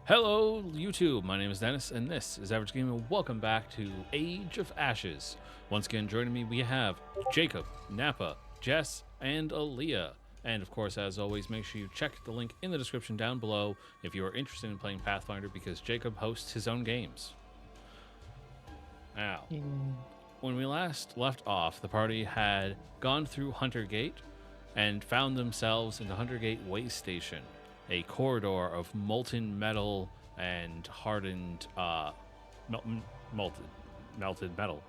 Hello, YouTube. My name is Dennis, and this is Average Gamer. Welcome back to Age of Ashes. Once again, joining me, we have Jacob, Nappa, Jess, and Aaliyah. And of course, as always, make sure you check the link in the description down below if you are interested in playing Pathfinder, because Jacob hosts his own games. Now, when we last left off, the party had gone through Hunter Gate and found themselves in the Hunter Gate way station, a corridor of molten metal and hardened, melted metal,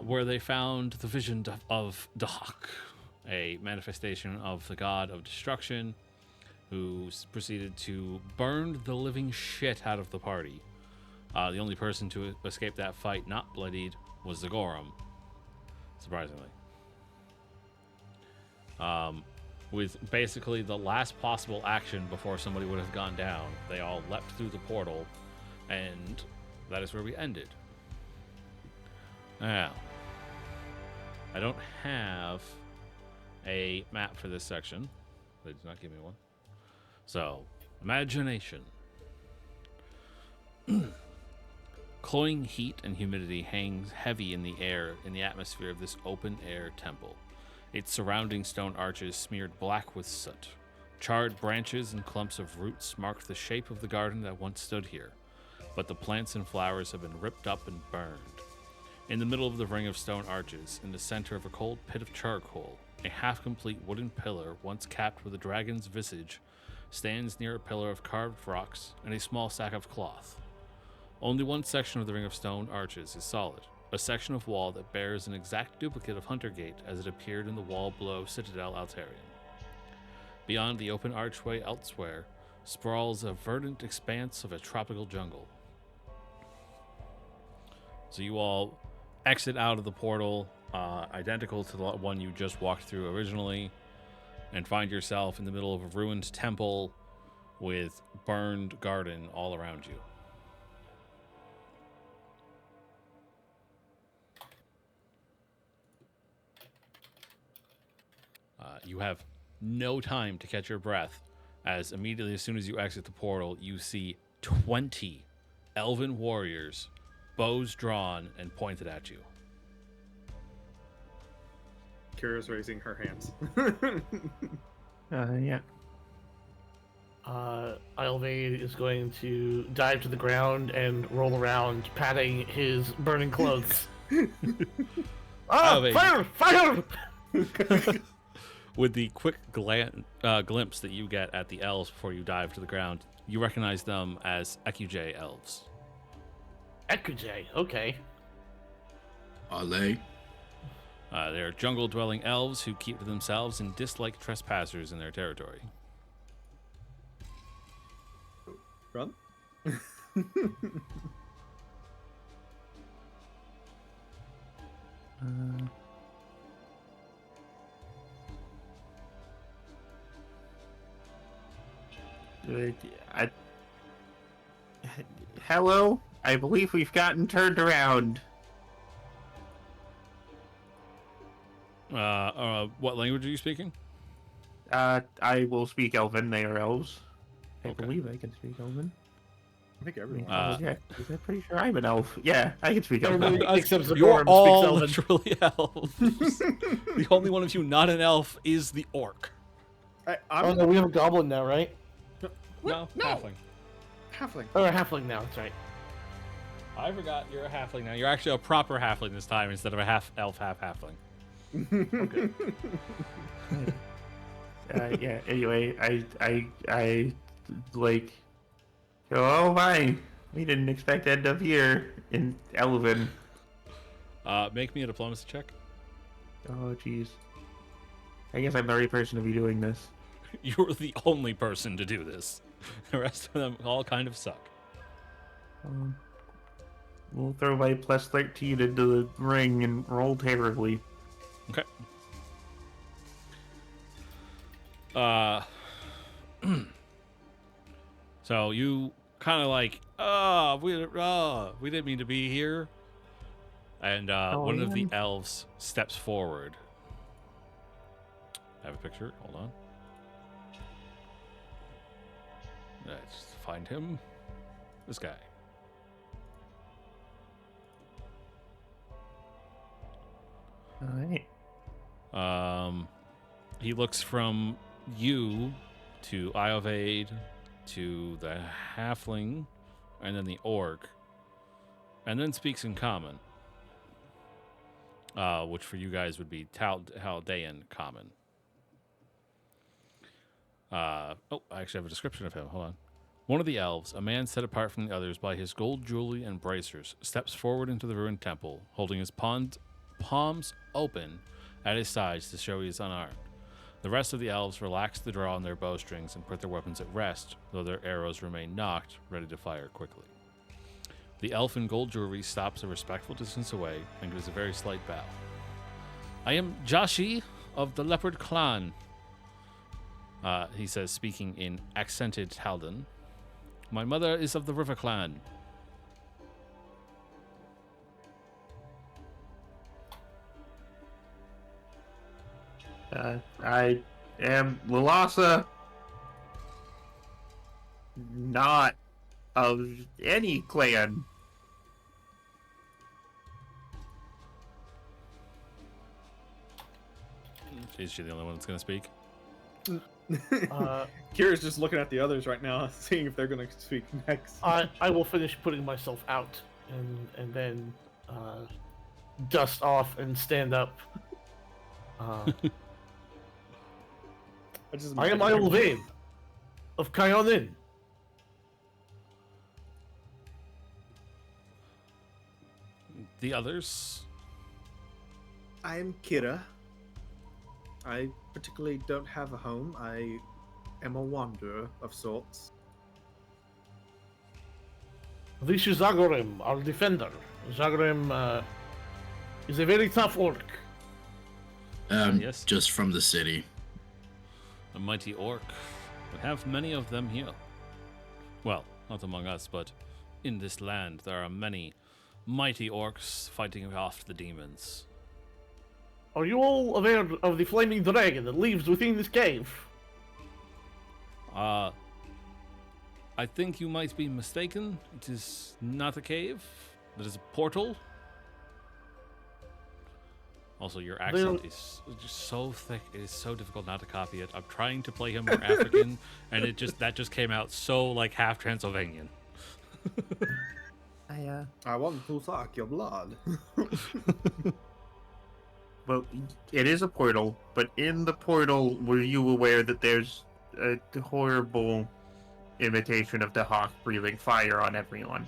where they found the vision of Dahak, a manifestation of the god of destruction, who proceeded to burn the living shit out of the party. The only person to escape that fight not bloodied was the Gorum, surprisingly. With basically the last possible action before somebody would have gone down, they all leapt through the portal, and that is where we ended. Now, I don't have a map for this section. They did not give me one. So, imagination. Cloying heat and humidity hangs heavy in the air, in the atmosphere of this open-air temple. Its surrounding stone arches smeared black with soot. Charred branches and clumps of roots marked the shape of the garden that once stood here, but the plants and flowers have been ripped up and burned. In the middle of the ring of stone arches, in the center of a cold pit of charcoal, a half-complete wooden pillar, once capped with a dragon's visage, stands near a pillar of carved rocks and a small sack of cloth. Only one section of the ring of stone arches is solid, a section of wall that bears an exact duplicate of Hunter Gate as it appeared in the wall below Citadel Altarian. Beyond the open archway elsewhere sprawls a verdant expanse of a tropical jungle. So you all exit out of the portal, identical to the one you just walked through originally, and find yourself in the middle of a ruined temple with burned garden all around you. You have no time to catch your breath, as immediately as soon as you exit the portal, you see 20 elven warriors, bows drawn and pointed at you. Kira's raising her hands. Yeah. Alve is going to dive to the ground and roll around, patting his burning clothes. Alve. Fire! Fire! With the quick glimpse that you get at the elves before you dive to the ground, you recognize them as Ekuj elves. Ekuj, okay. Are they? They're jungle-dwelling elves who keep to themselves and dislike trespassers in their territory. Run. Hello? I believe we've gotten turned around. What language are you speaking? I will speak Elven. They are elves. I Okay. believe I can speak Elven. I think everyone. Yeah, I'm pretty sure I'm an elf. Yeah, I can speak Elven. Everybody except the You're Gorum all speaks Elven. literally elves. The only one of you not an elf is the orc. Oh no, we have a goblin now, right? No, halfling. Halfling. Or a halfling now, that's right. I forgot you're a halfling now. You're actually a proper halfling this time instead of a half elf, half halfling. Okay. Yeah. Anyway, I like. Oh my! We didn't expect to end up here in Elven. Make me a diplomacy check. Oh jeez. I guess I'm the right person to be doing this. You're the only person to do this. The rest of them all kind of suck. We'll throw my plus 13 into the ring and roll terribly. Okay. So you kind of like, we didn't mean to be here. And one of the elves steps forward. I have a picture. Hold on. Let's find him. This guy. All right. He looks from you to Iovade to the halfling and then the orc, and then speaks in common, which for you guys would be Haldaean common. I actually have a description of him. Hold on. One of the elves, a man set apart from the others by his gold jewelry and bracers, steps forward into the ruined temple, holding his palms open at his sides to show he is unarmed. The rest of the elves relax the draw on their bowstrings and put their weapons at rest, though their arrows remain nocked, ready to fire quickly. The elf in gold jewelry stops a respectful distance away and gives a very slight bow. I am Jashi of the Leopard Clan, he says, speaking in accented Haldan. My mother is of the River Clan. I am Lalasa, not of any clan. Is she the only one that's going to speak? Kira's just looking at the others right now, seeing if they're going to speak next. I will finish putting myself out and then dust off and stand up. I am Iolvain of Kayonin. The others? I am Kira. I particularly don't have a home. I am a wanderer of sorts. This is Zagorem, our defender. Zagorem is a very tough orc. Yes. Just from the city. A mighty orc. We have many of them here. Well, not among us, but in this land there are many mighty orcs fighting off the demons. Are you all aware of the flaming dragon that lives within this cave? I think you might be mistaken. It is not a cave. It is a portal. Also, your accent is just so thick. It is so difficult not to copy it. I'm trying to play him more African, and that just came out so like half Transylvanian. I want to suck your blood. Well, it is a portal, but in the portal, were you aware that there's a horrible imitation of the hawk breathing fire on everyone?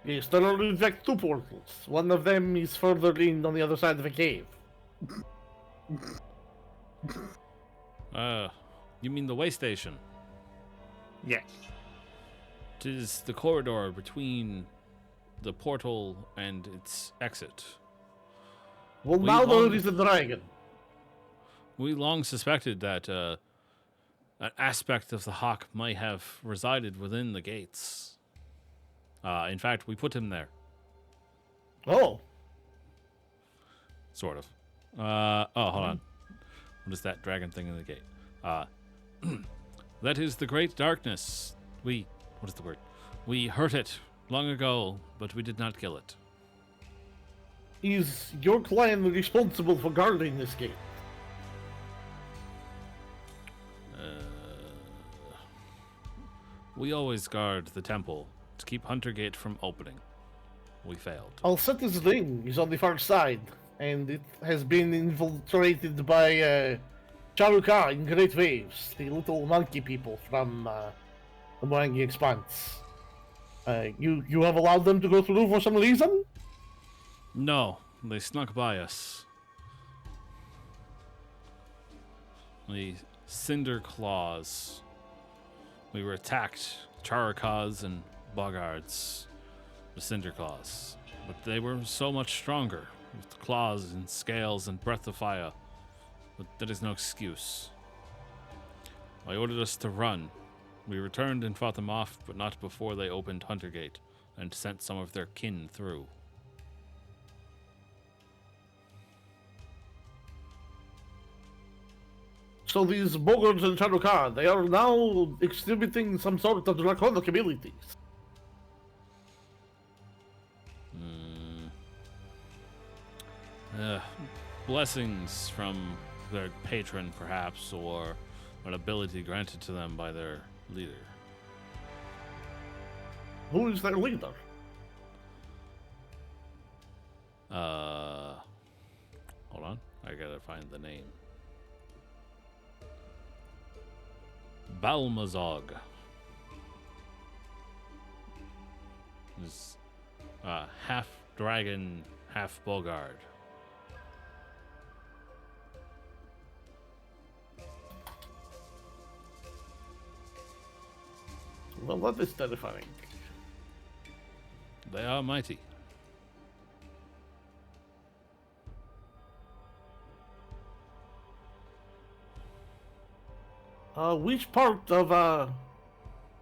Yes, there are in fact two portals. One of them is further in on the other side of a cave. You mean the way station? Yes. It is the corridor between the portal and its exit. Well, now there is a dragon. We long suspected that an aspect of the hawk might have resided within the gates. In fact, we put him there. Oh. Sort of. Hold on. What is that dragon thing in the gate? That is the great darkness. What is the word? We hurt it long ago, but we did not kill it. Is your clan responsible for guarding this gate? We always guard the temple to keep Huntergate from opening. We failed. Alcetta's ring is on the far side, and it has been infiltrated by Charuka in great waves, the little monkey people from the Mwangi Expanse. You have allowed them to go through for some reason? No, they snuck by us. The Cinder Claws. We were attacked, Charakas and Boggards, the Cinder Claws. But they were so much stronger, with claws and scales and breath of fire. But that is no excuse. I ordered us to run. We returned and fought them off, but not before they opened Huntergate and sent some of their kin through. So these Bogors and Charuka, they are now exhibiting some sort of draconic abilities. Blessings from their patron, perhaps, or an ability granted to them by their leader. Who is their leader? Hold on. I gotta find the name. Balmazog. Is half dragon, half Bogard. Well, that is terrifying. They are mighty. Which part of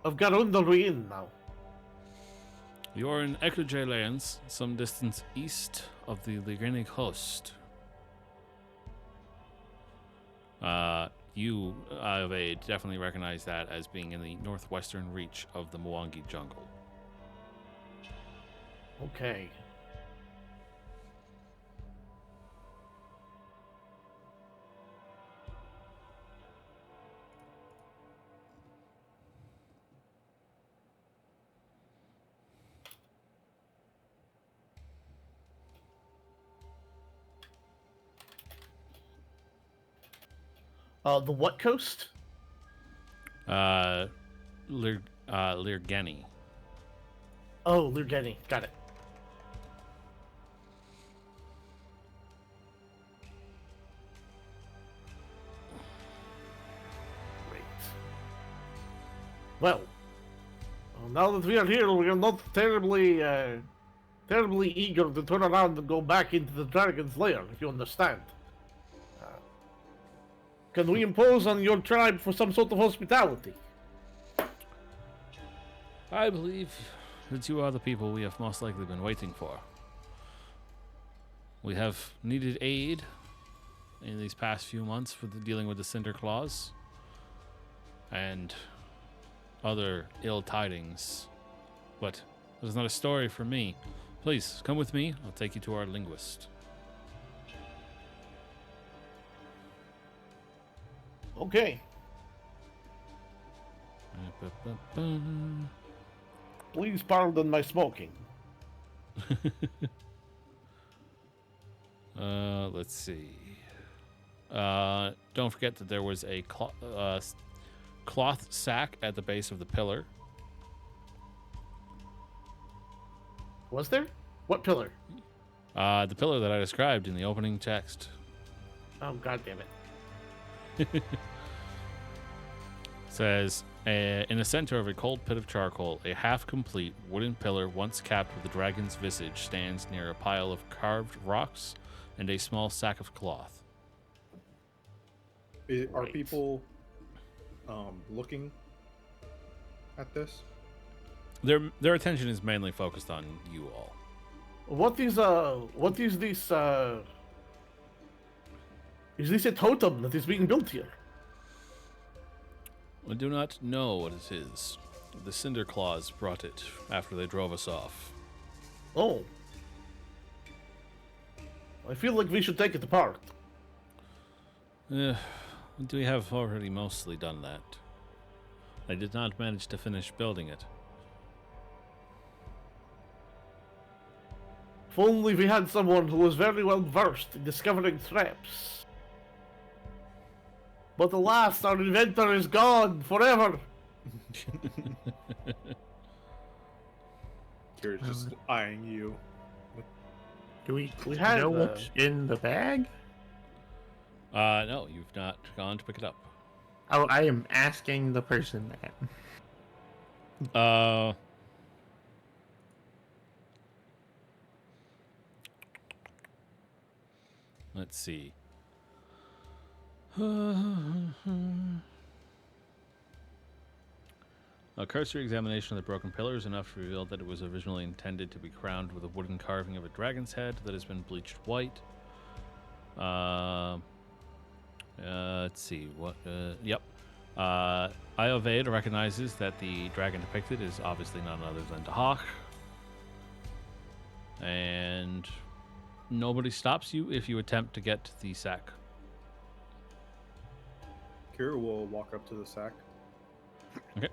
Garund are we in now? You're in Eclage lands, some distance east of the Ligrinig host. You, Ave, definitely recognize that as being in the northwestern reach of the Mwangi jungle. Okay. The what coast? Lirgeni. Oh, Lurgeni. Got it. Great. Well, now that we are here, we are not terribly eager to turn around and go back into the dragon's lair, if you understand. Can we impose on your tribe for some sort of hospitality? I believe that you are the people we have most likely been waiting for. We have needed aid in these past few months for dealing with the Cinder Claws and other ill tidings. But it is not a story for me. Please, come with me. I'll take you to our linguist. Okay. Please pardon my smoking. Let's see. Don't forget that there was a cloth sack at the base of the pillar. Was there? What pillar? The pillar that I described in the opening text. Oh, God damn it. Says, in the center of a cold pit of charcoal, a half-complete wooden pillar once capped with the dragon's visage stands near a pile of carved rocks and a small sack of cloth. Are people looking at this? Their attention is mainly focused on you all. What is this, is this a totem that is being built here? I do not know what it is. The Cinder Claws brought it after they drove us off. Oh. I feel like we should take it apart. We have already mostly done that. I did not manage to finish building it. If only we had someone who was very well versed in discovering traps. But alas, our inventor is gone forever. Kira's just eyeing you. Do we had, know what's in the bag? No, you've not gone to pick it up. Oh, I am asking the person that. Let's see. A cursory examination of the broken pillar is enough to reveal that it was originally intended to be crowned with a wooden carving of a dragon's head that has been bleached white. Let's see. What? Yep. Iovade recognizes that the dragon depicted is obviously none other than Dahak. And nobody stops you if you attempt to get to the sack. Kira will walk up to the sack. Okay.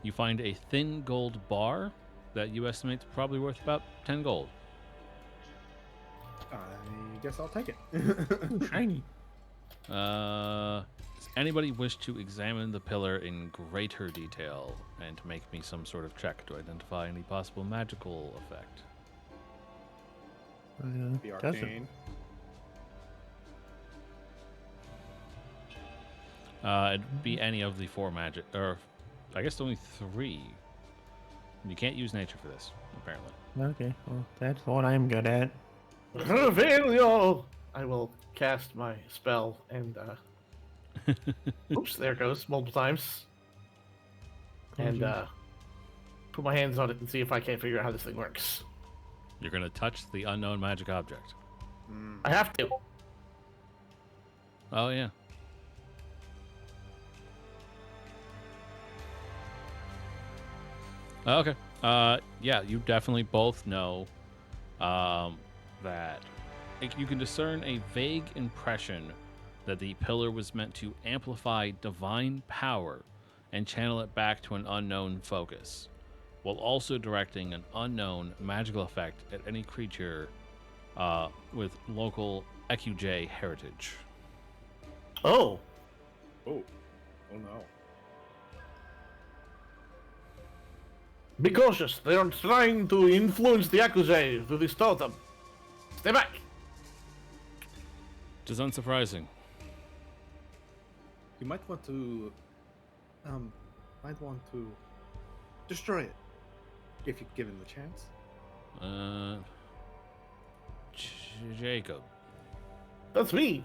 You find a thin gold bar that you estimate probably worth about 10 gold. I guess I'll take it. Shiny. Does anybody wish to examine the pillar in greater detail and to make me some sort of check to identify any possible magical effect? The arcane. It'd be any of the 4 magic, or I guess only 3. You can't use nature for this, apparently. Okay, well, that's what I'm good at. Revelio! I will cast my spell and oops, there it goes multiple times. And put my hands on it and see if I can't figure out how this thing works. You're going to touch the unknown magic object. I have to. Oh, yeah. Okay. Yeah, you definitely both know that you can discern a vague impression that the pillar was meant to amplify divine power and channel it back to an unknown focus, while also directing an unknown magical effect at any creature with local EQJ heritage. Oh. Oh no. Be cautious. They are trying to influence the Akuzei to this totem. Stay back. It is unsurprising. You might want to destroy it if you're given the chance. Jacob. That's me.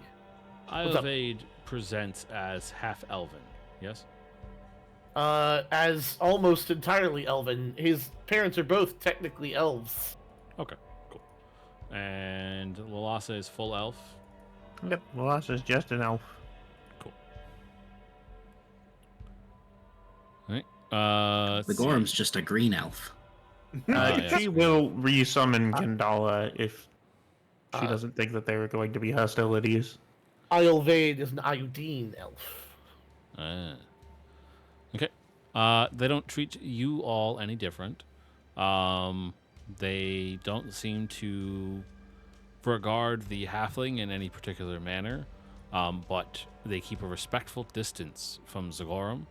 Iovade presents as half elven, yes? As almost entirely elven. His parents are both technically elves. Okay, cool. And Lalasa is full elf. Yep, Molasses just an elf. Cool. Alright. The Gorm's just a green elf. Yes. She will resummon Gandala if she doesn't think that there are going to be hostilities. Iolvade is an Iodine elf. Okay. They don't treat you all any different. They don't seem to regard the halfling in any particular manner, but they keep a respectful distance from Zagorum,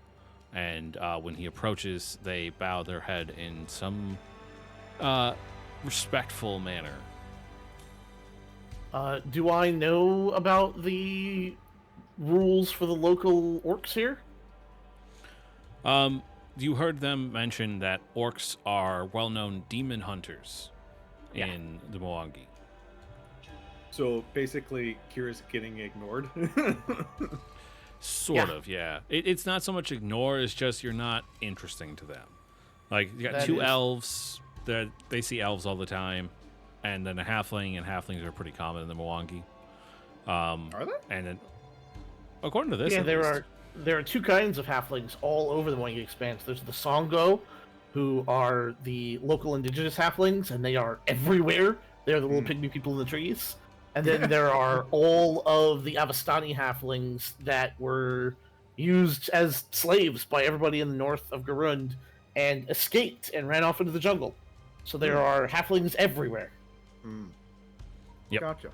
and when he approaches, they bow their head in some respectful manner. Do I know about the rules for the local orcs here? You heard them mention that orcs are well-known demon hunters in the Mwangi. So basically, Kira's getting ignored. Sort of, yeah. It's not so much ignore, it's just you're not interesting to them. Like, you got That two is- elves, that they see elves all the time, and then a halfling, and halflings are pretty common in the Mwangi. Are they? And then, according to this, Yeah, at there least. are two kinds of halflings all over the Mwangi Expanse. There's the Songo, who are the local indigenous halflings, and they are everywhere. They're the little pygmy people in the trees. And then there are all of the Avastani halflings that were used as slaves by everybody in the north of Garund and escaped and ran off into the jungle. So there are halflings everywhere. Yep. Gotcha.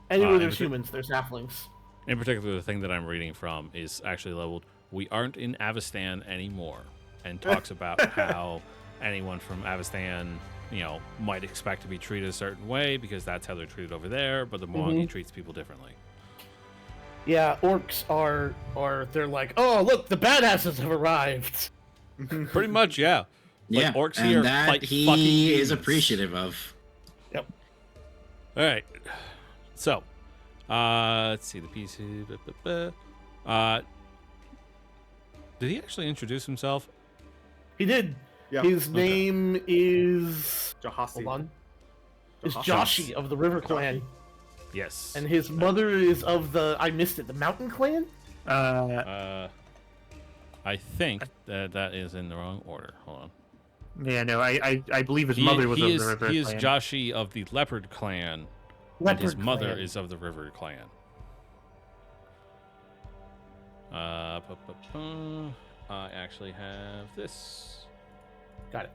Anywhere there's and- humans, there's halflings. In particular, the thing that I'm reading from is actually labeled, "We aren't in Avastan anymore," and talks about how anyone from Avastan, might expect to be treated a certain way because that's how they're treated over there, but the Mwangi treats people differently. Yeah, orcs are they're like, oh look, the badasses have arrived. Pretty much, yeah. Like, Yeah, orcs here and that fight fucking he is demons. appreciative of. Yep. All right. So, let's see the piece. Did he actually introduce himself? He did. Yeah. His name is Jahasi. hold on. Is Jahasi. Joshi of the River Clan. Yes. And his mother is of I missed it, the Mountain Clan? I think that is in the wrong order. Hold on. Yeah, no, I believe his mother was of the River He is Clan. Joshi of the Leopard Clan, and his mother is of the River Clan. I actually have this. Got it.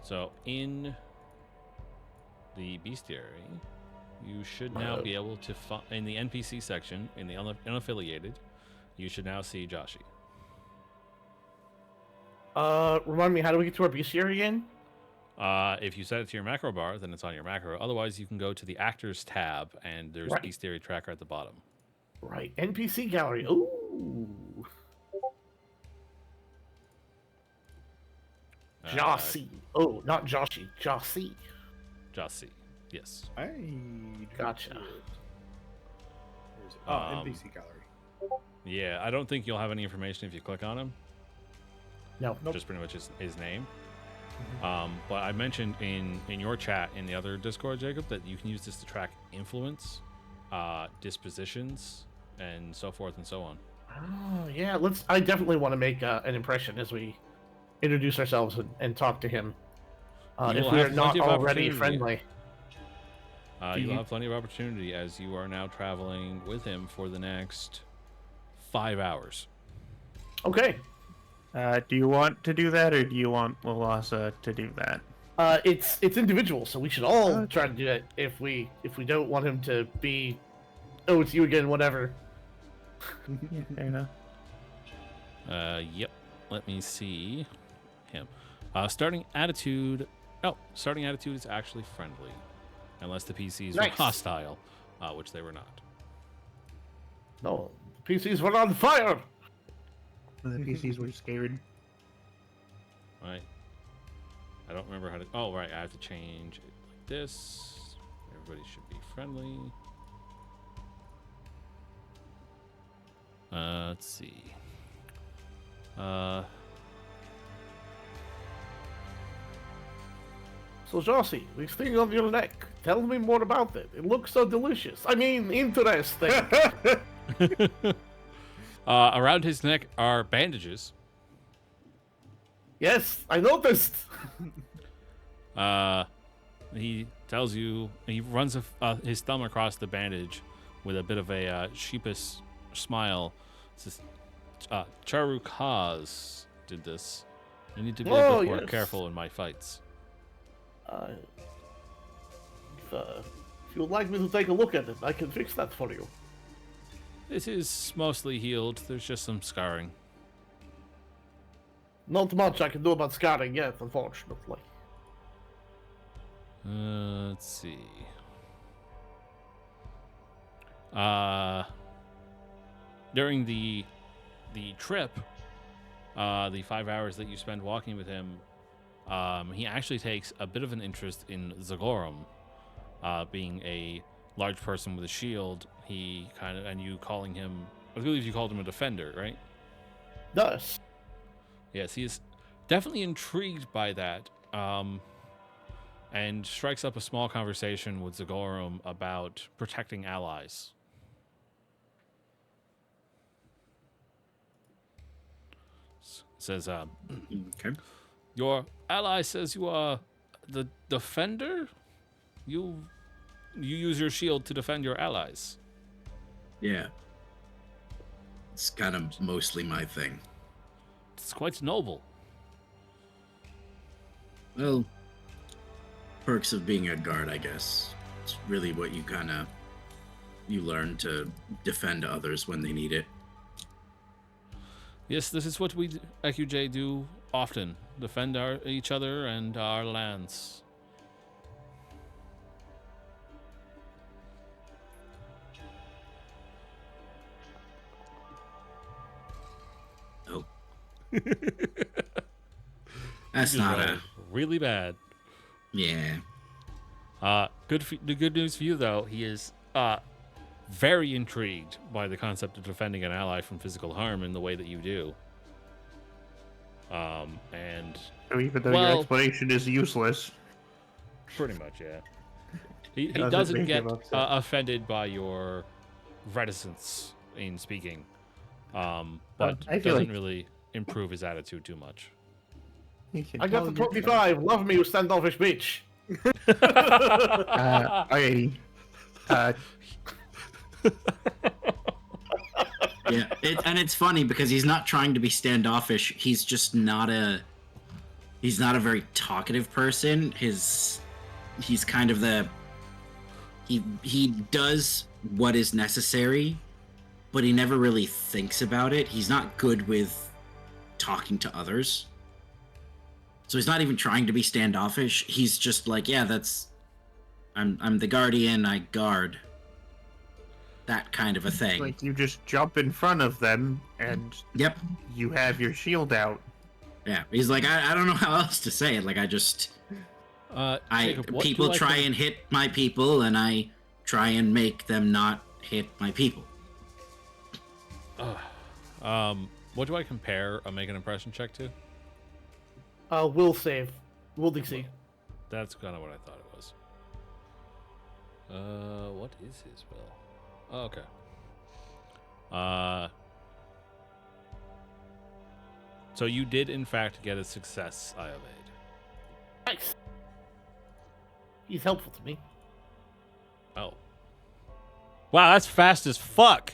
So in the bestiary, you should now be able to find in the NPC section, in the unaffiliated, you should now see Joshi. Remind me, how do we get to our bestiary again? If you set it to your macro bar, then it's on your macro. Otherwise, you can go to the Actors tab, and there's Right. Bestiary Tracker at the bottom. Right, NPC gallery. Ooh. Joshi. Oh, not Joshi. Joshi. Joshi, yes. I Gotcha. Where is it? Oh, NPC gallery. Yeah, I don't think you'll have any information if you click on him. No. Nope. Just pretty much his name. But I mentioned in your chat in the other Discord, Jacob, that you can use this to track influence, dispositions, and so forth and so on. Oh, yeah. I definitely want to make an impression as we introduce ourselves and talk to him. If we are not already friendly. You'll have plenty of opportunity as you are now traveling with him for the next 5 hours. Okay. Do you want to do that, or do you want Lalasa to do that? It's individual, so we should all try to do it. If we don't want him to be, oh, it's you again, whatever. Yeah, fair enough. Yep. Let me see him. Starting attitude is actually friendly, unless the PCs were Nice. hostile, which they were not. No, the PCs were on fire. The PCs were scared. Right. I don't remember how to. Oh, right. I have to change it like this. Everybody should be friendly. Let's see. So, Josie, this thing on your neck, tell me more about it. It looks so delicious. I mean, interesting. Around his neck are bandages. Yes, I noticed. He tells you, he runs his thumb across the bandage with a bit of a sheepish smile. Says, Charukaz did this. I need to be a bit more careful in my fights. If you would like me to take a look at it, I can fix that for you. This is mostly healed. There's just some scarring. Not much I can do about scarring yet, unfortunately. Let's see. During the trip, the 5 hours that you spend walking with him, he actually takes a bit of an interest in Zagorum, being a large person with a shield. He and you calling him, I believe you called him a defender, right? Yes. Yes, he is definitely intrigued by that, and strikes up a small conversation with Zagorum about protecting allies. Says, Okay. your ally says you are the defender? You use your shield to defend your allies. Yeah. It's kind of mostly my thing. It's quite noble. Well, perks of being a guard, I guess. It's really what you learn to defend others when they need it. Yes, this is what we AQJ do often. Defend each other and our lands. Oh. That's not a... really bad. Yeah. The good news for you though, he is very intrigued by the concept of defending an ally from physical harm in the way that you do. And So even though your explanation is useless. Pretty much, yeah. He Doesn't doesn't make get him upset. offended by your reticence in speaking, but I feel doesn't like- really improve his attitude too much. He can I got tell the you- 25. Love me, you standoffish bitch. Alrighty. Yeah, and it's funny because he's not trying to be standoffish. He's just not a. He's not a very talkative person. He's kind of the. He does what is necessary, but he never really thinks about it. He's not good with talking to others. So he's not even trying to be standoffish. He's just like, yeah, that's. I'm the guardian. I guard. That kind of a thing. Like you just jump in front of them and Yep. you have your shield out. Yeah. He's like, I don't know how else to say it. Like I just. Jacob, what People do I try com- and hit my people, and I try and make them not hit my people. What do I compare a make an impression check to? Will save. Will DC. That's kind of what I thought it was. What is his will? Oh, okay. So you did in fact get a success, Iovade. Nice. He's helpful to me. Oh. Wow, that's fast as fuck.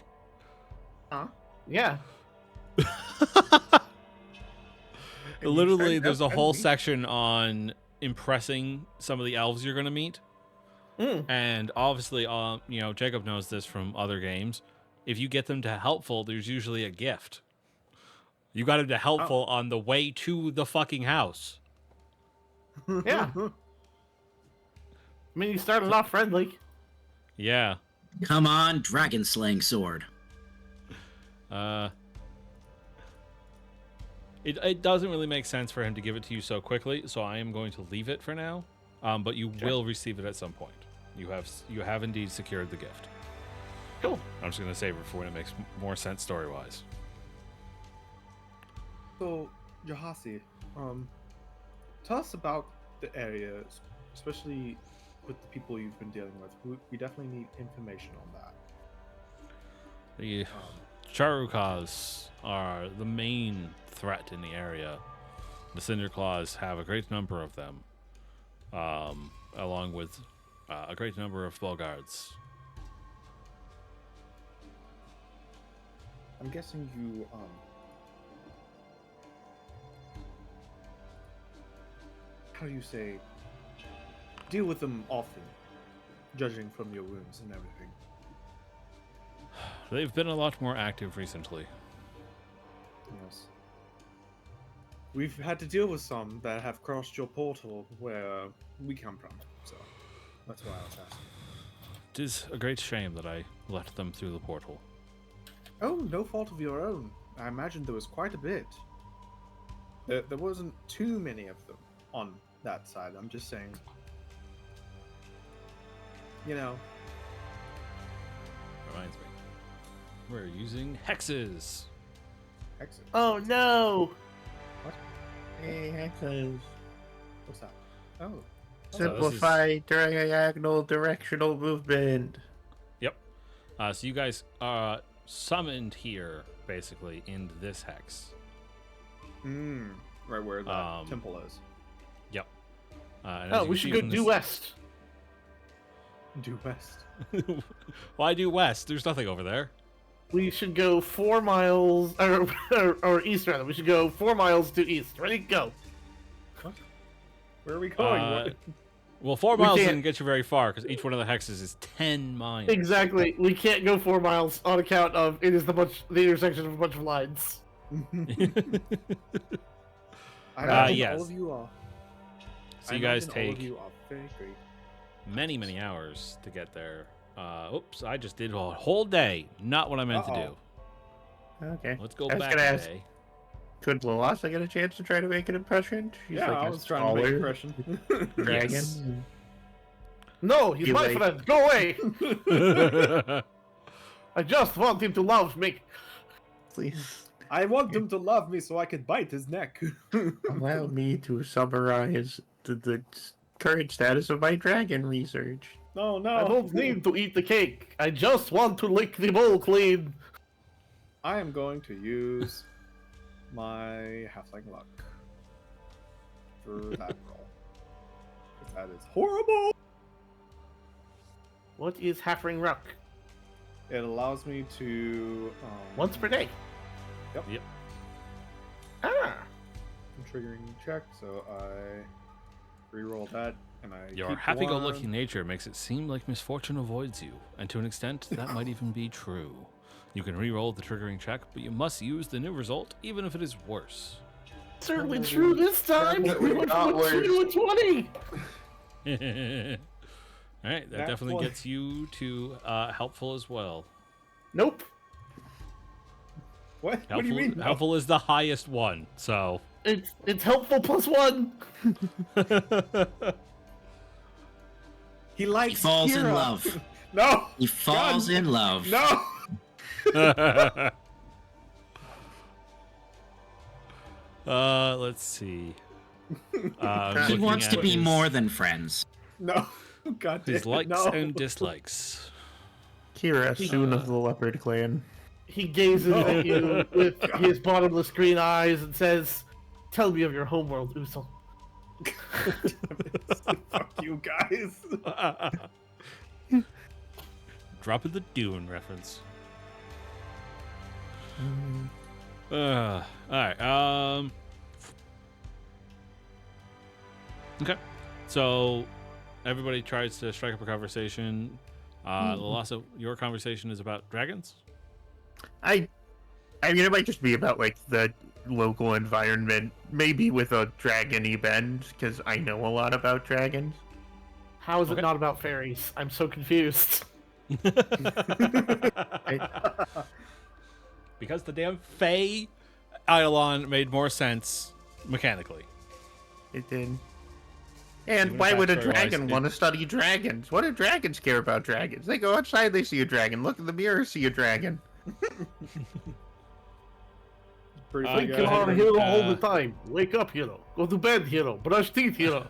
Yeah. Literally, there's a whole me. section on impressing some of the elves you're going to meet. And obviously, you know, Jacob knows this from other games. If you get them to helpful, there's usually a gift. You got him to helpful on the way to the fucking house. Yeah. I mean, you started off friendly. Yeah. Come on, dragon slaying sword. It doesn't really make sense for him to give it to you so quickly, so I am going to leave it for now. But you will receive it at some point. You have indeed secured the gift. Cool. I'm just going to save it for when it makes more sense story-wise. So, Jahasi, tell us about the area, especially with the people you've been dealing with. We definitely need information on that. The Charukas are the main threat in the area. The Cinder Claws have a great number of them, along with a great number of Boggards. I'm guessing you, how do you say, deal with them often, judging from your wounds and everything. They've been a lot more active recently. Yes. We've had to deal with some that have crossed your portal where we come from, so that's why I was asking. It is a great shame that I let them through the portal. Oh, no fault of your own. I imagine there was quite a bit. There wasn't too many of them on that side. I'm just saying. You know. Reminds me. We're using hexes. Exit. Oh no! Hey, hexes. What's that? Oh. Simplify diagonal directional movement. Yep. So you guys are summoned here, basically, in this hex. Right where the temple is. Yep. And Oh, as you we can should see go from due this- west. Due west. Why due west? There's nothing over there. We should go 4 miles, or east rather. We should go 4 miles due east. Ready, go. Where are we going? Well, 4 We miles can't- didn't get you very far because each one of the hexes is 10 miles. Exactly. We can't go 4 miles on account of it is the intersection of a bunch of lines. I imagine yes. all of you are. So I you guys imagine all of take you are very great. many, many hours to get there. Oops, I just did a whole day. Not what I meant to do. Okay. Let's go I was back gonna a ask, day. could Loasa get a chance to try to make an impression? She's Yeah, like I a was trying to make an scholar impression. dragon. Yes. No, he's You my like- friend. Go away. I just want him to love me. Please I want him to love me so I could bite his neck. allow me to summarize the current status of my dragon research. No, no. I don't need to eat the cake. I just want to lick the bowl clean. I am going to use my halfling luck for that roll. 'Cause that is horrible. What is Halfring Ruck? It allows me to Once per day. Yep. Ah. triggering check, so I re-roll that, and I Your keep happy-go-lucky one. nature makes it seem like misfortune avoids you, and to an extent, that might even be true. You can re-roll the triggering check, but you must use the new result, even if it is worse. Certainly true this time. We went from a 2 to a 20. All right, that That definitely one. gets you to helpful as well. Nope. What? Helpful, What do you mean? no? helpful is the highest one, so. It's helpful +1. He likes He falls in Kira. love. No. He falls in love. No. Let's see. He wants to be more than friends. No. God damn His it, likes no. and dislikes. Kira, soon of the Leopard Clan. He gazes at you with his bottomless green eyes and says, "Tell me of your homeworld, Usul." Fuck you guys. Dropping the Dune reference. All right. Okay. So everybody tries to strike up a conversation. Lhasa, your conversation is about dragons. I mean, it might just be about like the local environment, maybe with a dragony bend, because I know a lot about dragons. How is Okay. it not about fairies? I'm so confused. Because the damn Fey Eidolon made more sense mechanically. It did. And Even why would a backstory-wise, dragon it- want to study dragons? What do dragons care about dragons? They go outside, they see a dragon. Look in the mirror, see a dragon. Pretty Uh, Wake big, go ahead your and, hero all the time. Wake up, hero. Go to bed, hero. Brush teeth, hero.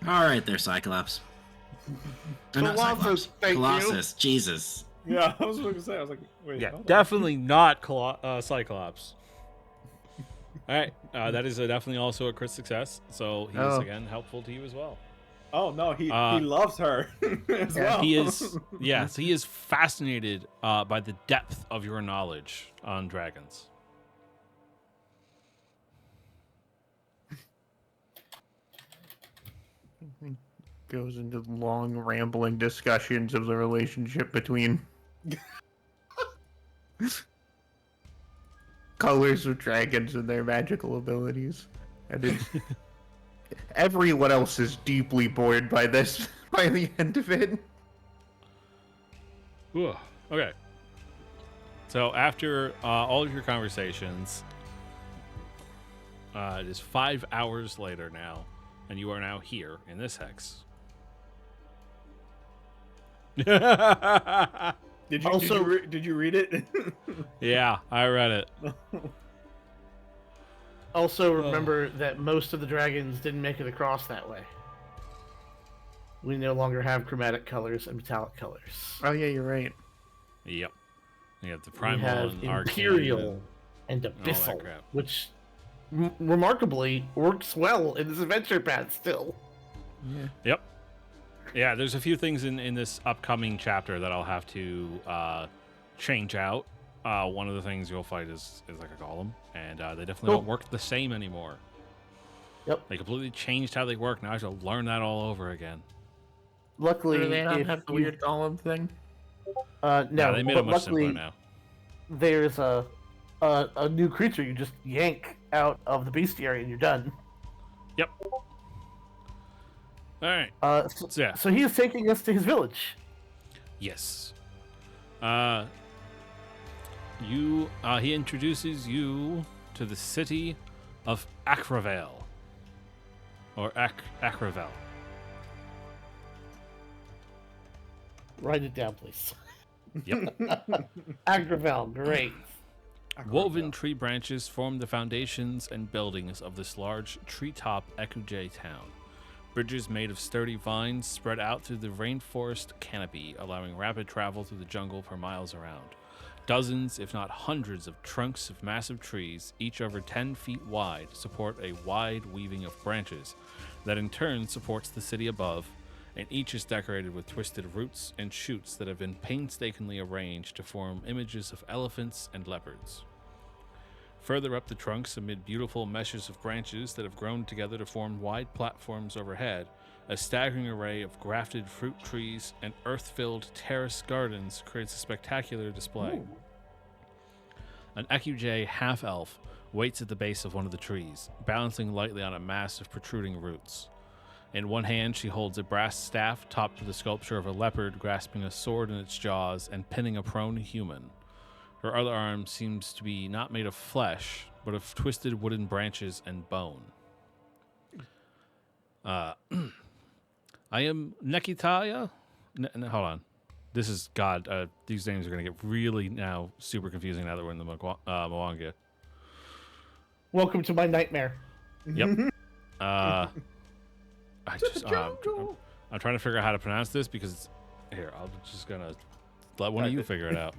All right, there, Cyclops. Not Colossus, Cyclops. thank you. Colossus, Jesus. Yeah, I was going to say. I was like, wait. Yeah, hold on. definitely not Cyclops. All right, that is definitely also a crit success. So he is Oh. again helpful to you as well. Oh no, he Uh, loves her as well. He is, yes, he is fascinated by the depth of your knowledge on dragons. Goes into long, rambling discussions of the relationship between colors of dragons and their magical abilities. And it's... everyone else is deeply bored by this by the end of it. Ooh, okay. So after all of your conversations, it is 5 hours later now, and you are now here in this hex. Did Also- you read it? Yeah, I read it. Also, remember that most of the dragons didn't make it across that way. We no longer have chromatic colors and metallic colors. Oh yeah, you're right. Yep. You have the We primal have and arcane Imperial and that Abyssal, crap. which remarkably works well in this adventure path still. Yep. Yeah, there's a few things in this upcoming chapter that I'll have to change out. One of the things you'll fight is like a golem, and they definitely Cool. don't work the same anymore. Yep. They completely changed how they work. Now I have to learn that all over again. Luckily, Do they not if have the you- weird golem thing? no, Yeah, they made but it much simpler luckily now. there's a new creature you just yank out of the bestiary and you're done. Yep. All right. So, So, yeah. so he is taking us to his village. Yes. He introduces you to the city of Akravel. Or Akravel. Write it down, please. Yep. Agravel, great. Woven tree branches form the foundations and buildings of this large treetop Ekuje town. Bridges made of sturdy vines spread out through the rainforest canopy, allowing rapid travel through the jungle for miles around. Dozens, if not hundreds, of trunks of massive trees, each over 10 feet wide, support a wide weaving of branches that in turn supports the city above, and each is decorated with twisted roots and shoots that have been painstakingly arranged to form images of elephants and leopards. Further up the trunks, amid beautiful meshes of branches that have grown together to form wide platforms overhead, a staggering array of grafted fruit trees and earth-filled terrace gardens creates a spectacular display. Ooh. An Ekuje half-elf waits at the base of one of the trees, balancing lightly on a mass of protruding roots. In one hand, she holds a brass staff topped with a sculpture of a leopard grasping a sword in its jaws and pinning a prone human. Her other arm seems to be not made of flesh, but of twisted wooden branches and bone. I am Nekitaya. Hold on. This is God. These names are going to get really now super confusing now that we're in the Mwangi. Welcome to my nightmare. Yep. I'm trying to figure out how to pronounce this because here, I'm just gonna let one of you figure it out.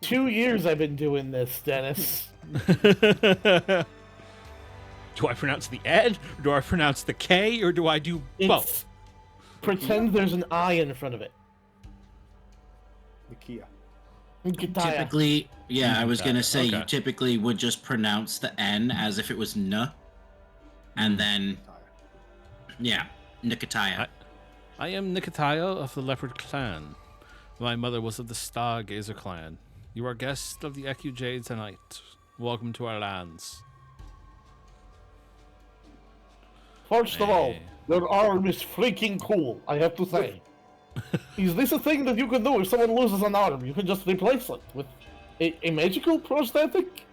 2 years I've been doing this, Dennis. Do I pronounce the N? Or do I pronounce the K? Or do I do both? Pretend there's an I in front of it. Nikia. Nkitaya. Typically, yeah, I was gonna say you Okay. typically would just pronounce the N as if it was N, and then yeah, Nikitaya. I am Nikitaya of the Leopard Clan. My mother was of the Stargazer Clan. You are guests of the Ekuje tonight. Welcome to our lands. First of all, Hey. your arm is freaking cool, I have to say. Is this a thing that you can do if someone loses an arm? You can just replace it with a magical prosthetic?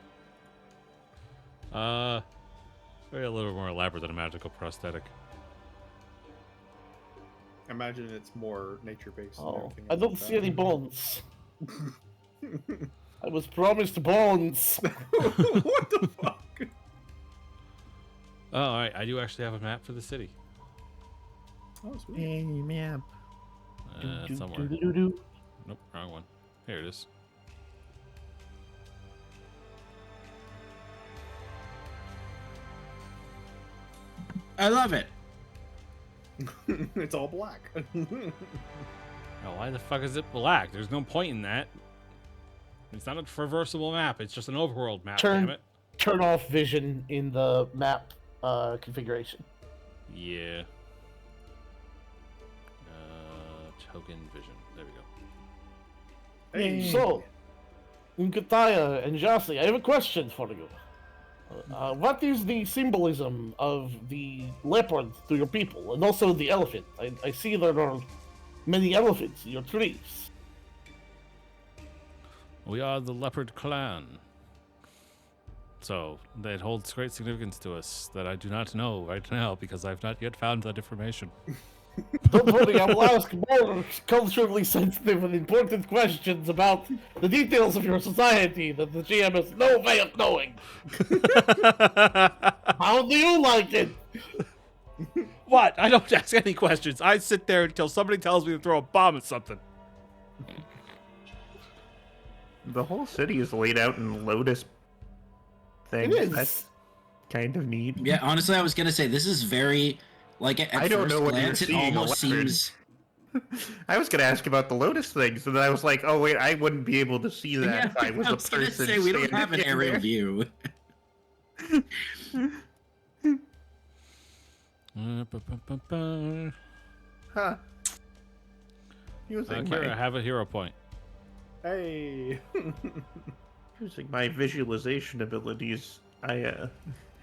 Very a little more elaborate than a magical prosthetic. I imagine it's more nature-based. than Oh, everything I else don't like see that. any bones. I was promised bones. What the fuck? Oh, all right. I do actually have a map for the city. Oh, sweet. Hey, map. Somewhere. Nope, wrong one. Here it is. I love it. It's all black. Oh, why the fuck is it black? There's no point in that. It's not a traversable map. It's just an overworld map. Turn- Damn it. Turn off vision in the map configuration. Yeah. Token vision. There we go. Hey. So, Nkataya and Jasi, I have a question for you. What is the symbolism of the leopard to your people, and also the elephant? I see there are many elephants in your trees. We are the Leopard Clan. So, that holds great significance to us that I do not know right now because I've not yet found that information. Don't worry, I will ask more culturally sensitive and important questions about the details of your society that the GM has no way of knowing. How do you like it? What? I don't ask any questions. I sit there until somebody tells me to throw a bomb at something. The whole city is laid out in lotus things. It is. That's kind of neat. Yeah, honestly, I was gonna say this is very like at I don't first know what you're glance, it seeing, almost leopard. seems. I was gonna ask about the lotus things, and then I was like, "Oh wait, I wouldn't be able to see that Yeah, if I was a gonna person." say we don't standing have an in aerial there." view. Huh. Using Kira, my, have a hero point. Hey. using my visualization abilities, I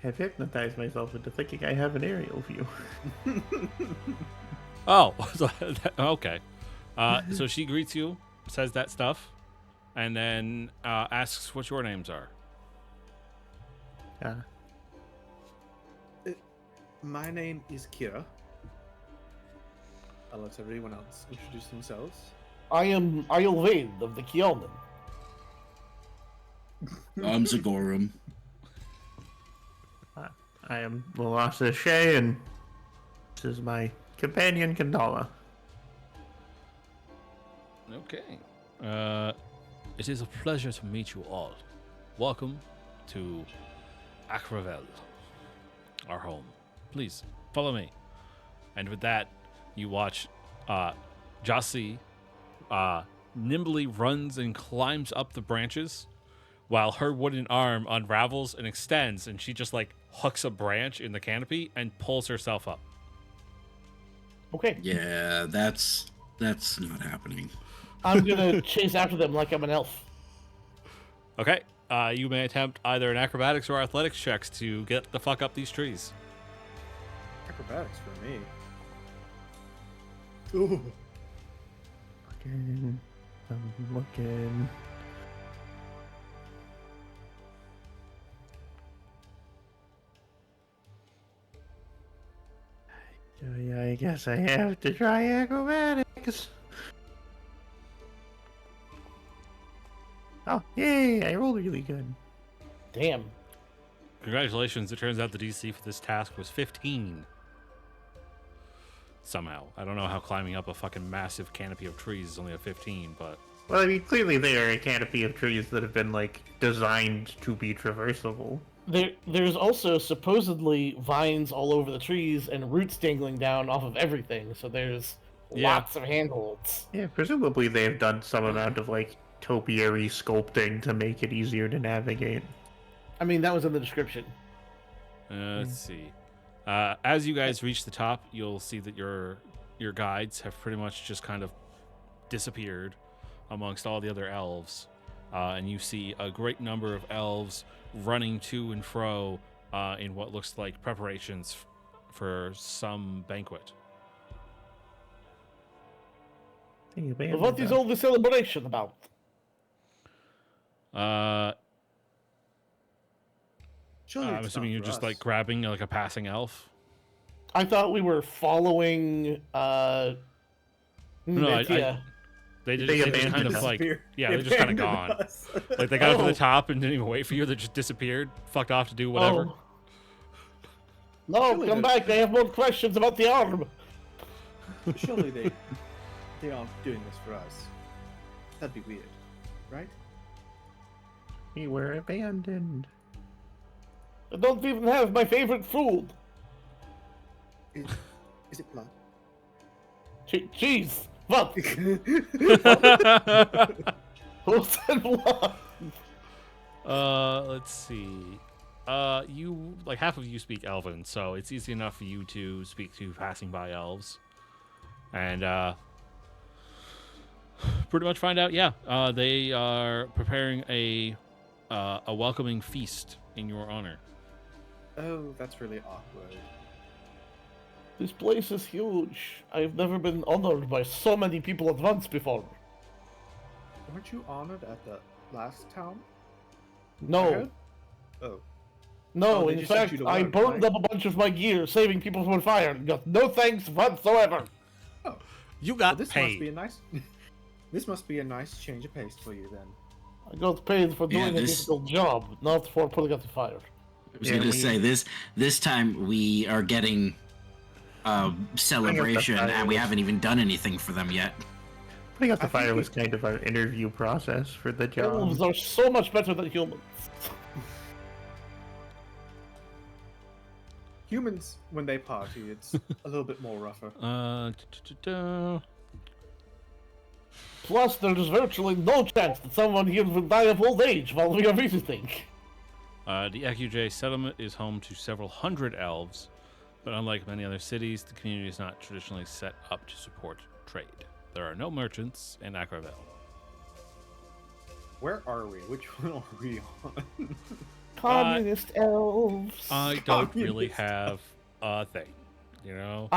have hypnotized myself into thinking I have an aerial view. Oh, okay. So she greets you, says that stuff, and then asks what your names are. My name is Kira. I'll let everyone else introduce themselves. I am Ayulvade of the Kyonen. I'm Zagorum. I am Melassa Shea, and this is my companion, Kandala. Okay. It is a pleasure to meet you all. Welcome to Akravel, our home. Please, follow me. And with that, you watch Jossie nimbly runs and climbs up the branches while her wooden arm unravels and extends, and she just like hooks a branch in the canopy and pulls herself up. Okay. Yeah, that's not happening. I'm gonna chase after them like I'm an elf. Okay. You may attempt either an acrobatics or athletics checks to get the fuck up these trees. Acrobatics for me. Ooh. I'm looking. Yeah, I guess I have to try acrobatics. Oh, yay! I rolled really good. Damn. Congratulations. It turns out the DC for this task was 15. Somehow. I don't know how climbing up a fucking massive canopy of trees is only a 15, but... Well, I mean, clearly they are a canopy of trees that have been, like, designed to be traversable. There's also supposedly vines all over the trees and roots dangling down off of everything, so there's lots of handholds. Yeah, presumably they have done some amount of, like, topiary sculpting to make it easier to navigate. I mean, that was in the description. Let's see. As you guys reach the top, you'll see that your guides have pretty much just kind of disappeared amongst all the other elves. And you see a great number of elves running to and fro in what looks like preparations for some banquet. What is all the celebration about? Surely I'm it's assuming not you're for just us. like grabbing like a passing elf. I thought we were following No, Metia. They They just kind abandoned of us. like Disappear. yeah, They they're just kind of abandoned gone. us. Like they got up to Oh. the top and didn't even wait for you. They just disappeared, fucked off to do whatever. Oh. No, Surely come the- back. I have more questions about the arm. Surely they aren't doing this for us. That'd be weird, right? We were abandoned. I don't even have my favorite food. Is it blood? Cheese. What? Who said blood? Let's see. You like half of you speak Elven, so it's easy enough for you to speak to passing by elves, and pretty much find out. Yeah, they are preparing a welcoming feast in your honor. Oh, that's really awkward. This place is huge. I've never been honored by so many people at once before. Weren't you honored at the last town? I No, heard? Oh. no. Oh, they In just sent fact, you to I work, burned right? up a bunch of my gear, saving people from fire, and got no thanks whatsoever. You Well, got this paid. must be a nice. This must be a nice change of pace for you then. I got paid for Yeah, doing a this- difficult job, not for putting out the fire. I was Yeah, gonna we- say this time we are getting celebration, and we fire. haven't even done anything for them yet. Putting out the I think fire we- was kind of our interview process for the job. Elves are so much better than humans. Humans, when they party, it's a little bit more rougher. Plus, there's virtually no chance that someone here will die of old age while we are visiting. The EQJ settlement is home to several hundred elves, but unlike many other cities, the community is not traditionally set up to support trade. There are no merchants in Akravel. Where are we? Which one are we on? Communist elves. I don't really Communist. have a thing, you know?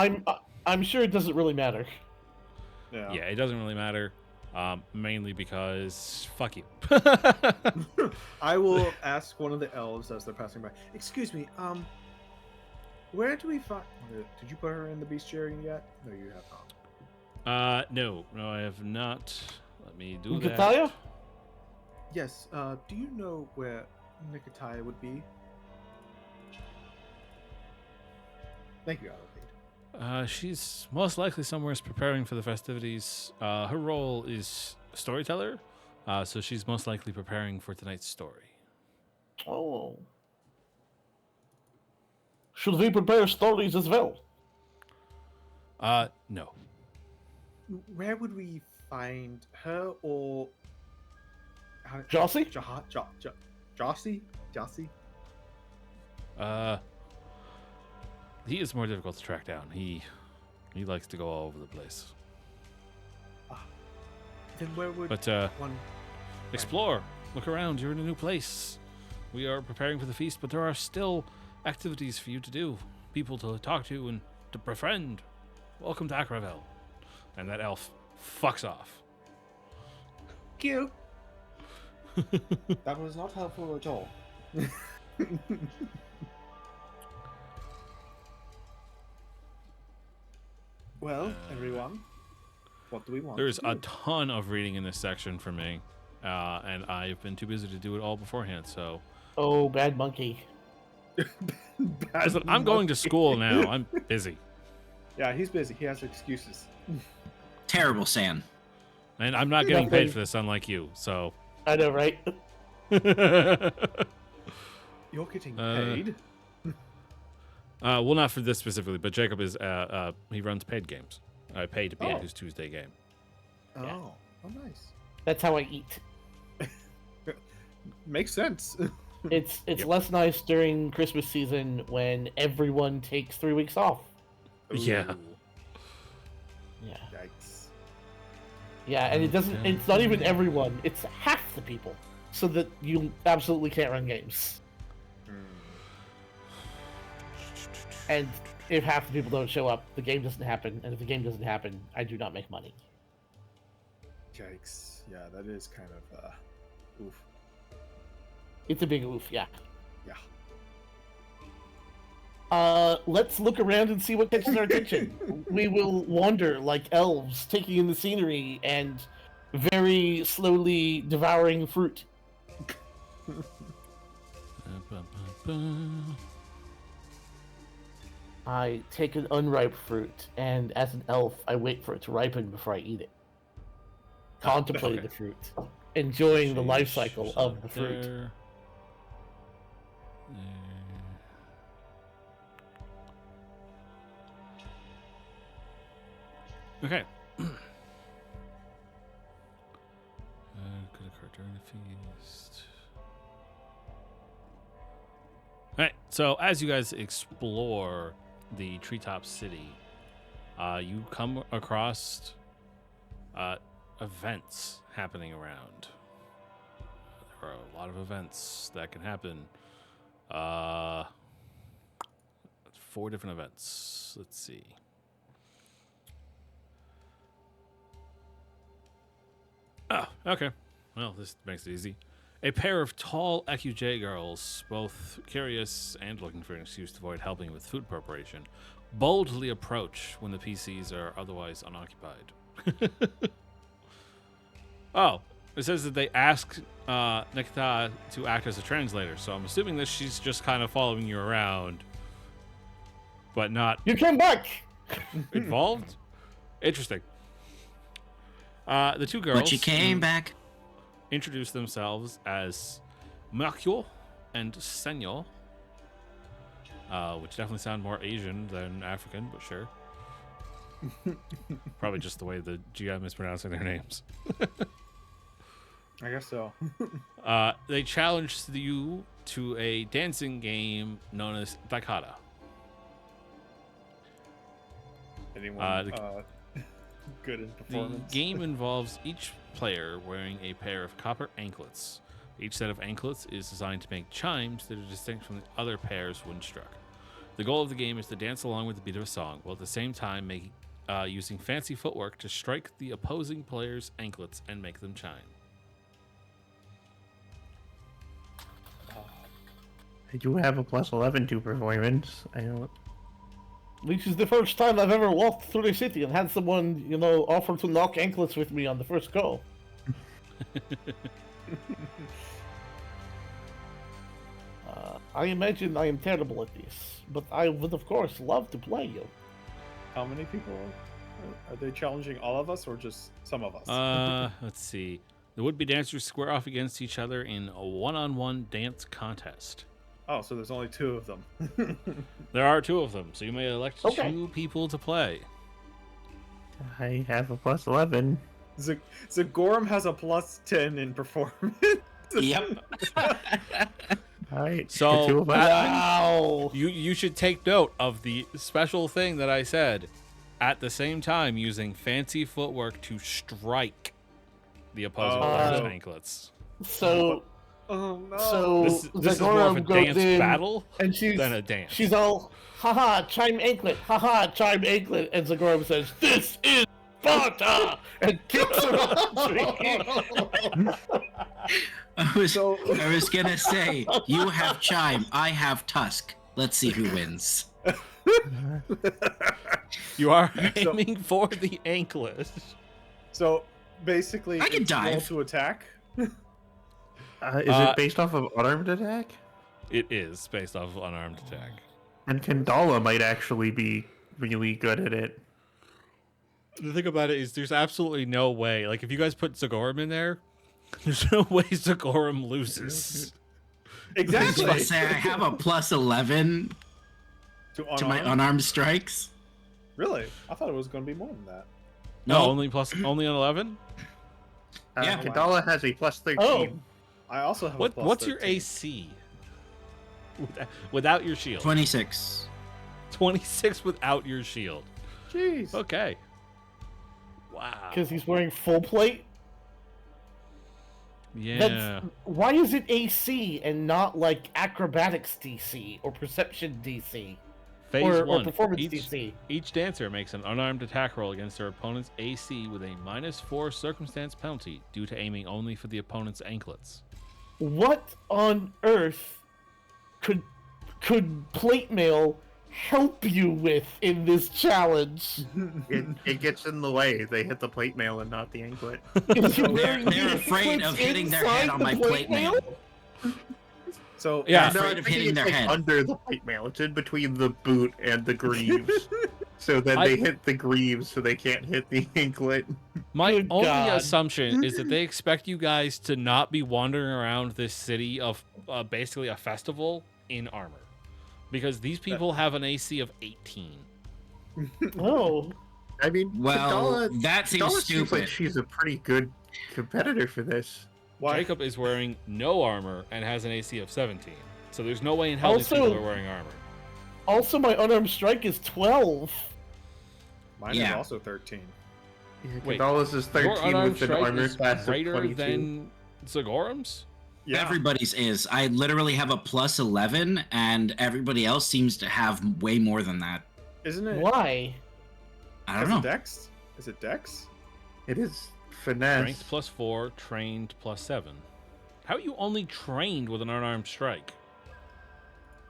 I'm sure it doesn't really matter. Yeah. Yeah, it doesn't really matter, mainly because fuck you. I will ask one of the elves as they're passing by. Excuse me, where do we find? Did you put her in the bestiarium yet? No, you have not. No, I have not. Let me do In that. Kataya? Yes. Do you know where Nicotai would be? Thank you, Adelaide. She's most likely somewhere preparing for the festivities. Her role is storyteller, so she's most likely preparing for tonight's story. Oh. Should we prepare stories as well? No. Where would we find her or Jossie? Jossie? Jossie? He is more difficult to track down. He likes to go all over the place. Then where would But one explore, look around. You're in a new place. We are preparing for the feast, but there are still activities for you to do, people to talk to and to befriend. Welcome to Akravel. And that elf fucks off. Cute. That was not helpful at all. Well, everyone, what do we want? There's to a do? ton of reading in this section for me, and I've been too busy to do it all beforehand. So Oh, bad monkey. Listen, I'm going to school now. I'm busy, Yeah, he's busy. He has excuses. Terrible, San. and I'm not getting paid for this, unlike you. So I know, right? You're getting paid. well, not for this specifically, but Jacob is he runs paid games. I pay to be at Oh. his Tuesday game. Oh, nice. That's how I eat. Makes sense. It's Yep. less nice during Christmas season when everyone takes 3 weeks off. Yeah. Ooh, Yeah. Yikes. Yeah, and it doesn't it's not even everyone, it's half the people. So that you absolutely can't run games. And if half the people don't show up, the game doesn't happen, and if the game doesn't happen, I do not make money. Yikes. Yeah, that is kind of oof. It's a big oof, yeah. Yeah. Let's look around and see what catches our attention. We will wander like elves, taking in the scenery and very slowly devouring fruit. I take an unripe fruit, and as an elf, I wait for it to ripen before I eat it. Contemplating okay. the fruit, enjoying the life cycle of the fruit. There. Okay. Could occur during the feast. All right. So as you guys explore the treetop city, you come across events happening around. There are a lot of events that can happen. 4 different events. Let's see. Oh, okay. Well, this makes it easy. A pair of tall EQJ girls, both curious and looking for an excuse to avoid helping with food preparation, boldly approach when the PCs are otherwise unoccupied. Oh, it says that they ask Nikita to act as a translator, so I'm assuming that she's just kind of following you around, but not You came back! involved? Interesting. The 2 girls But she came back. introduce themselves as Mercure and Senor, which definitely sound more Asian than African, but sure. Probably just the way the GM is pronouncing their names. I guess so. They challenged you to a dancing game known as Daikata. Anyone The- good in The performance? game involves each player wearing a pair of copper anklets. Each set of anklets is designed to make chimes that are distinct from the other pairs when struck. The goal of the game is to dance along with the beat of a song, while at the same time using fancy footwork to strike the opposing player's anklets and make them chime. I do have a plus 11 to performance. I don't. Which is the first time I've ever walked through the city and had someone, offer to knock anklets with me on the first go. I imagine I am terrible at this, but I would of course love to play you. How many people are they challenging? All of us or just some of us? Let's see. The would-be dancers square off against each other in a one-on-one dance contest. Oh, so there's only 2 of them. There are 2 of them, so you may elect Okay. 2 people to play. I have a plus 11. Zagorum has a plus 10 in performance. Yep. All right. So, the 2 of us. Wow. You should take note of the special thing that I said. At the same time, using fancy footwork to strike the opposing player's anklets. So Oh no. So This is more of a Zagorum goes dance in, battle and than a dance. she's all, haha, chime anklet, haha, chime anklet, and Zagorum says, "This is Sparta," and kicks her off the tree. I was gonna say, you have chime, I have tusk. Let's see who wins. You are aiming for the anklet. So basically, I can it's roll dive. to attack. Is it based off of unarmed attack? It is based off of unarmed attack. And Kandala might actually be really good at it. The thing about it is there's absolutely no way. Like, if you guys put Zagorum in there, there's no way Zagorum loses. I was Exactly. gonna say, I have a plus 11 to to my unarmed? unarmed strikes. Really? I thought it was going to be more than that. No, No, only on 11? Yeah. Kandala has a plus 13. Oh. I also have a plus What's your 13. AC? Without your shield. 26. 26 without your shield. Jeez. Okay. Wow. Because he's wearing full plate? Yeah. Why is it AC and not like acrobatics DC or perception DC Phase or 1. performance Each, DC? each dancer makes an unarmed attack roll against their opponent's AC with a -4 circumstance penalty due to aiming only for the opponent's anklets. What on earth could plate mail help you with in this challenge? It gets in the way. They hit the plate mail and not the anklet. Is he They're, wearing they're the afraid of anklets hitting their head inside on the my plate mail. So Yeah. They're afraid I of think hitting it's their like head. under the plate mail. It's in between the boot and the greaves. So then they hit the greaves, so they can't hit the anklet. My Good only God. assumption is that they expect you guys to not be wandering around this city of basically a festival in armor. Because these people have an AC of 18. Oh, I mean, Well, that seems Kandala seems like stupid. she's a pretty good competitor for this. why? Jacob is wearing no armor and has an AC of 17. So there's no way in hell these Also- people are wearing armor. also my unarmed strike is 12. Mine is Yeah. also 13. Yeah, Wait, Kandala's is Your 13 unarmed with an strike armor is class of greater 22. than Zagorum's? Yeah. Everybody's is. I literally have a plus 11, and everybody else seems to have way more than that. Isn't it? Why? I Is don't it know. Dex? Is it Dex? It is finesse. Strength +4, trained +7. How are you only trained with an unarmed strike?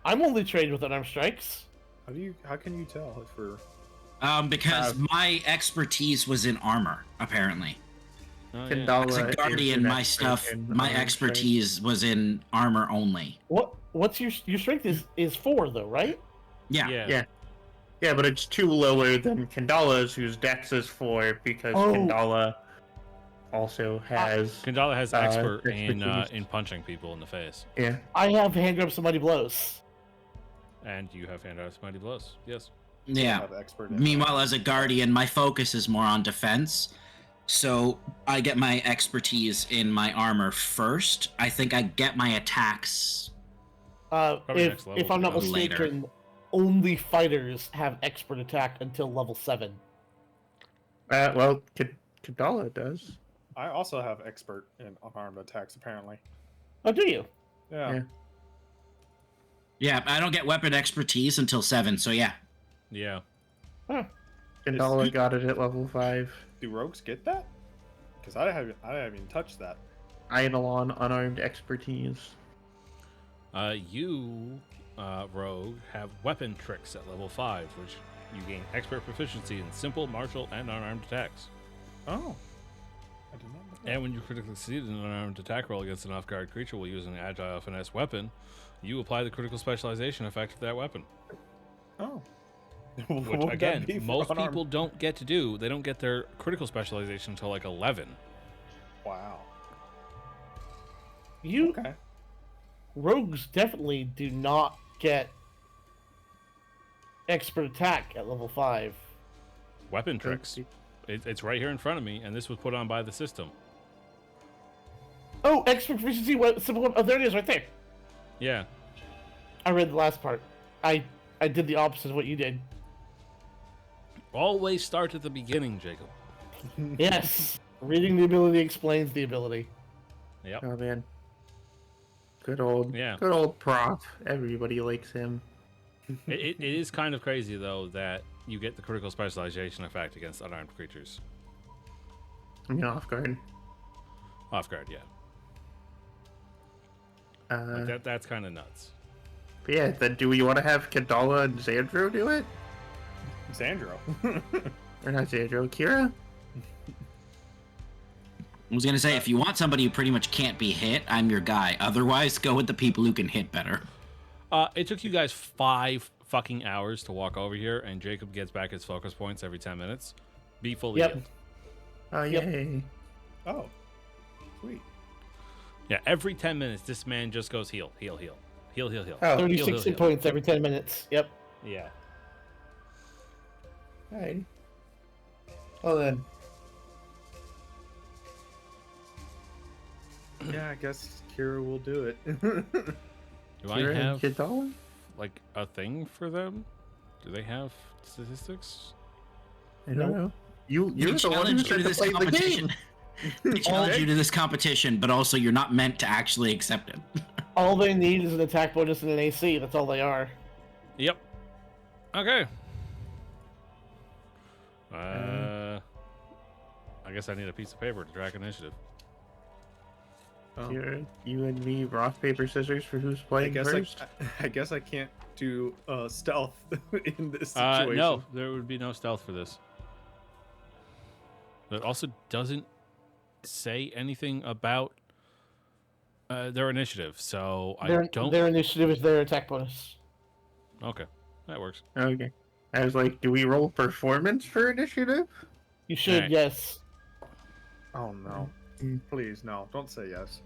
I'm only trained with unarmed strikes. How can you tell if we're Because my expertise was in armor, apparently. Oh, yeah. Kandala As a is guardian, an my expert stuff, in my unarmed expertise was in armor only. What's your strength is 4 though, right? Yeah. Yeah. Yeah. Yeah, but it's 2 lower than Kandala's, whose dex is 4, because Oh. Kandala also has. Kandala has expert in expertise. punching people in the face. Yeah. I have hand grab somebody blows. And you have hand out mighty blows. Yes. Yeah. have expert in? Meanwhile, as a guardian, my focus is more on defense. So I get my expertise in my armor first. I think I get my attacks. Probably next level, If I'm not but later. mistaken, only fighters have expert attack until level 7. Well, Kandala does. I also have expert in unarmed attacks, apparently. Oh, do you? Yeah. Yeah. Yeah, I don't get weapon expertise until 7, so yeah. Yeah. Kandala got it at level 5. Do rogues get that? Because I haven't even touched that. Eidolon unarmed expertise. You, Rogue, have weapon tricks at level 5, which you gain expert proficiency in simple, martial, and unarmed attacks. Oh. I did not know And when you critically succeed in an unarmed attack roll against an off-guard creature while using an agile finesse weapon, you apply the critical specialization effect of that weapon. Oh. Which, again, most people don't get to do. They don't get their critical specialization until like 11. Wow. Okay. Rogues definitely do not get expert attack at level 5. Weapon tricks. It's right here in front of me, and this was put on by the system. Oh, expert proficiency. Oh, there it is, right there. Yeah. I read the last part. I did the opposite of what you did. Always start at the beginning, Jacob. Yes. Reading the ability explains the ability. Yep. Oh man. Good old Prof. Everybody likes him. It is kind of crazy, though, that you get the critical specialization effect against unarmed creatures. I mean, off guard. Off guard, yeah. Like that's kind of nuts. But yeah, then do we want to have Kadala and Xandro do it? Xandro. Or not Xandro, Kira? I was gonna say, if you want somebody who pretty much can't be hit, I'm your guy. Otherwise, go with the people who can hit better. It took you guys 5 fucking hours to walk over here, and Jacob gets back his focus points every 10 minutes. Be fully Yep. healed. Oh, yay. Oh. Sweet. Yeah, every 10 minutes, this man just goes heal, heal, heal. Heal, heal, heal. Oh, 36 hit points every 10 minutes. Yep. Yeah. alright. Well then. Yeah, I guess Kira will do it. Do I Kira have, and Kadala? like, a thing for them? Do they have statistics? I don't know. You're They the one who challenge you said to to this play the competition. game. They challenge you to this competition, but also you're not meant to actually accept it. All they need is an attack bonus and an AC. That's all they are. Yep. Okay. I guess I need a piece of paper to track initiative. Oh. Kira, you and me, rock, paper, scissors for who's playing first? I guess I can't do stealth in this situation. No, there would be no stealth for this. But it also doesn't say anything about their initiative, so I don't. Their initiative is their attack bonus. Okay, that works. Okay. I was like, do we roll performance for initiative? You should, Alright. yes. Oh no. Please, no. Don't say yes.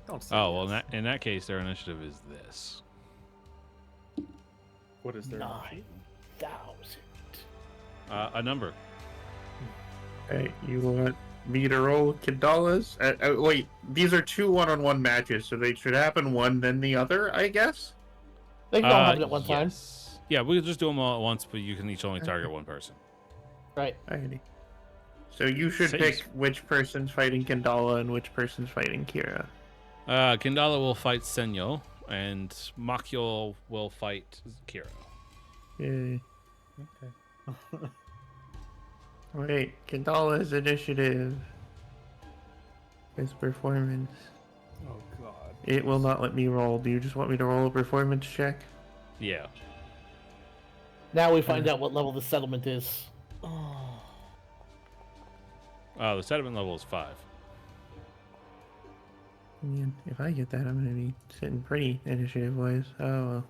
Don't say Oh well, yes. in that case, their initiative is this. What is there? 9,000. A number. Hey, you want me to roll Kadala's? Wait, these are 2 one-on-one matches, so they should happen one, then the other, I guess? They can all happen at one time. yes. Yeah, we could just do them all at once, but you can each only target one person. Right. Alrighty. So you should Saves. pick which person's fighting Kadala and which person's fighting Kira. Kindala will fight Senyo, and Makyo will fight Kira. Yay. Okay. Wait, Kadala's initiative. His performance. Oh god. It will not let me roll. Do you just want me to roll a performance check? Yeah. Now we find out what level the settlement is. The sediment level is 5. Man, if I get that, I'm gonna be sitting pretty initiative-wise. Oh well.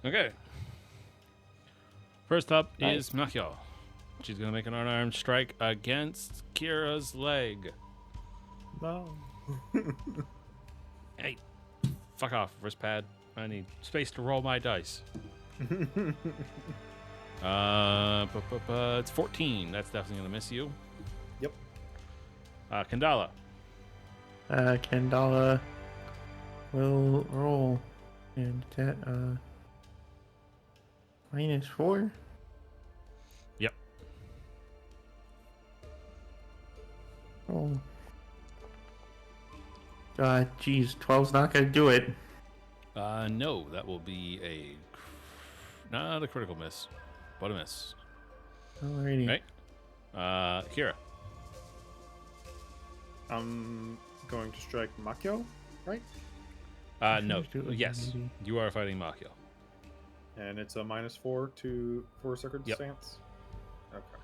Okay. First up Nice. is Makyo. She's gonna make an unarmed strike against Kira's leg. No. Hey, fuck off, wrist pad. I need space to roll my dice. It's 14. That's definitely gonna miss you. Yep. Kandala. Kadala will roll. And that, -4? Yep. Oh. Geez, 12's not gonna do it. No, that will be not a critical miss, but a miss. Alrighty. Right. Kira. I'm going to strike Makyo, right? No. Just do it with Yes, maybe. you are fighting Makyo. And it's a -4 for Yep. circumstance. Okay.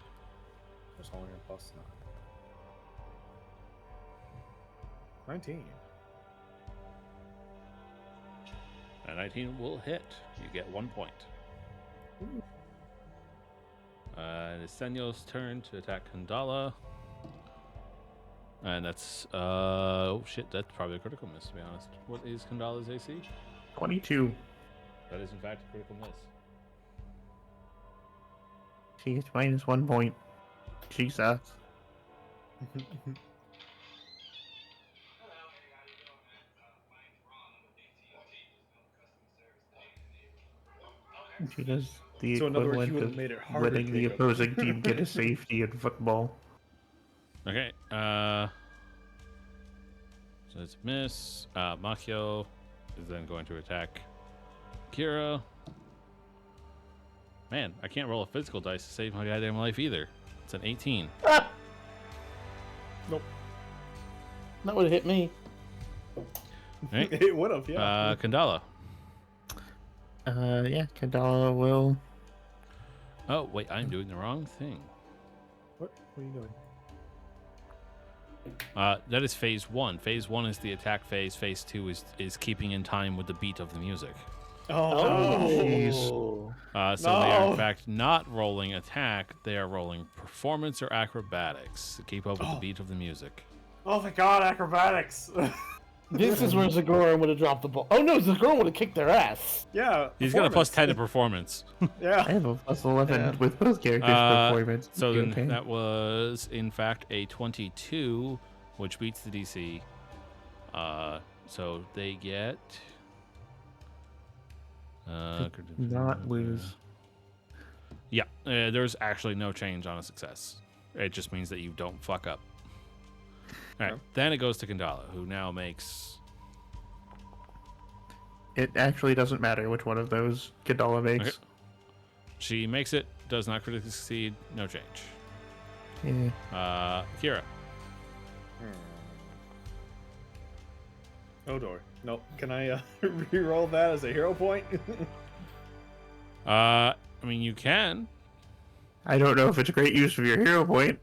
It's only a +9. 19. A 19 will hit. You get 1 point. It is Senyo's turn to attack Kandala. And that's, oh shit, that's probably a critical miss, to be honest. What is Kandala's AC? 22. That is, in fact, a critical miss. She gets minus 1 point. Jesus. She does the So in other words, you equivalent would've of made it harder, letting the Jacob. opposing team get a safety in football. Okay, so it's a miss. Makio is then going to attack Kira. Man, I can't roll a physical dice to save my goddamn life either. It's an 18. Nope. That would have hit me. Right. It would have, yeah. Kandala. Yeah, Kandala will. Oh, wait, I'm doing the wrong thing. What are you doing? That is phase 1. Phase 1 is the attack phase. Phase 2 is keeping in time with the beat of the music. Oh, jeez. Oh. So they are, in No. fact, not rolling attack. They are rolling performance or acrobatics to keep up with the beat of the music. Oh my god, acrobatics! This is where Zagoran would have dropped the ball. Oh no, Zagoran would have kicked their ass. Yeah. He's got a plus performance. 10 to performance. I Yeah. have a plus 11 Yeah. with both characters' performance. So then Okay. that was, in fact, a 22, which beats the DC. So they get... Not lose. Yeah, there's actually no change on a success. It just means that you don't fuck up. All right, Okay. then it goes to Kandala, who now makes... It actually doesn't matter which one of those Kandala makes. Okay. She makes it, does not critically succeed, no change. Yeah. Kira. Odor. Nope. Can I re-roll that as a hero point? I mean, you can. I don't know if it's a great use of your hero point.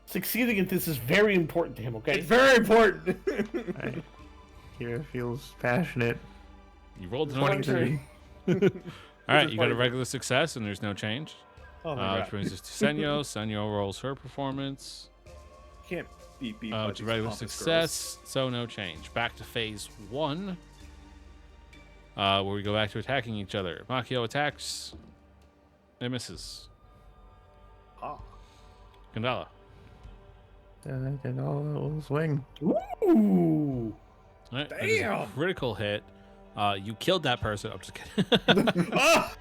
Succeeding at this is very important to him, okay? It's very important. Kira feels passionate. You rolled an 23. All right, is you got a 23. regular success, and there's no change. Oh my Which god. brings us to Senyo. Senyo rolls her performance. Can't beat by To these regular pompous success, so no change. Back to phase 1, where we go back to attacking each other. Makio attacks. It misses. girls. Kandala. Kandala will swing. Ooh! All right, that is a Damn! critical hit. You killed that person. I'm just kidding. Ah!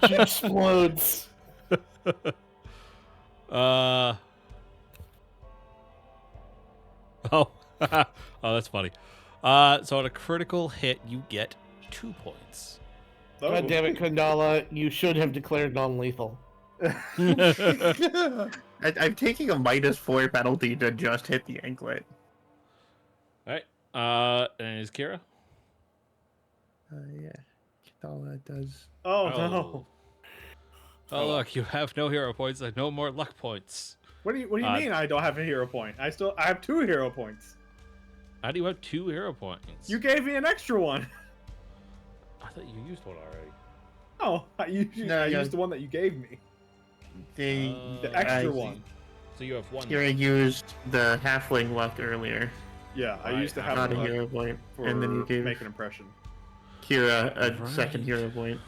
She explodes. Oh. Oh, that's funny. So on a critical hit, you get 2 points. Oh. God damn it, Kandala. You should have declared non-lethal. I'm taking a -4 penalty to just hit the anklet. All right. And is Kira? Yeah. Kandala does. Oh no. Oh, look, you have no hero points and no more luck points. What do you mean I don't have a hero point? I have 2 hero points. How do you have 2 hero points? You gave me an extra one. I thought you used one already. Oh, I used the one that you gave me. The The extra I- one. So you have 1. Kira used the halfling luck earlier, Yeah, I Right, used to not have not a one hero point, for and then you gave make an impression. Kira a Right. second hero point.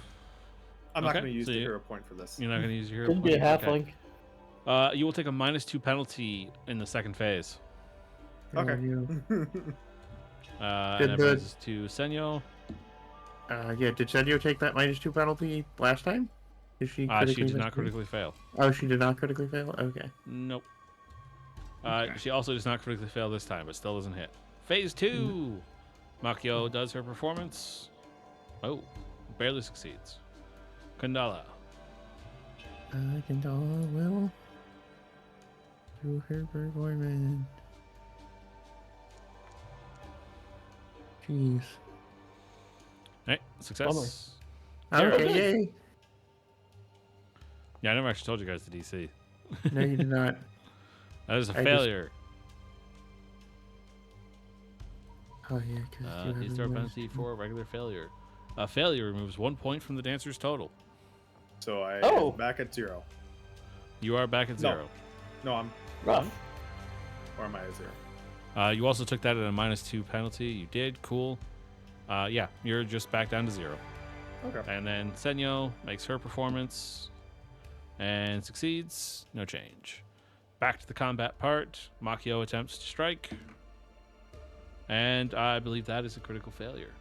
I'm not Okay, going to use so the you- hero point for this. You're not going to use your hero Couldn't be a point? halfling. Okay. You will take a -2 penalty in the second phase. Okay. You- And Did that the- brings us to Senyo. Yeah, did Senyo take that -2 penalty last time? Is she She critically did not missed? critically fail. Oh, she did not critically fail? Okay. Nope. Okay. She also does not critically fail this time, but still doesn't hit. Phase 2. Makio does her performance. Oh, barely succeeds. Kandala. Kandala will do her performance. Jeez. Right, success. Okay, Kira. yay. Yeah, I never actually told you guys the DC. No, you did not. That is a I just- failure. Oh yeah, because These throw penalty for a regular failure. A failure removes 1 point from the dancer's total. So I Oh. am back at 0. You are back at No. 0. No, I'm Rough. 1? Or am I at 0? You also took that at a -2 penalty. You did. Cool. Yeah, you're just back down to 0. Okay. And then Senyo makes her performance and succeeds. No change. Back to the combat part. Makio attempts to strike. And I believe that is a critical failure.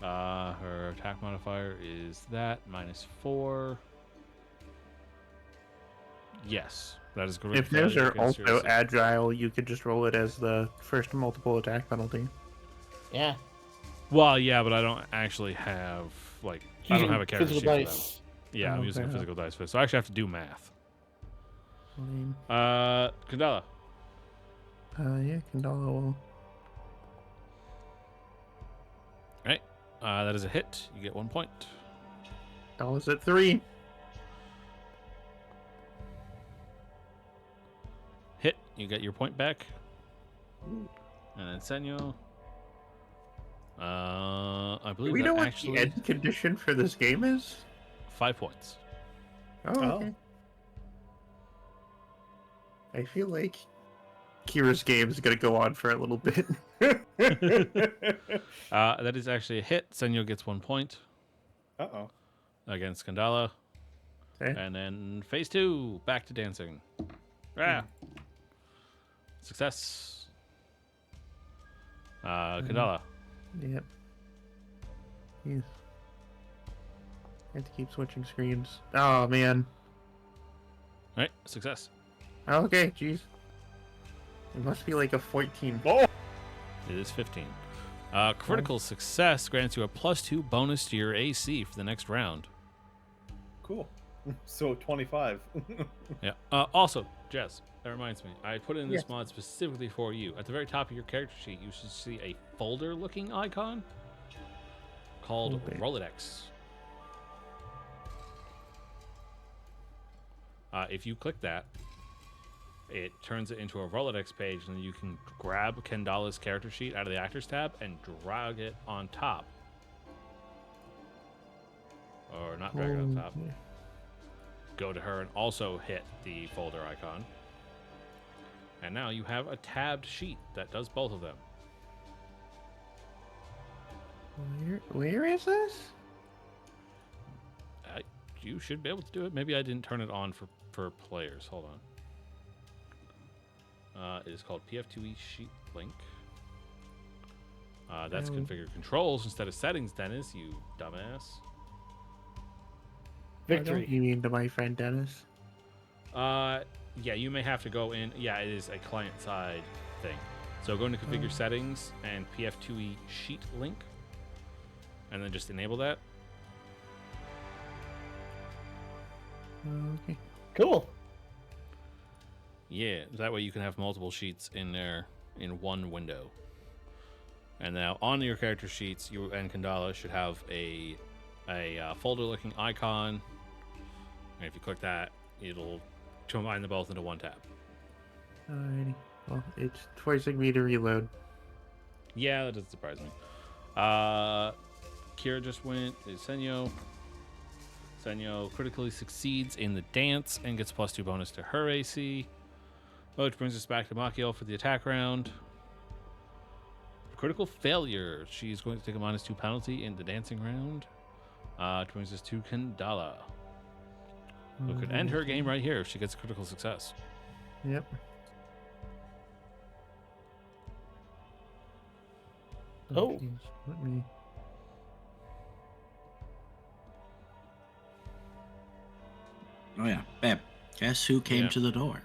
Her attack modifier is that -4. Yes, that is correct. If those are also agile, you could just roll it as the first multiple attack penalty. Yeah. Well, yeah, but I don't actually have I don't have a character sheet Physical for them. dice. Yeah, I'm Oh, using a okay. physical dice for this, so I actually have to do math. Lame. Kandala. Yeah, Kandala will. Right. That is a hit. You get 1 point. Kandala's at 3. Hit. You get your point back. And then Senyo. I Do believe we that know what actually the end condition for this game is? 5 points. Oh, okay. I feel like Kira's game is going to go on for a little bit. That is actually a hit. Senyo gets 1 point Uh-oh. against Kandala. Okay. And then phase 2, back to dancing. Ah. Success. Kandala. Yep. Yes. I have to keep switching screens. Oh, man. Right, success. Okay, jeez. It must be like a 14. It is 15. Critical success grants you a +2 bonus to your AC for the next round. Cool. So 25. Yeah. Also, Jess, that reminds me. I put in this Yes. mod specifically for you. At the very top of your character sheet, you should see a folder-looking icon called Okay. Rolodex. If you click that, it turns it into a Rolodex page, and then you can grab Kendala's character sheet out of the Actors tab and drag it on top. Or not drag it on top. Okay. Go to her and also hit the folder icon. And now you have a tabbed sheet that does both of them. Where is this? You should be able to do it. Maybe I didn't turn it on for players. Hold on. It is called PF2E Sheet Link. That's Oh. configure controls instead of settings, Dennis, you dumbass. What Victory. do you mean to my friend Dennis? Yeah, you may have to go in. Yeah, it is a client-side thing. So go into configure settings and PF2E Sheet Link, and then just enable that. Okay. Cool. Yeah, that way you can have multiple sheets in there in one window. And now on your character sheets, you and Kandala should have a folder-looking icon. And if you click that, it'll combine them both into one tab. Alrighty. Well, it's forcing me to reload. Yeah, that doesn't surprise me. Kira just went. Is Senyo. Senyo critically succeeds in the dance and gets +2 bonus to her AC. Which brings us back to Makio for the attack round. Critical failure. She's going to take a -2 penalty in the dancing round. Which brings us to Kandala, who could end her game right here if she gets a critical success. Yep. Oh. Jeez, let me. Oh yeah, babe. Guess who came Yeah. to the door?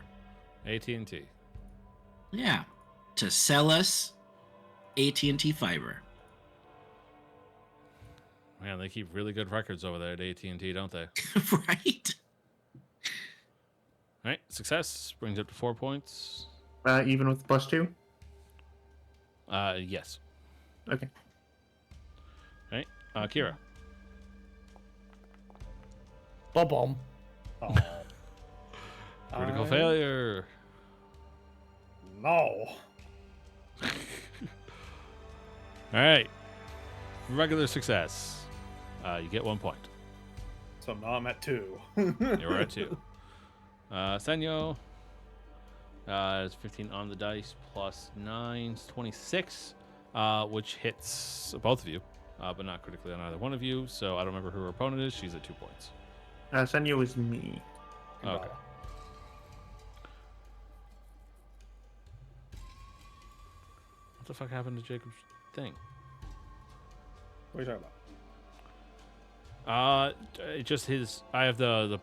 AT&T. Yeah, to sell us AT&T fiber. Man, they keep really good records over there at AT&T, don't they? Right? All right, success brings up to 4 points. Even with +2? Yes. Okay. All right, Kira. Ba-bomb. Oh. Critical failure. No. All right. Regular success. You get 1 point. So now I'm at 2. You're at 2. Senyo. It's 15 on the dice plus 9, 26, which hits both of you, but not critically on either one of you. So I don't remember who her opponent is. She's at 2 points. Senyo is me. Okay. What the fuck happened to Jacob's thing? What are you talking about? Just his. I have the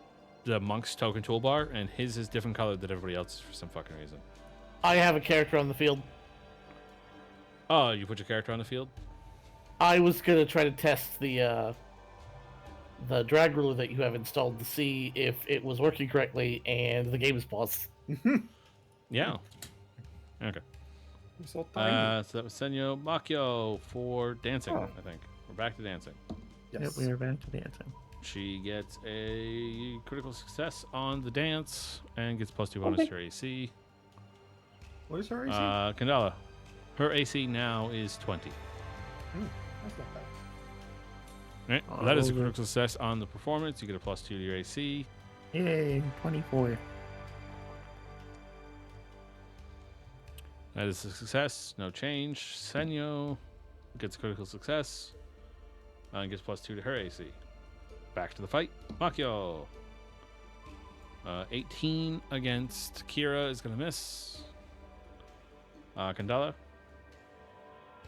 monk's token toolbar, and his is different color than everybody else's for some fucking reason. I have a character on the field. Oh, you put your character on the field? I was gonna try to test the drag ruler that you have installed to see if it was working correctly, and the game is paused. Yeah. Okay. You're so tiny. So that was Senyo Makyo for dancing, Oh. I think. We're back to dancing. Yes. Yep, we are back to dancing. She gets a critical success on the dance and gets plus 2 bonus to her AC. What is her AC? Kandala, her AC now is 20. That's not bad. Right? Well, that is a critical success on the performance. You get a plus 2 to your AC. Yay, 24. That is a success. No change. Senyo gets a critical success and gets plus 2 to her AC. Back to the fight. Makyo. 18 against Kira is going to miss. Kandala.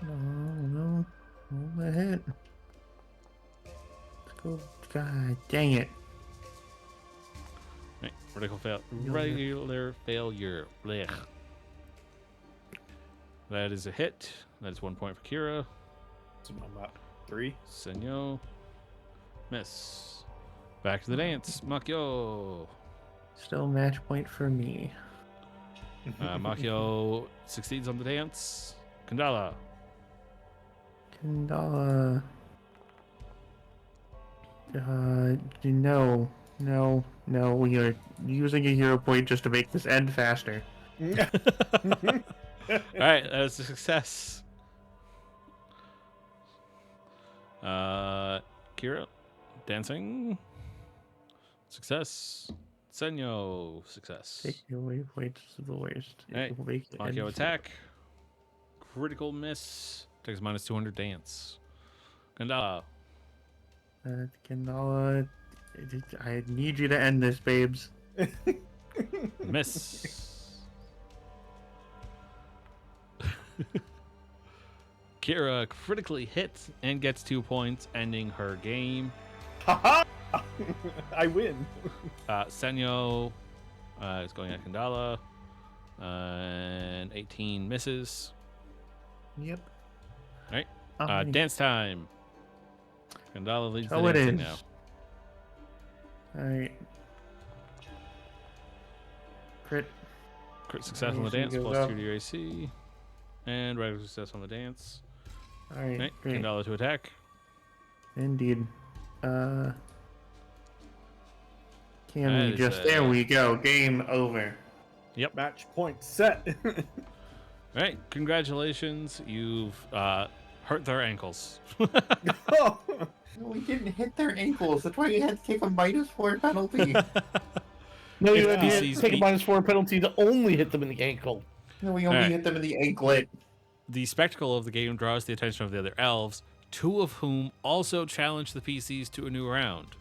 No. Roll the hit. Let's go. God dang it. Right. Regular failure. Blech. That is a hit. That is 1 point for Kira. So I'm at 3. Senyo. Miss. Back to the dance. Makyo. Still match point for me. Makyo succeeds on the dance. Kandala. Kandala. No. We are using a hero point just to make this end faster. All right, that was a success. Kira, dancing. Success. Senyo, success. Take your wave points to the worst. It Hey, will make the Makyo end attack. Critical miss. Takes minus 200 dance. Kandala. Kandala, I need you to end this, babes. Miss. Kira critically hits and gets 2 points, ending her game. Haha! I win. Senyo is going at Kandala. And 18 misses. Yep. Right. Alright. Dance time. Kandala leads So the it dancing is. now. Alright. Crit. Crit success on the AC dance, goes plus up. 2 to your AC. And regular success on the dance. Alright, Right. great. Kandala to attack. Indeed. Can That we is just... a- There we go. Game over. Match point set. Right. Congratulations. You've hurt their ankles. Oh. We didn't hit their ankles. That's why we had to take a -4 penalty. No, you If have to PCs take a beat- -4 penalty to only hit them in the ankle. No, we only Alright. hit them in the anklet. The spectacle of the game draws the attention of the other elves, 2 of whom also challenge the PCs to a new round.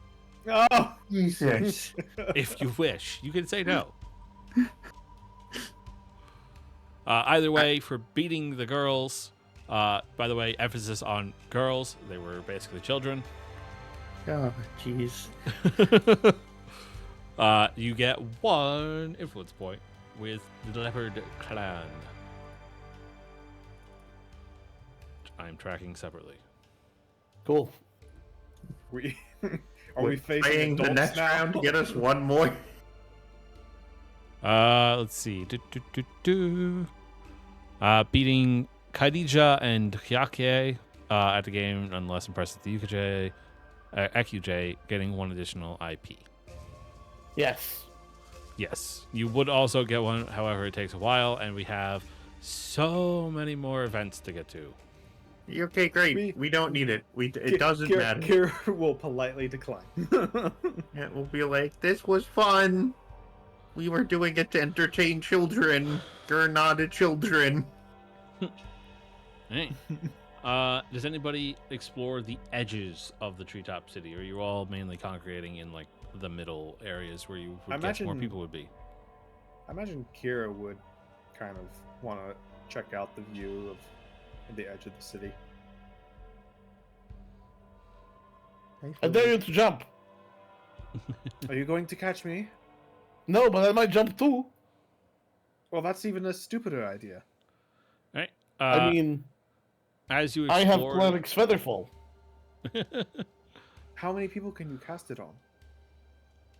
Oh. Jesus. If you wish, you can say no. Either way, for beating the girls, by the way, emphasis on girls, they were basically children. Oh, jeez. You get 1 influence point with the Leopard Clan. I'm tracking separately. Cool. We are We're we facing playing the adults next now? round to get us one more. Let's see. Beating Kaydoz and Hyake at the game, nonetheless impressive the Yukaje. EQJ getting 1 additional IP. Yes. Yes, you would also get one. However, it takes a while, and we have so many more events to get to. Okay, great. We don't need it. It doesn't matter. Kira will politely decline. It will be like, this was fun. We were doing it to entertain children. You're not a children. Hey. Does anybody explore the edges of the treetop city, or are you all mainly congregating in like the middle areas where you would guess more people would be? I imagine Kira would kind of want to check out the view of the edge of the city. I dare you to jump. Are you going to catch me? No, but I might jump too. Well, that's even a stupider idea. All right. I mean, as you I have explore, Cleric's Featherfall. How many people can you cast it on?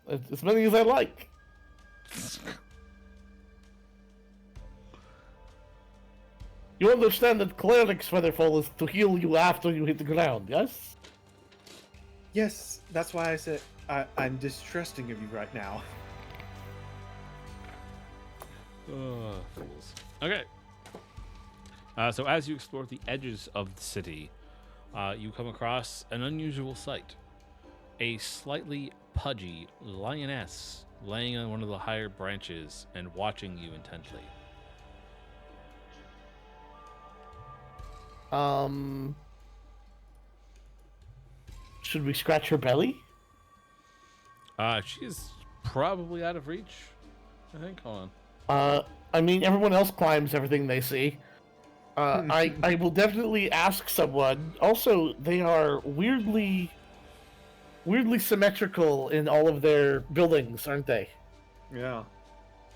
As many as I like. You understand that Cleric's Featherfall is to heal you after you hit the ground, yes? Yes, that's why I said I'm distrusting of you right now. fools. Okay. So as you explore the edges of the city, you come across an unusual sight. A slightly pudgy lioness laying on one of the higher branches and watching you intently. Should we scratch her belly? She is probably out of reach, I think. Hold on. I mean, everyone else climbs everything they see. I will definitely ask someone. Also, they are weirdly symmetrical in all of their buildings, aren't they? Yeah.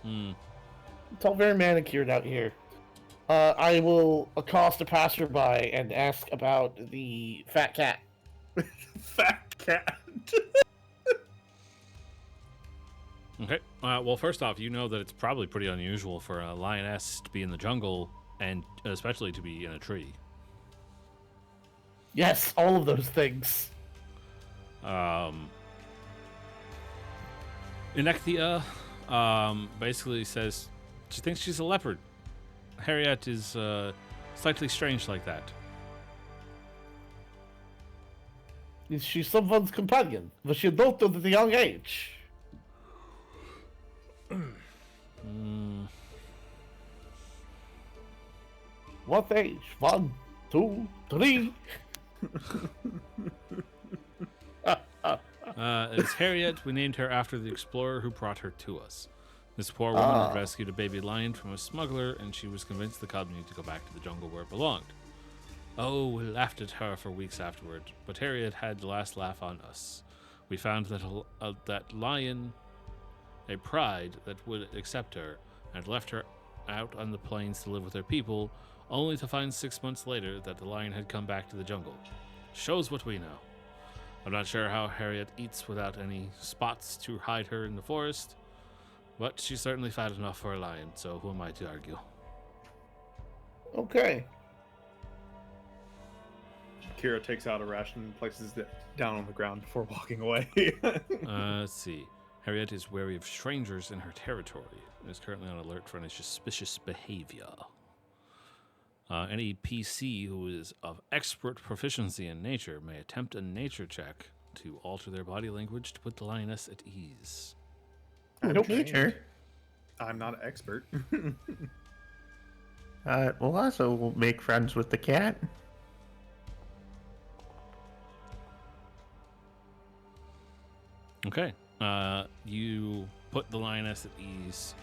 It's all very manicured out here. I will accost a passerby and ask about the fat cat. Fat cat. Okay. Well, first off, you know that it's probably pretty unusual for a lioness to be in the jungle, and especially to be in a tree. Yes, all of those things. Inecthia basically says she thinks she's a leopard. Harriet is slightly strange like that. Is she someone's companion? Was she adopted at a young age? What age? 1, 2, 3? It's Harriet. We named her after the explorer who brought her to us. This poor woman had rescued a baby lion from a smuggler, and she was convinced the cub needed to go back to the jungle where it belonged. Oh, we laughed at her for weeks afterward, but Harriet had the last laugh on us. We found that lion, a pride that would accept her, and left her out on the plains to live with her people, only to find 6 months later that the lion had come back to the jungle. Shows what we know. I'm not sure how Harriet eats without any spots to hide her in the forest, but she's certainly fat enough for a lion, so who am I to argue? Okay. Kira takes out a ration and places it down on the ground before walking away. Let's see. Harriet is wary of strangers in her territory and is currently on alert for any suspicious behavior. Any PC who is of expert proficiency in nature may attempt a nature check to alter their body language to put the lioness at ease. Nature. I'm not an expert. We'll also make friends with the cat. Okay. You put the lioness at ease,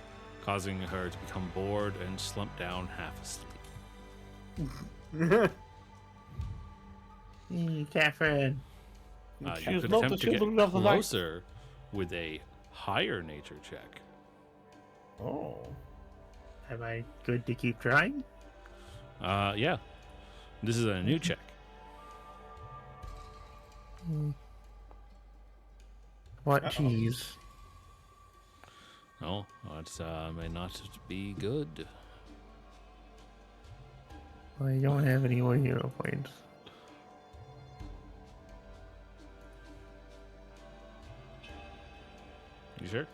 causing her to become bored and slump down half asleep. Catherine. She You is could not the attempt to get children of the night. closer with a higher nature check. Oh. Am I good to keep trying? Yeah. This is a new check. What cheese? No, it may not be good. I don't have any more hero points. You sure?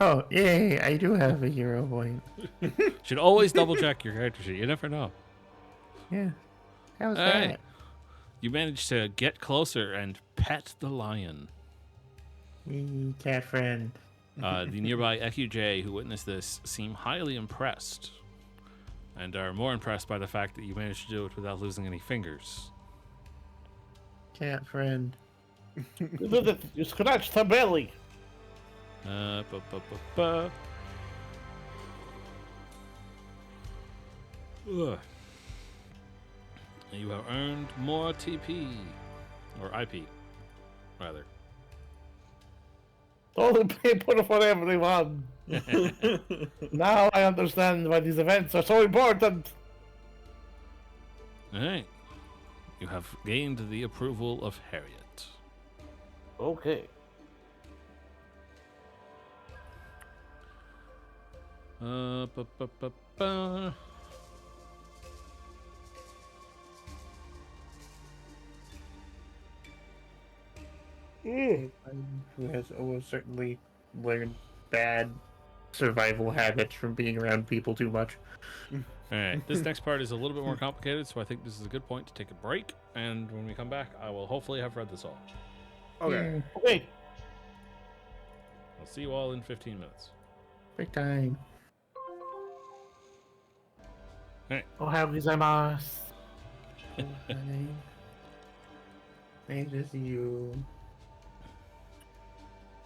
Oh, yay! I do have a hero point. Should always double check your character sheet. You never know. Yeah. How's All that? right. You managed to get closer and pet the lion. Cat friend. The nearby EQJ who witnessed this seem highly impressed and are more impressed by the fact that you managed to do it without losing any fingers. Cat friend. You did it. You scratched her belly. Ba, ba, ba, ba. Ugh. You have earned more TP. Or IP, rather. Toilet paper for everyone. Now I understand why these events are so important. Alright. You have gained the approval of Harriet. Okay. Ba, ba, ba, ba. Who has certainly learned bad survival habits from being around people too much. Alright, this next part is a little bit more complicated, so I think this is a good point to take a break. And when we come back, I will hopefully have read this all. Okay. Okay. I'll see you all in 15 minutes. Break time. Ohayou gozaimasu. Nice to see you.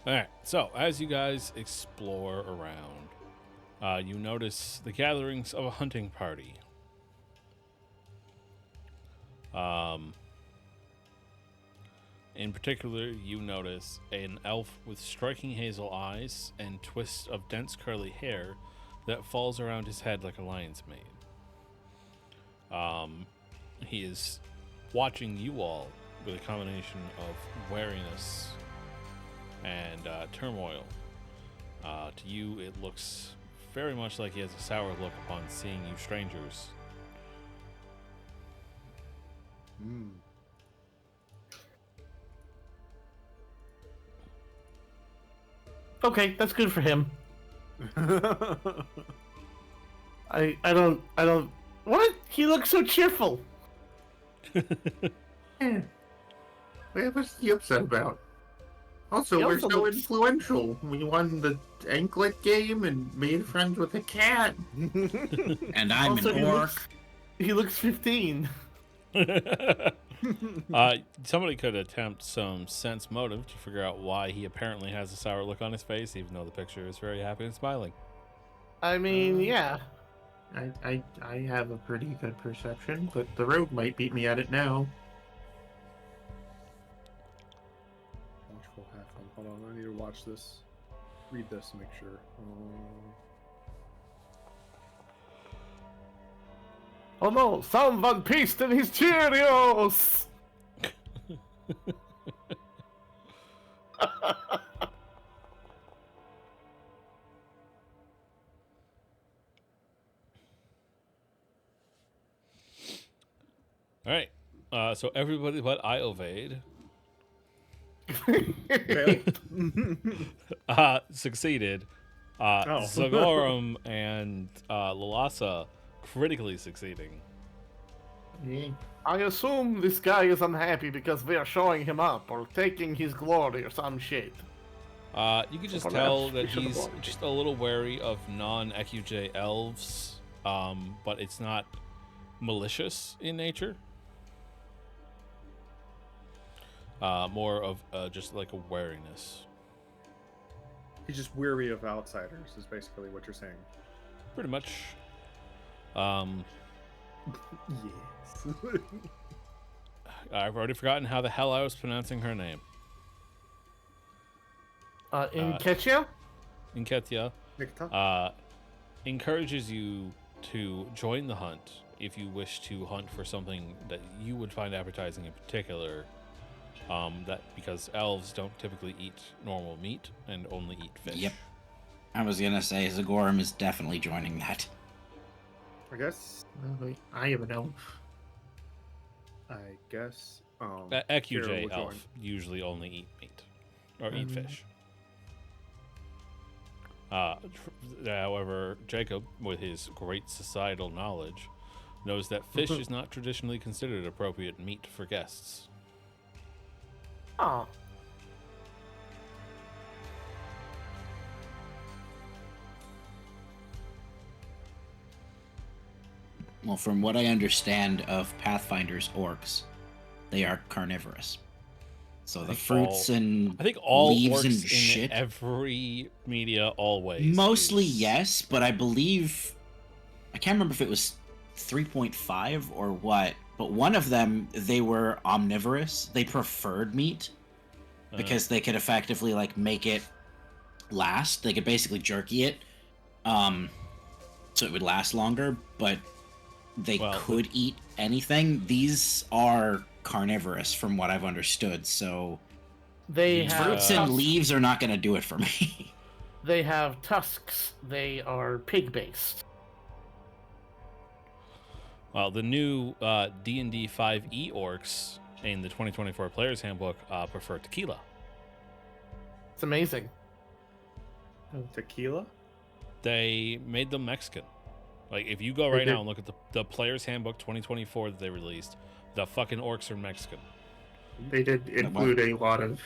Alright, so as you guys explore around, you notice the gatherings of a hunting party. In particular, you notice an elf with striking hazel eyes and twists of dense curly hair that falls around his head like a lion's mane. He is watching you all with a combination of wariness and turmoil. To you, it looks very much like he has a sour look upon seeing you strangers. Okay, that's good for him. I don't. What? He looks so cheerful. Yeah. What's he upset about? Also, He we're also so looks- influential. We won the anklet game and made friends with a cat. And I'm Also, an he orc. He looks 15. Somebody could attempt some sense motive to figure out why he apparently has a sour look on his face, even though the picture is very happy and smiling. I mean, yeah. I have a pretty good perception, but the rogue might beat me at it now. Watchful half fun. Hold on, I need to watch this. Read this to make sure. Oh no, someone pissed in his Cheerios! All right. So everybody but Iovade succeeded. Zagorum and Lalasa critically succeeding. Yeah. I assume this guy is unhappy because we are showing him up or taking his glory or some shit. You can just Perhaps tell we that should he's avoid just a little wary of non-EQJ elves, but it's not malicious in nature. More of just like a wariness. He's just weary of outsiders, is basically what you're saying. Pretty much. Yes. I've already forgotten how the hell I was pronouncing her name. In Ketchia? Inketia Nikita? encourages you to join the hunt if you wish to hunt for something that you would find appetizing in particular. That because elves don't typically eat normal meat and only eat fish. Yep. I was gonna say Zagorum is definitely joining that. I guess. I am an elf. I guess. Kira EQJ will elf join. usually only eat meat or eat fish. However, Jacob, with his great societal knowledge, knows that fish is not traditionally considered appropriate meat for guests. Oh. Well, from what I understand of Pathfinder's orcs, they are carnivorous. So the fruits and I think all leaves orcs and in shit. every media always. Mostly is- yes, but I believe I can't remember if it was 3.5 or what. But one of them, they were omnivorous. They preferred meat because they could effectively like make it last. They could basically jerky it, so it would last longer. But they could eat anything. These are carnivorous, from what I've understood. So They have fruits and tusks. leaves are not going to do it for me. They have tusks. They are pig-based. Well, the new D&D 5e orcs in the 2024 Player's Handbook prefer tequila. It's amazing. Tequila? They made them Mexican. Like, if you go right now and look at the Player's Handbook 2024 that they released, the fucking orcs are Mexican. They did include a lot of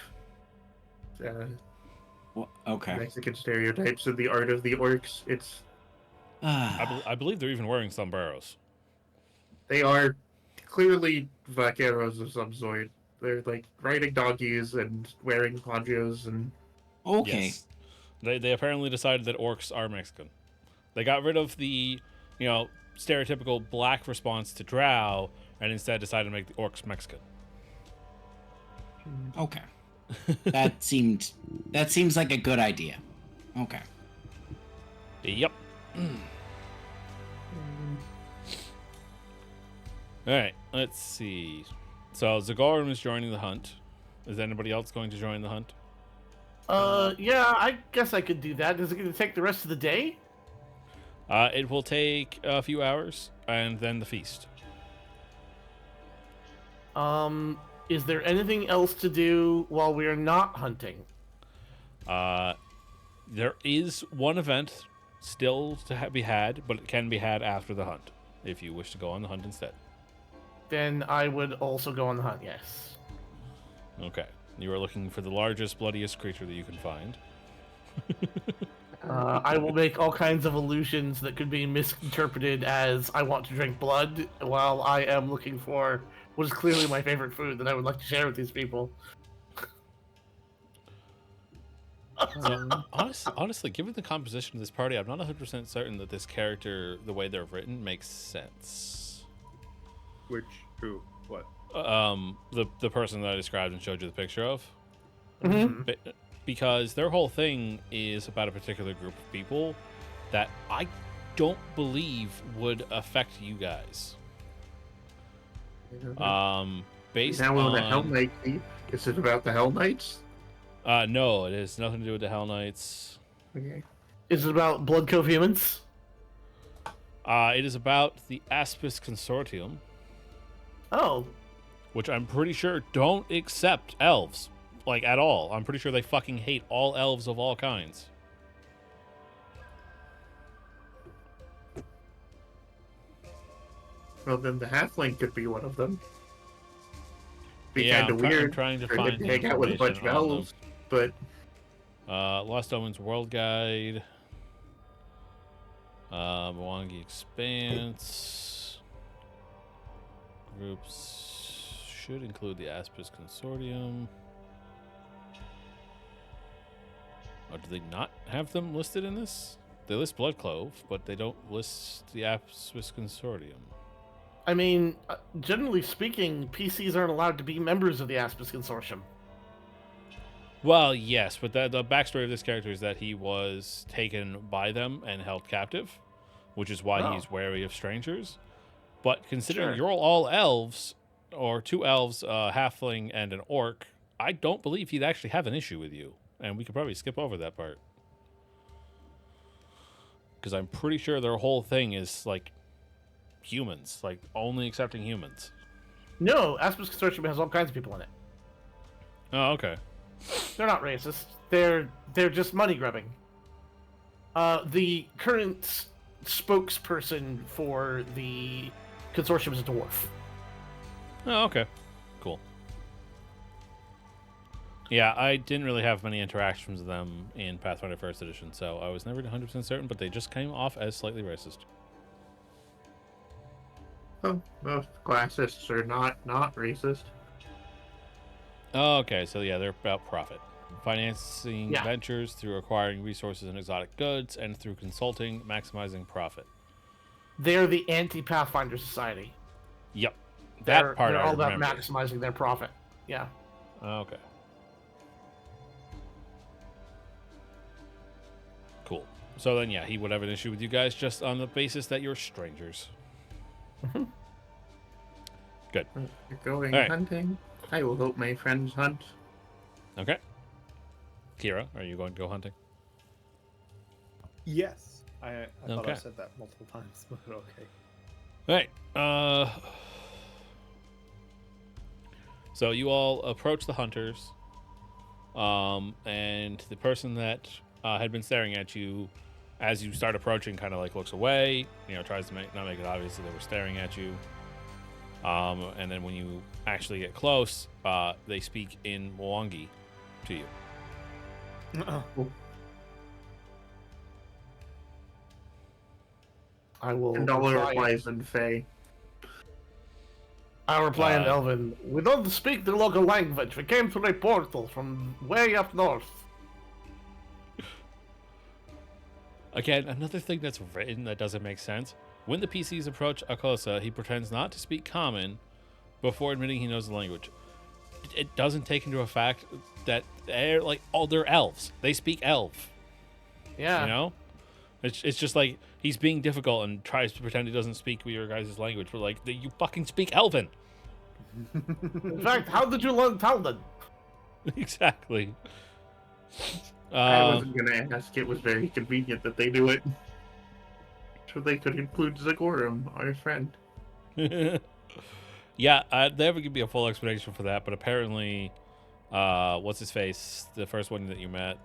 Okay. Mexican stereotypes in the art of the orcs. It's I believe they're even wearing sombreros. They are clearly vaqueros of some sort. They're like riding donkeys and wearing ponchos and. Okay. Yes. They apparently decided that orcs are Mexican. They got rid of the, stereotypical black response to drow and instead decided to make the orcs Mexican. Okay. That seems like a good idea. Okay. Yep. All right, let's see. So Zagorum is joining the hunt. Is anybody else going to join the hunt? Yeah, I guess I could do that. Is it going to take the rest of the day? It will take a few hours, and then the feast. Is there anything else to do while we are not hunting? There is one event still to be had, but it can be had after the hunt, if you wish to go on the hunt instead. Then I would also go on the hunt, yes. Okay. You are looking for the largest, bloodiest creature that you can find. I will make all kinds of allusions that could be misinterpreted as I want to drink blood while I am looking for what is clearly my favorite food that I would like to share with these people. So, honestly, given the composition of this party, I'm not 100% certain that this character, the way they're written, makes sense. Which? Who? What? The person that I described and showed you the picture of. Mm-hmm. Because their whole thing is about a particular group of people that I don't believe would affect you guys. Based Now on the Hell Knight thief. Is it about the Hell Knights? no, it has nothing to do with the Hell Knights. Okay. Is it about blood cohumans? It is about the Aspis Consortium, Oh, which I'm pretty sure don't accept elves, like, at all. I'm pretty sure they fucking hate all elves of all kinds. Well, then the Halfling could be one of them. Be Yeah, kind of I'm weird trying to for find him the to hang out with a bunch of information on them. elves, but Lost Omens World Guide. Mwangi Expanse. Groups should include the Aspis Consortium. Oh, do they not have them listed in this? They list Bloodclove, but they don't list the Aspis Consortium. I mean, generally speaking, PCs aren't allowed to be members of the Aspis Consortium. Well, yes, but the backstory of this character is that he was taken by them and held captive, which is why he's wary of strangers. But considering you're all elves, or two elves, a halfling, and an orc, I don't believe he'd actually have an issue with you. And we could probably skip over that part. Because I'm pretty sure their whole thing is, like, humans. Like, only accepting humans. No, Aspis Consortium has all kinds of people in it. Oh, okay. They're not racist. They're just money grubbing. The current spokesperson for the consortium is a dwarf. Oh, okay. Cool. Yeah, I didn't really have many interactions with them in Pathfinder First Edition, so I was never 100% certain, but they just came off as slightly racist. Oh, most classists are not racist. Oh, okay, so yeah, they're about profit. Financing Yeah. ventures through acquiring resources and exotic goods, and through consulting, maximizing profit. They're the anti-Pathfinder Society. Yep. That They're part I all about remember. maximizing their profit. Yeah. Okay. Cool. So then, yeah, he would have an issue with you guys just on the basis that you're strangers. Good. You're going All right. hunting. I will help my friends hunt. Okay. Kira, are you going to go hunting? Yes. I thought I Okay. said that multiple times, but okay. All right. So you all approach the hunters, and the person that had been staring at you, as you start approaching, kind of like looks away. Tries to not make it obvious that they were staring at you. And then when you actually get close, they speak in Mwangi to you. I will And all reply. replies in Fey. I'll reply in Uh, Elven. We don't speak the local language. We came through a portal from way up north. Again, another thing that's written that doesn't make sense. When the PCs approach Akosa, he pretends not to speak common before admitting he knows the language. It doesn't take into effect that they're elves. They speak elf. Yeah. You know? It's just like he's being difficult and tries to pretend he doesn't speak your guys' language, but like you fucking speak Elven. In fact, how did you learn Taldan? Exactly. I wasn't gonna ask. It was very convenient that they do it. So they could include Zagorum, our friend. Yeah, there could be a full explanation for that, but apparently, what's his face? The first one that you met,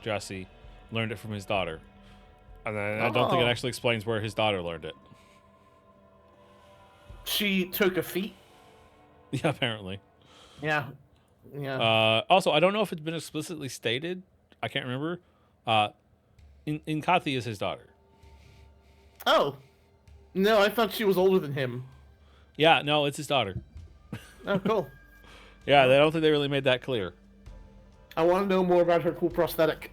Jesse, learned it from his daughter. And then I don't think it Oh. actually explains where his daughter learned it. She took a feat. Yeah, apparently. Yeah. Yeah. Also, I don't know if it's been explicitly stated. I can't remember. Kathy is his daughter. Oh. No, I thought she was older than him. Yeah, no, it's his daughter. Oh, cool. Yeah, I don't think they really made that clear. I want to know more about her cool prosthetic.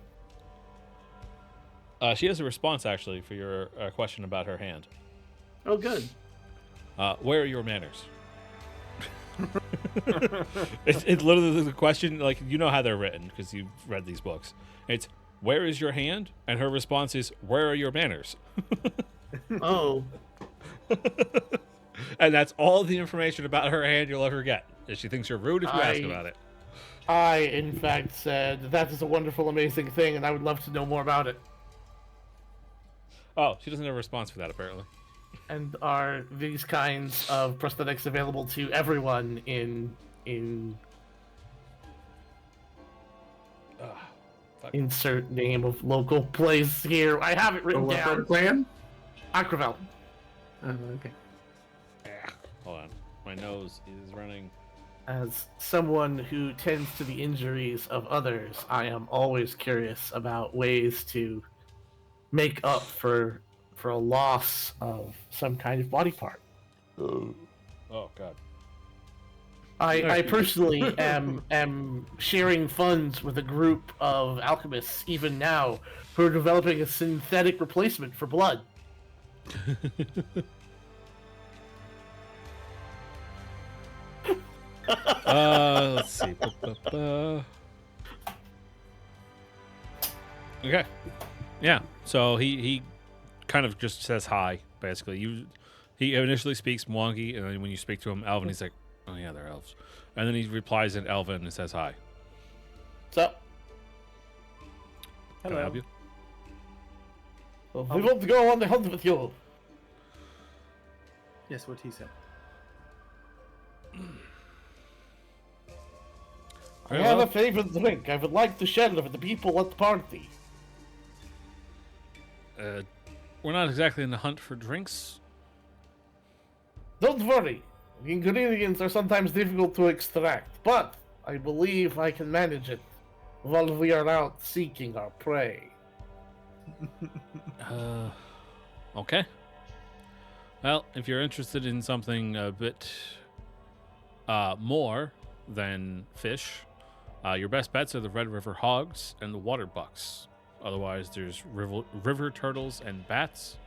She has a response, actually, for your question about her hand. Oh, good. Where are your manners? It's literally the question, like, you know how they're written, because you've read these books. It's, where is your hand? And her response is, where are your manners? Oh. And that's all the information about her hand you'll ever get. Is she thinks you're rude if you ask about it. I, in fact, said that is a wonderful, amazing thing, and I would love to know more about it. Oh, she doesn't have a response for that, apparently. And are these kinds of prosthetics available to everyone in Fuck. insert name of local place here? I have it The written Leopard down. Clan? Akravel. Oh, okay. Hold on. My nose is running. As someone who tends to the injuries of others, I am always curious about ways to make up for a loss of some kind of body part. Oh, God. I personally am sharing funds with a group of alchemists even now who are developing a synthetic replacement for blood. Let's see. Okay. Yeah. So he kind of just says hi, basically. He initially speaks Mwangi, and then when you speak to him Elven, he's like, oh yeah, they're elves. And then he replies in Elven and says hi. So, Can I help you? we want to go on the hunt with you. Yes, what he said. I Very have well. a favorite drink I would like to share with the people at the party. We're not exactly in the hunt for drinks. Don't worry. The ingredients are sometimes difficult to extract, but I believe I can manage it while we are out seeking our prey. Okay. Well, if you're interested in something a bit more than fish, your best bets are the Red River hogs and the water bucks. Otherwise, there's river turtles and bats,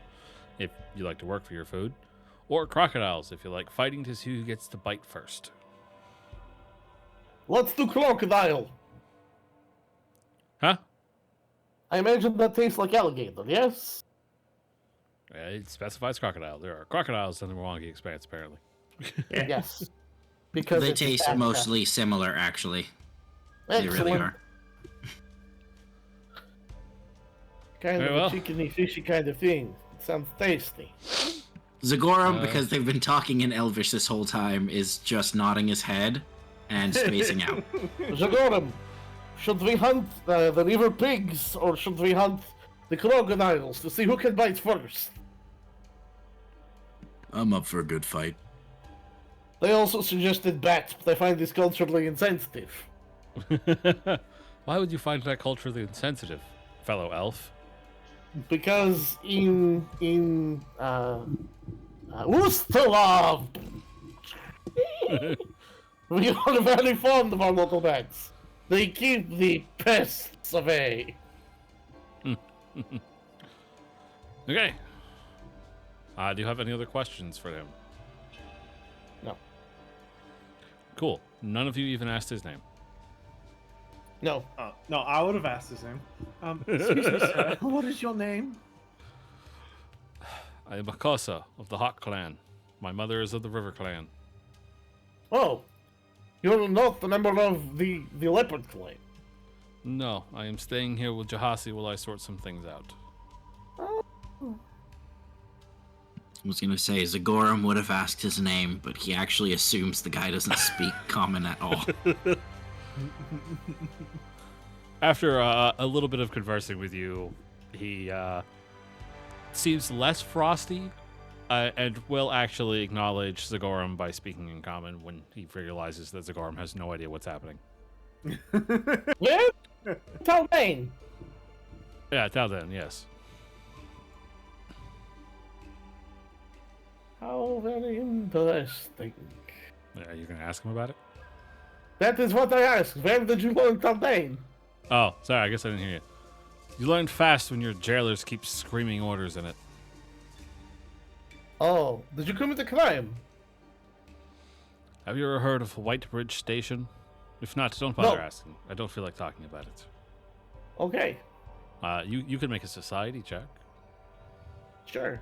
if you like to work for your food, or crocodiles, if you like fighting to see who gets to bite first. Let's do crocodile. Huh? I imagine that tastes like alligator, yes? It specifies crocodile. There are crocodiles in the Mwangi Expanse, apparently. Yes. Because They it's a taste fat mostly similar, actually. cat. They really Excellent. are. Kind Very of well. a chickeny, fishy kind of thing. It sounds tasty. Zagorum, because they've been talking in Elvish this whole time, is just nodding his head and spacing out. Zagorum, should we hunt the river pigs or should we hunt the crocodiles to see who can bite first? I'm up for a good fight. They also suggested bats, but I find this culturally insensitive. Why would you find that culturally insensitive, fellow elf? Because in Ustalav, we are very fond of our local bats. They keep the pests away. Okay. Do you have any other questions for him? No. Cool. None of you even asked his name. No. No, I would have asked his name. Excuse me, sir. What is your name? I am Makosa of the Hawk Clan. My mother is of the River Clan. Oh, you're not a member of the leopard clan. No, I am staying here with Jahasi while I sort some things out. I was gonna say Zagorum would have asked his name, but he actually assumes the guy doesn't speak common at all. After a little bit of conversing with you, he seems less frosty and will actually acknowledge Zagorum by speaking in common when he realizes that Zagorum has no idea what's happening. Yeah? Talbane. Yeah, tell them, yes. How very interesting. Are you going to ask him about it? That is what I asked. Where did you learn Talbane? Oh, sorry, I guess I didn't hear you. You learned fast when your jailers keep screaming orders in it. Oh, did you commit a crime? Have you ever heard of Whitebridge Station? If not, don't bother No. asking. I don't feel like talking about it. Okay, You could make a society check. sure.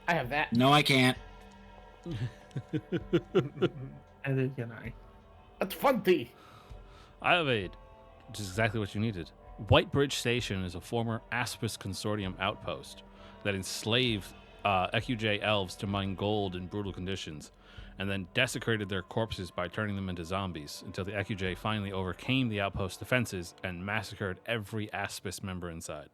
I have that. No, I can't. And then can I? That's funny. I have aid, which is exactly what you needed. Whitebridge Station is a former Aspis Consortium outpost that enslaved EQJ elves to mine gold in brutal conditions, and then desecrated their corpses by turning them into zombies until the EQJ finally overcame the outpost defenses and massacred every Aspis member inside.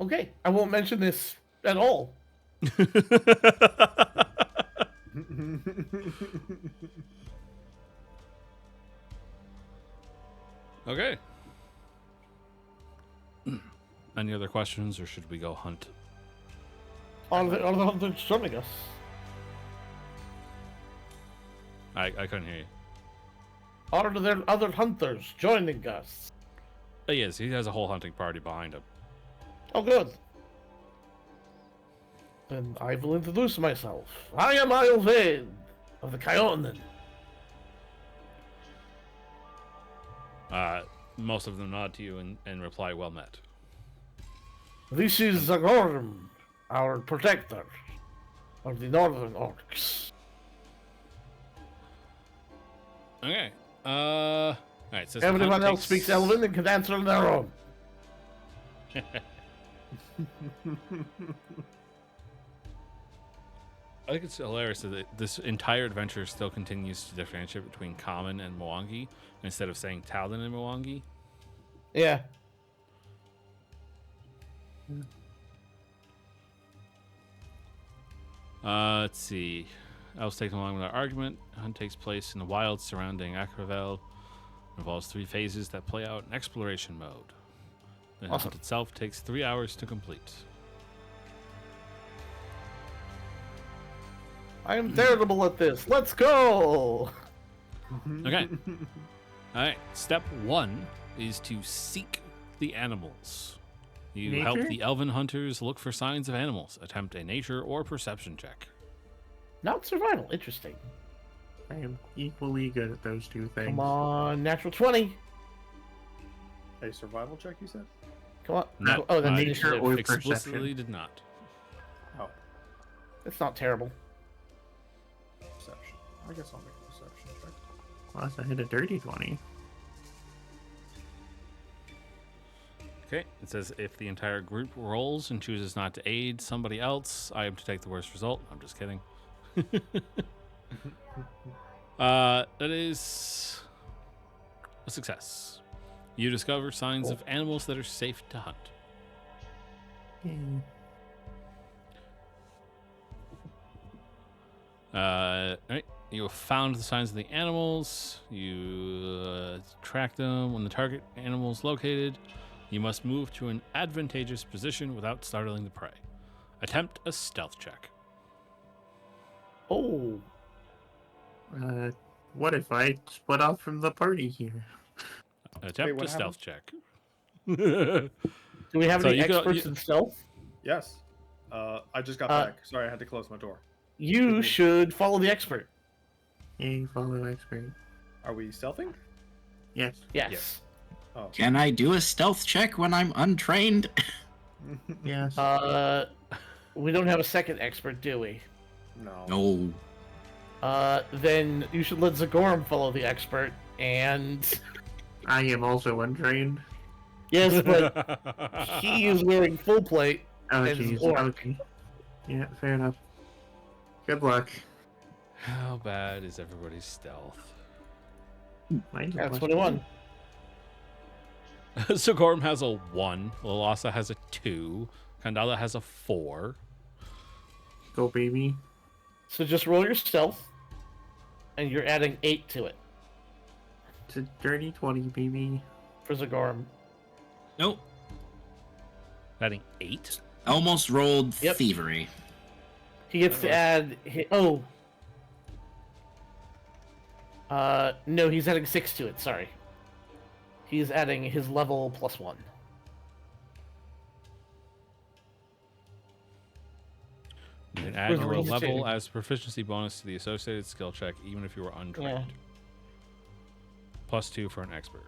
Okay, I won't mention this at all. Okay. Any other questions, or should we go hunt? Are the hunters joining us? I couldn't hear you. Are there other hunters joining us? He is. He has a whole hunting party behind him. Oh, good. Then I will introduce myself. I am Ailvain of the Kyonen. Most of them nod to you and reply, well met. This is Zagorum, our protector of the northern orcs. Okay. Alright, so Everyone else speaks Elven and can answer on their own. I think it's hilarious that this entire adventure still continues to differentiate between common and Mwangi instead of saying Talon and Mwangi. Yeah. Let's see. Elves take along with our argument. Hunt takes place in the wilds surrounding Akravel. Involves 3 phases that play out in exploration mode. The Awesome. hunt itself takes 3 hours to complete. I am terrible at this. Let's go! Okay. All right. Step 1 is to seek the animals. You help Nature? the elven hunters look for signs of animals. Attempt a nature or perception check. Not survival. Interesting. I am equally good at those 2 things. Come on, natural 20. A survival check, you said? Come on. Not Oh, that's nature initiative. or Explicitly perception. did not. Oh, It's not terrible. perception. I guess I'll make a perception check. Plus, I hit a dirty 20. Okay. It says if the entire group rolls and chooses not to aid somebody else, I am to take the worst result. I'm just kidding. That is a success. You discover signs of animals that are safe to hunt. All right. You have found the signs of the animals. You track them. When the target animal is located, you must move to an advantageous position without startling the prey. Attempt a stealth check. Oh. What if I split off from the party here? Attempt what a stealth check. Do we have So any you go- experts you- in stealth? Yes. I just got Uh, back. Sorry, I had to close my door. You should follow the expert. Yay, follow expert. Are we stealthing? Yes. Yes. Yes. Oh. Can I do a stealth check when I'm untrained? Yes. We don't have a second expert, do we? No. No. Then you should let Zagorum follow the expert. And I am also untrained. yes, but he is wearing full plate. Oh, And jeez. orc. Okay. Yeah, fair enough. Good luck. How bad is everybody's stealth? Mine's a That's plus 21. Sigorum has a 1. Lalasa has a 2. Kandala has a 4. Go, baby. So just roll your stealth, and you're adding 8 to it It's a dirty 20, baby. for Zagorum. Nope. Adding 8? Almost rolled Yep. thievery. He gets to add. No, he's adding 6 to it. Sorry. He's adding his level plus 1. You can add Where's your Reese level too? as proficiency bonus to the associated skill check, even if you were untrained. Plus 2 for an expert.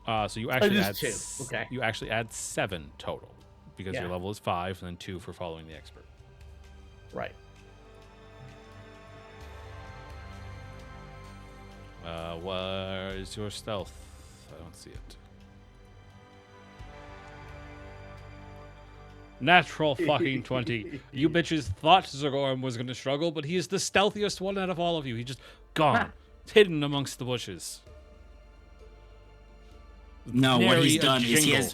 So you actually just add 2. Okay. You actually add 7 total because your Yeah. level is 5, and then 2 for following the expert. Right. Where is your stealth? I don't see it. Natural fucking 20. You bitches thought Zagorum was going to struggle, but he is the stealthiest one out of all of you. He just gone. It's hidden amongst the bushes. No, what Nary he's a done is jingle.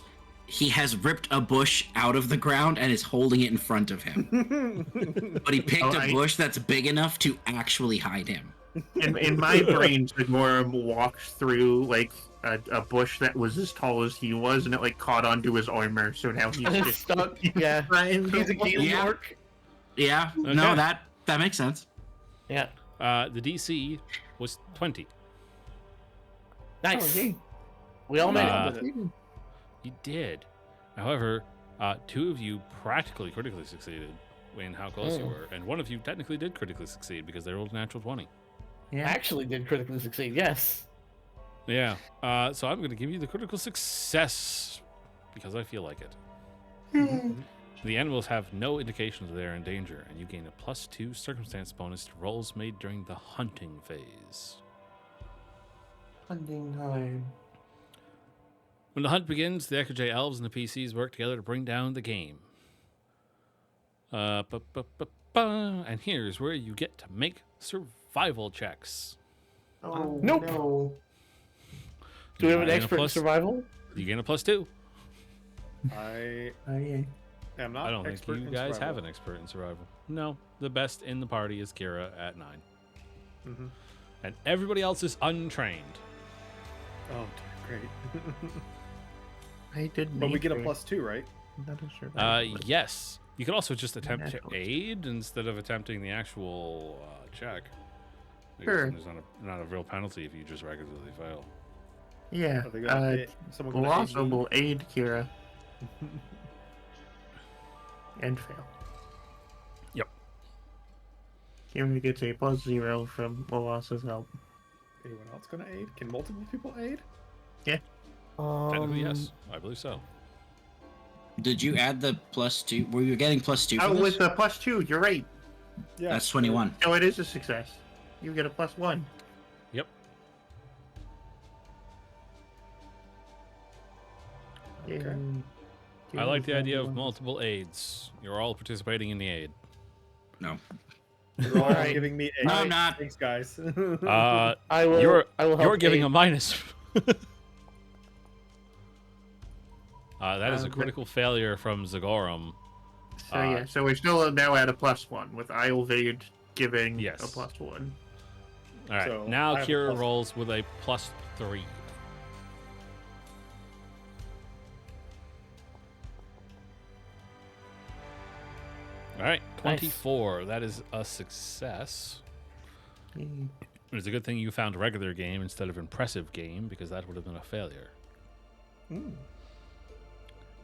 he has ripped a bush out of the ground and is holding it in front of him. But he picked a bush that's big enough to actually hide him. In my brain, Sigorum walked through like a bush that was as tall as he was, and it like caught onto his armor. So now he's He's just stuck. Yeah. trying He's a to- Gale Yeah. Orc. Yeah, Okay. no, that makes sense. Yeah. The DC was 20. Nice. Oh, yay. We all made Uh, it. You did. However, 2 of you practically critically succeeded in how close you Mm. were, and 1 of you technically did critically succeed because they rolled a natural 20. Yeah. Actually did critically succeed. Yes. Yeah. So I'm going to give you the critical success because I feel like it. The animals have no indications they are in danger, and you gain a +2 circumstance bonus to rolls made during the hunting phase. Hunting time. When the hunt begins, the Ekaj elves and the PCs work together to bring down the game. And here's where you get to make survival checks. Oh Nope. no. Do we have an You gain a expert in plus- survival? You gain a +2. I I, am not. I don't think expert you in guys have survival. an expert in survival. No, the best in the party is Kira at 9. Mm-hmm. And everybody else is untrained. Oh, great. I didn't. But we get a either. +2, right? Not a survival. Yes. You could also just attempt to Natural. aid instead of attempting the actual check. I guess Sure. There's not a real penalty if you just regularly fail. Yeah. Are they gonna aid- someone We'll gonna aid also me? will aid Kira and fail. Yep. Kira gets a +0 from Molas's help. Anyone else gonna aid? Can multiple people aid? Technically, yes. I believe so. Did you add the +2? Were you getting +2 for Oh, this? with the +2, you're right. Yeah. That's 21. No, it is a success. You get a +1. Yep. Okay. And I like the Kira's idea of one. multiple aids. You're all participating in the aid. No. You're all Alright. giving me aid. No, I'm not. Thanks, guys. I will. You're I will help you're giving aid. a minus. That is a Okay. critical failure from Zagorum. So yeah, so we're still now at a +1 with Islevade giving Yes. a +1. All right, So, now I have a Kira plus- rolls with a +3. All right, 24. That is a success. Mm. It's a good thing you found regular game instead of impressive game because that would have been a failure. Mm.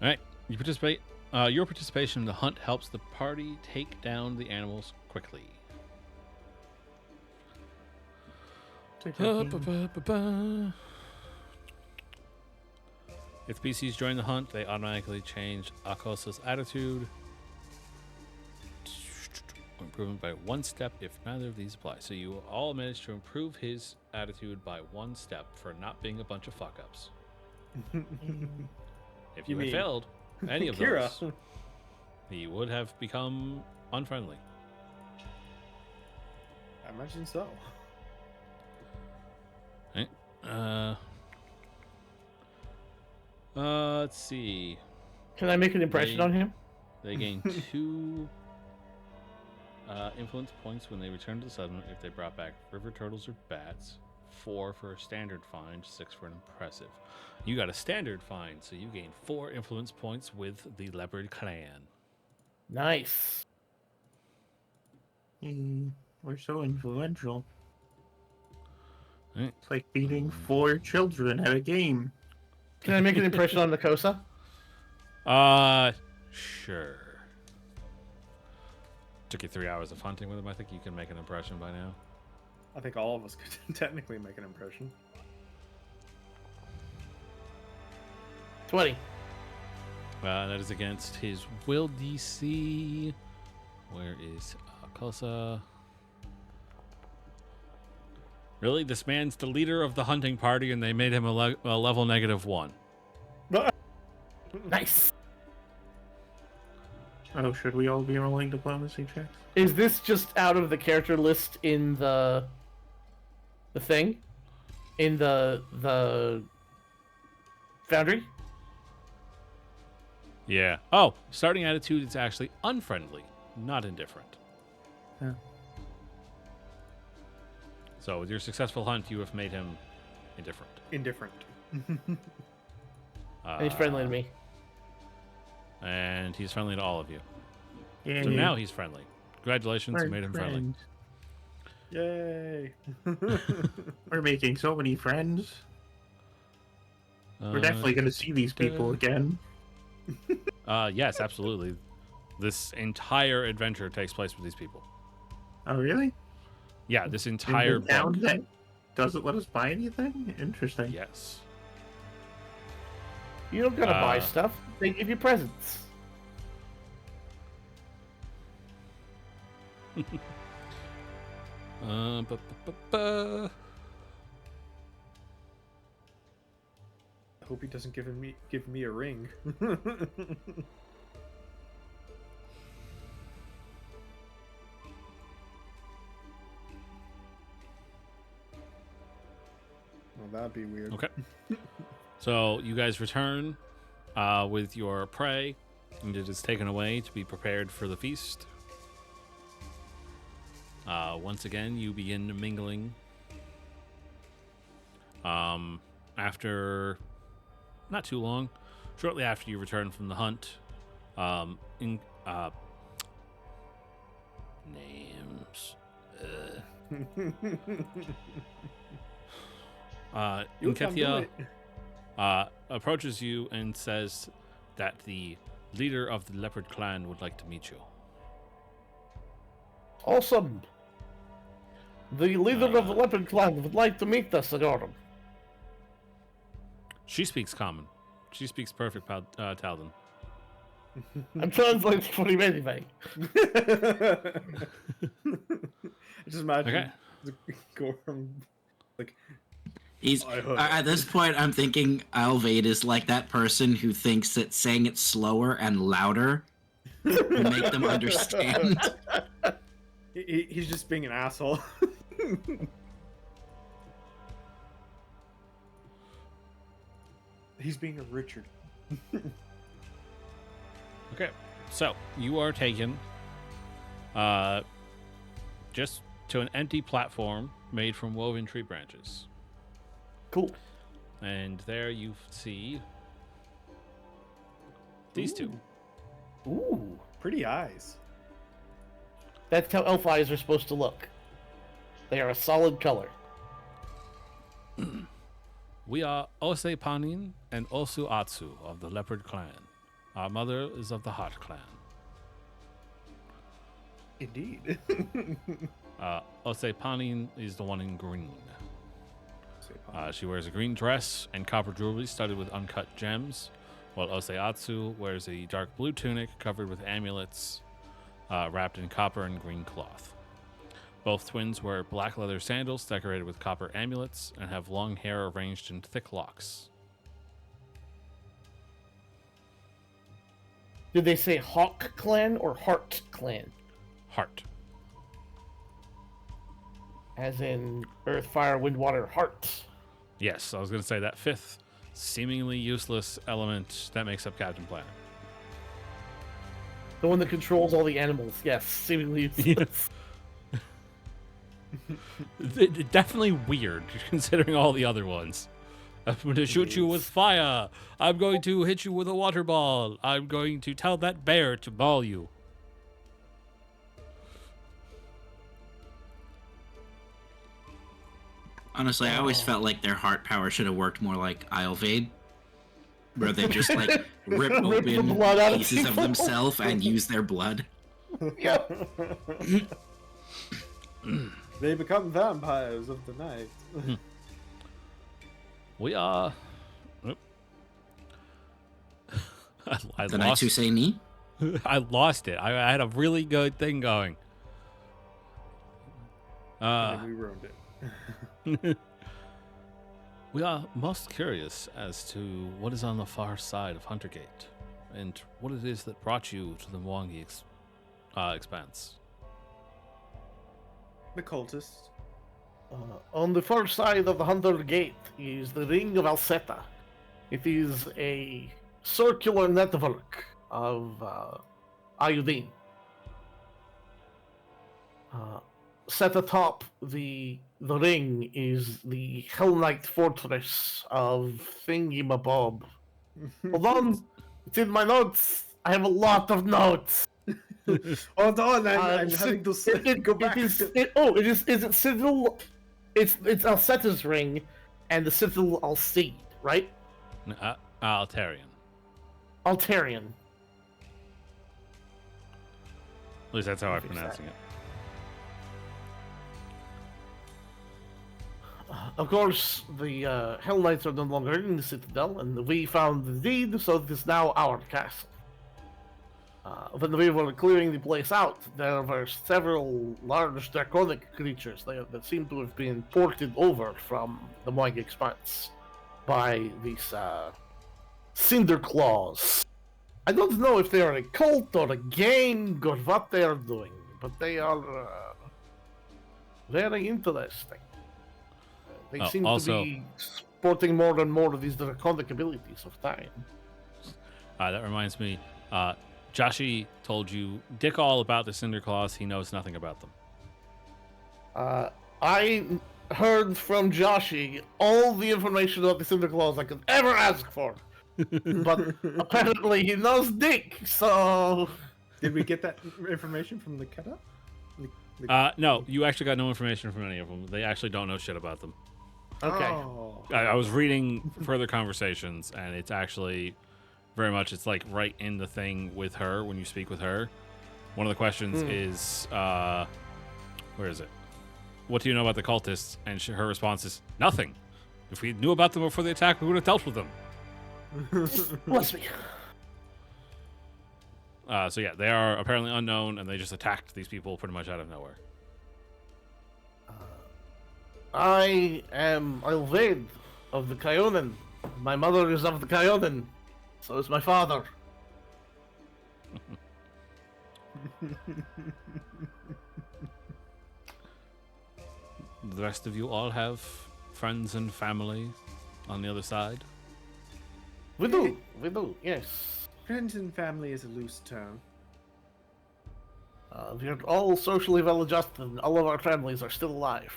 All right, you participate. Your participation in the hunt helps the party take down the animals quickly. If species join the hunt, they automatically change Akosa's attitude. Improvement by 1 step if neither of these apply. So you all managed to improve his attitude by 1 step for not being a bunch of fuck ups. If you You had mean failed any of Kira. those, he would have become unfriendly. I imagine so. Right? Let's see. Can I make an impression They- on him? They gain 2 influence points when they return to the settlement if they brought back river turtles or bats. 4 for a standard find, 6 for an impressive. You got a standard find, so you gain 4 influence points with the Leopard Clan. Nice. We're so influential. Right. It's like beating 4 children at a game. Can I make an impression on Nakosa? Sure. Took you 3 hours of hunting with him. I think you can make an impression by now. I think all of us could technically make an impression. 20. That is against his will DC. Where is Kosa? Really? This man's the leader of the hunting party and they made him a level -1. Nice. Oh, should we all be rolling diplomacy checks? Is this just out of the character list in the thing? In the Foundry? Yeah. Oh, starting attitude is actually unfriendly, not indifferent. Yeah. So with your successful hunt, you have made him indifferent. Indifferent. And he's friendly to me. And he's friendly to all of you. Yeah. So now he's friendly. Congratulations, you made him friendly. Yay! We're making so many friends. We're definitely going to see these people again. Yes, absolutely. This entire adventure takes place with these people. Oh, really? Yeah, this In entire the town book. that doesn't let us buy anything? Interesting. Yes. You don't gotta buy Uh, stuff. They give you presents. Ba-ba-ba-ba. I hope he doesn't give me a ring. Well, that'd be weird. Okay. So you guys return with your prey, and it is taken away to be prepared for the feast. Once again, you begin mingling. After not too long, shortly after you return from the hunt, names. Inkethia approaches you and says that the leader of the Leopard Clan would like to meet you. Awesome. The leader of the Leopard Clan would like to meet us, Adorum. She speaks common. She speaks perfect Taldan. I'm translating for him anyway. Just imagine Okay. Gorm, like, He's I heard at this point. I'm thinking Alvade is like that person who thinks that saying it slower and louder will make them understand. he's just being an asshole. He's being a Richard. Okay, so you are taken just to an empty platform made from woven tree branches. Cool. And there you see these two. Ooh. Pretty eyes. That's how elf eyes are supposed to look. They are a solid color. We are Ose Panin and Osu Atsu of the Leopard Clan. Our mother is of the Heart Clan. Indeed. Ose Panin is the one in green. She wears a green dress and copper jewelry studded with uncut gems, while Ose Atsu wears a dark blue tunic covered with amulets wrapped in copper and green cloth. Both twins wear black leather sandals decorated with copper amulets and have long hair arranged in thick locks. Did they say Hawk Clan or Heart Clan? Heart. As in Earth, Fire, Wind, Water, Heart. Yes, I was going to say that fifth, seemingly useless element that makes up Captain Planet. The one that controls all the animals. Yes, seemingly useless. Definitely weird, considering all the other ones. I'm going to shoot you with fire. I'm going to hit you with a water ball. I'm going to tell that bear to ball you. Honestly, I always felt like their heart power should have worked more like Islevade, where they just like rip Rip the open blood out of pieces of people. themselves and use their blood. Yep. They become vampires of the night. We are... Oop. I The Night lost. to say me. I lost it. I had a really good thing going. And then we ruined it. We are most curious as to what is on the far side of Huntergate, and what it is that brought you to the Mwangi Expanse. The cultists. On the far side of the Hunter Gate is the Ring of Alceta. It is a circular network of Iodine. Set atop the ring is the Hell Knight Fortress of Thingy-Mabob. Hold on, it's in my notes. I have a lot of notes. Hold on, I'm having to go back. Is it Citadel? It's Alceta's ring, and the Citadel Alcide, right? Altarian. Altarian. At least that's how I'm Fix pronouncing it. Of course, the Hell Knights are no longer in the Citadel, and we found the deed, so it is now our castle. When we were clearing the place out, there were several large draconic creatures that seem to have been ported over from the Mwangi Expanse by these Cinder Claws. I don't know if they are a cult or a gang or what they are doing, but they are very interesting. They Oh, seem also- to be sporting more and more of these draconic abilities of time. That reminds me, Joshi told you dick all about the Cinder Claws. He knows nothing about them. I heard from Joshi all the information about the Cinder Claws I could ever ask for. But apparently he knows Dick, so... Did we get that information from the Keta? No, you actually got no information from any of them. They actually don't know shit about them. Okay. Oh. I was reading further conversations, and it's actually very much, it's like right in the thing with her when you speak with her. One of the questions is, where is it? What do you know about the cultists? And her response is, nothing. If we knew about them before the attack, we would have dealt with them. Bless me. So yeah, they are apparently unknown, and they just attacked these people pretty much out of nowhere. I am Alved of the Kaionen. My mother is of the Kaionen. So is my father. The rest of you all have friends and family on the other side? We do, yes. Friends and family is a loose term. We are all socially well adjusted, and all of our families are still alive.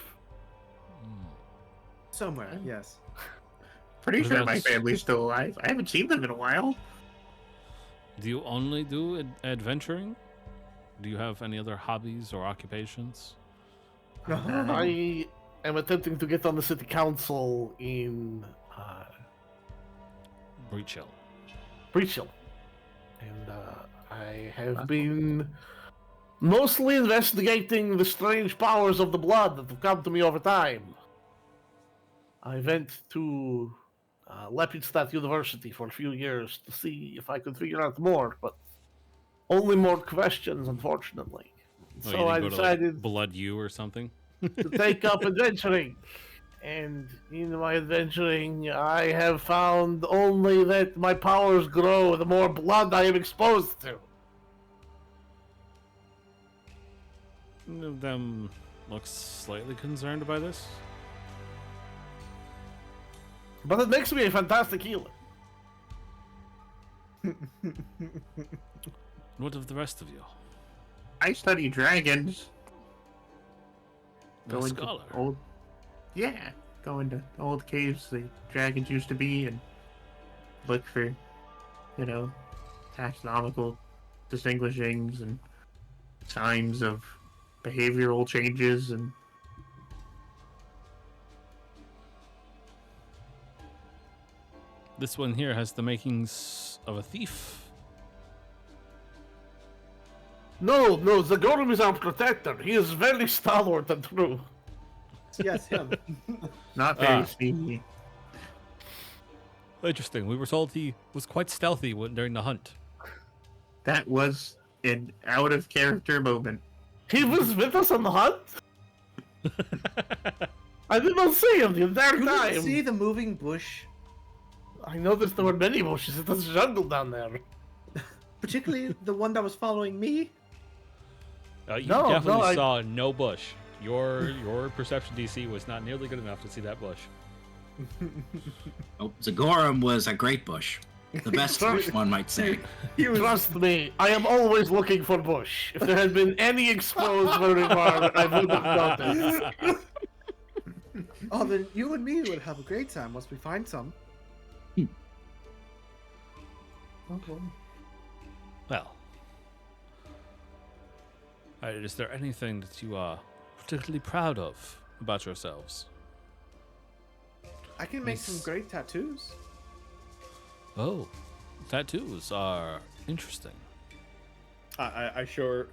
Somewhere, yes. Pretty sure my That's- family's still alive. I haven't seen them in a while. Do you only do adventuring? Do you have any other hobbies or occupations? I am attempting to get on the city council in Breach Hill. Breachill. And I have been mostly investigating the strange powers of the blood that have come to me over time. I went to Lepidstadt University for a few years to see if I could figure out more, but only more questions, unfortunately. Oh, So you I didn't go to, decided like, Blood U or something? to take up adventuring. And in my adventuring, I have found only that my powers grow the more blood I am exposed to. One of them looks slightly concerned by this. But it makes me a fantastic healer. What of the rest of you? I study dragons. A Going scholar. to old, yeah, going to old caves the dragons used to be and look for, taxonomical distinguishings and signs of behavioral changes and. This one here has the makings of a thief. No, Zagorum is our protector. He is very stalwart and true. Yes, him. Not very sneaky. Interesting. We were told he was quite stealthy during the hunt. That was an out of character moment. He was with us on the hunt? I did not see him the entire You didn't time. see the moving bush, I noticed there were many bushes. It's a jungle down there. particularly the one that was following me. You No, definitely I- saw no bush. Your perception DC was not nearly good enough to see that bush. Oh, Zagorum was a great bush. The best bush, one might say. Trust me, I am always looking for bush. If there had been any exposed very far, I would have noticed. Oh, then you and me would have a great time once we find some. Okay. Well, is there anything that you are particularly proud of about yourselves? I can make some great tattoos. Oh, tattoos are interesting. I sure,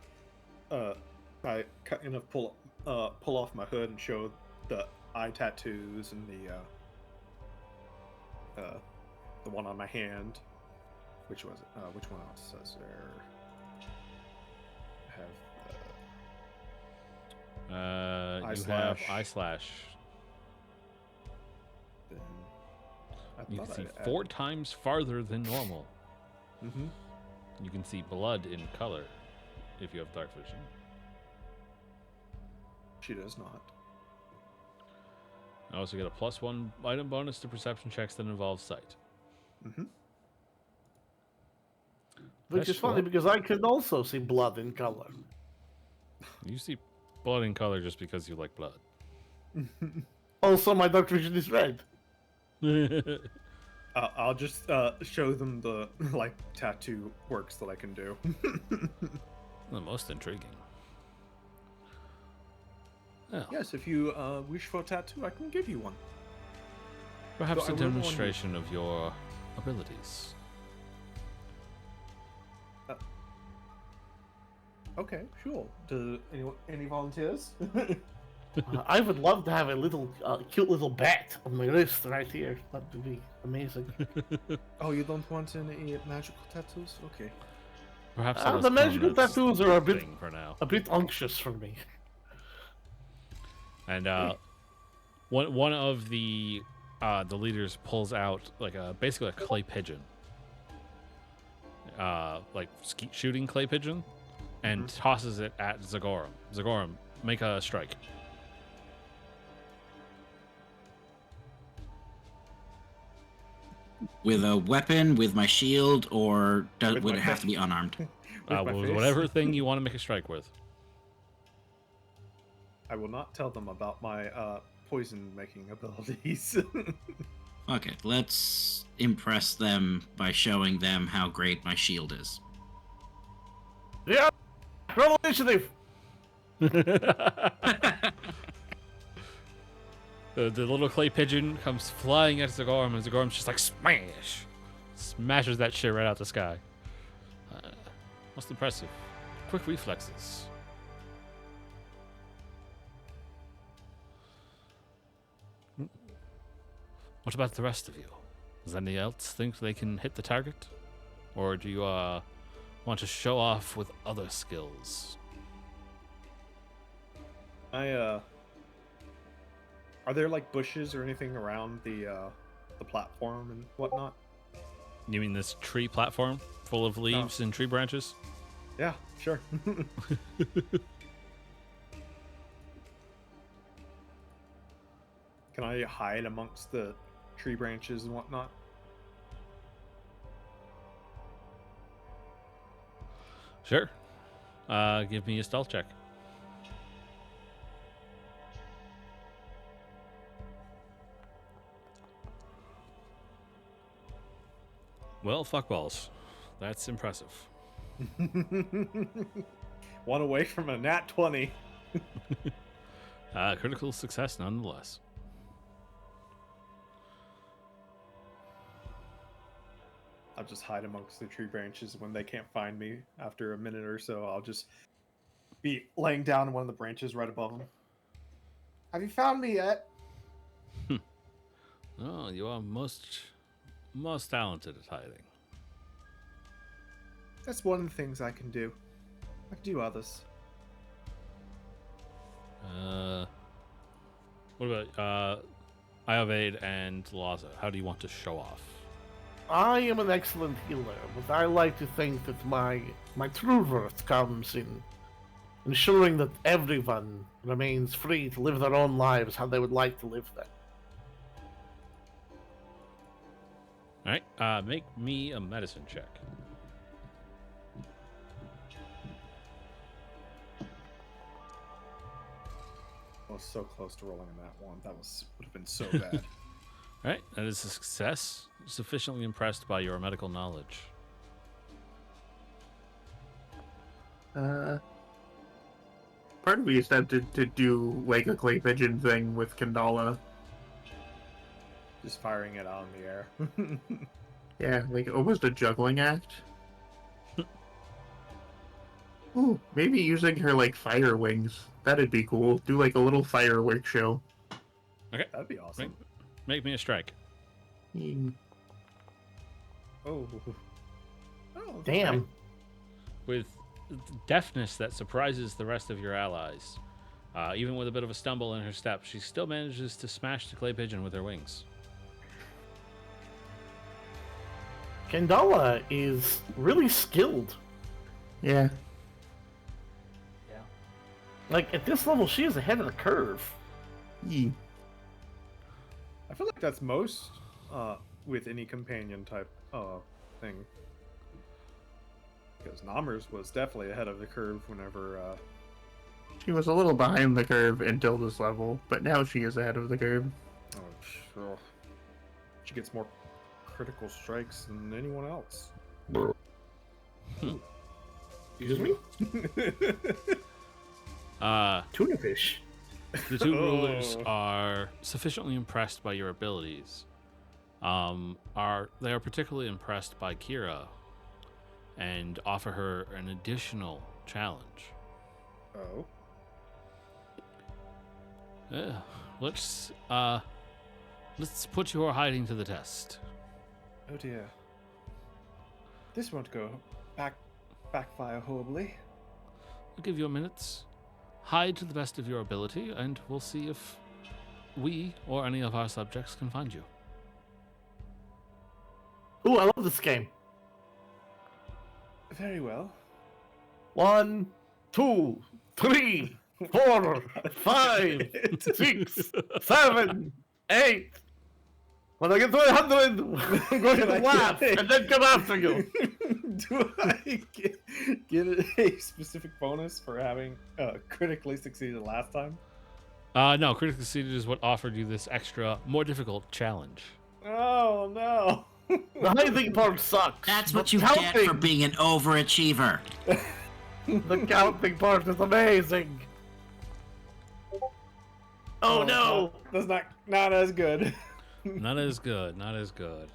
I kind of pull off my hood and show the eye tattoos and the one on my hand. Which was it? Which one else says there? I have You slash. have eye slash. then I You can thought see I 4 times farther than normal. Mm-hmm. You can see blood in color if you have dark vision. She does not. I also get a +1 item bonus to perception checks that involve sight. Mm-hmm. Which is funny because I can also see blood in color. You see blood in color just because you like blood. Also, my dark vision is red. I'll just show them the like tattoo works that I can do. The most intriguing. Well, Yes, if you wish for a tattoo, I can give you one. perhaps So I a will warn you. demonstration of your abilities. Okay, sure. Do any volunteers? I would love to have a little cute little bat on my wrist right here. That would be amazing. Oh, you don't want any magical tattoos? Okay. Perhaps The magical tattoos are a bit for now. unctuous for me. And one of the leaders pulls out like basically a clay pigeon, like shooting clay pigeon, and tosses it at Zagorum. Zagorum, make a strike. With a weapon, with my shield, or With would my it have face. to be unarmed? my face. Whatever thing you want to make a strike with. I will not tell them about my poison making abilities. Okay, let's impress them by showing them how great my shield is. Yeah, roll initiative. The little clay pigeon comes flying at Zagorum, and Zagorum's just like smash, smashes that shit right out the sky. Most impressive. Quick reflexes. What about the rest of you? Does anybody else think they can hit the target? Or do you want to show off with other skills? Are there like bushes or anything around the platform and whatnot? You mean this tree platform full of leaves and tree branches? Yeah, sure. Can I hide amongst the tree branches and whatnot? Sure. Give me a stealth check. Well, fuckballs. That's impressive. One away from a nat 20. Critical success nonetheless. I'll just hide amongst the tree branches. When they can't find me after a minute or so, I'll just be laying down in one of the branches right above them. Have you found me yet? Oh, you are most talented at hiding. That's one of the things I can do. I can do others. What about Ayovade and Laza? How do you want to show off? I am an excellent healer, but I like to think that my true worth comes in ensuring that everyone remains free to live their own lives how they would like to live them. All right, make me a medicine check. I was so close to rolling in that one. That would have been so bad. All right, that is a success. Sufficiently impressed by your medical knowledge. Part of me is tempted to do like a clay pigeon thing with Kandala. Just firing it out in the air. Yeah, like almost a juggling act. Ooh, maybe using her like fire wings. That'd be cool. Do like a little fireworks show. Okay, That'd be awesome. make me a strike. Oh. Damn. okay. With deftness that surprises the rest of your allies. Even with a bit of a stumble in her step, she still manages to smash the clay pigeon with her wings. Kandala is really skilled. Yeah. Like, at this level, she is ahead of the curve. Yee. I feel like that's most with any companion type thing. Because Namers was definitely ahead of the curve whenever. She was a little behind the curve until this level, but now she is ahead of the curve. Oh, sure. She gets more critical strikes than anyone else. Excuse me? Tuna fish. The two rulers are sufficiently impressed by your abilities. They are particularly impressed by Kira and offer her an additional challenge. Oh. Let's put your hiding to the test. Oh dear. This won't go backfire horribly. I'll give you a minute. Hide to the best of your ability, and we'll see if we or any of our subjects can find you. Ooh, I love this game. Very well. 1, 2, 3, 4, 5, 6, 7, 8. When I get to 100, I'm going to laugh and then come after you. Do I get a specific bonus for having critically succeeded last time? No, critically succeeded is what offered you this extra, more difficult challenge. Oh no! The hiding part sucks. That's but what you get for being an overachiever. The counting part is amazing. Oh no! That's not as good. Not as good, not as good.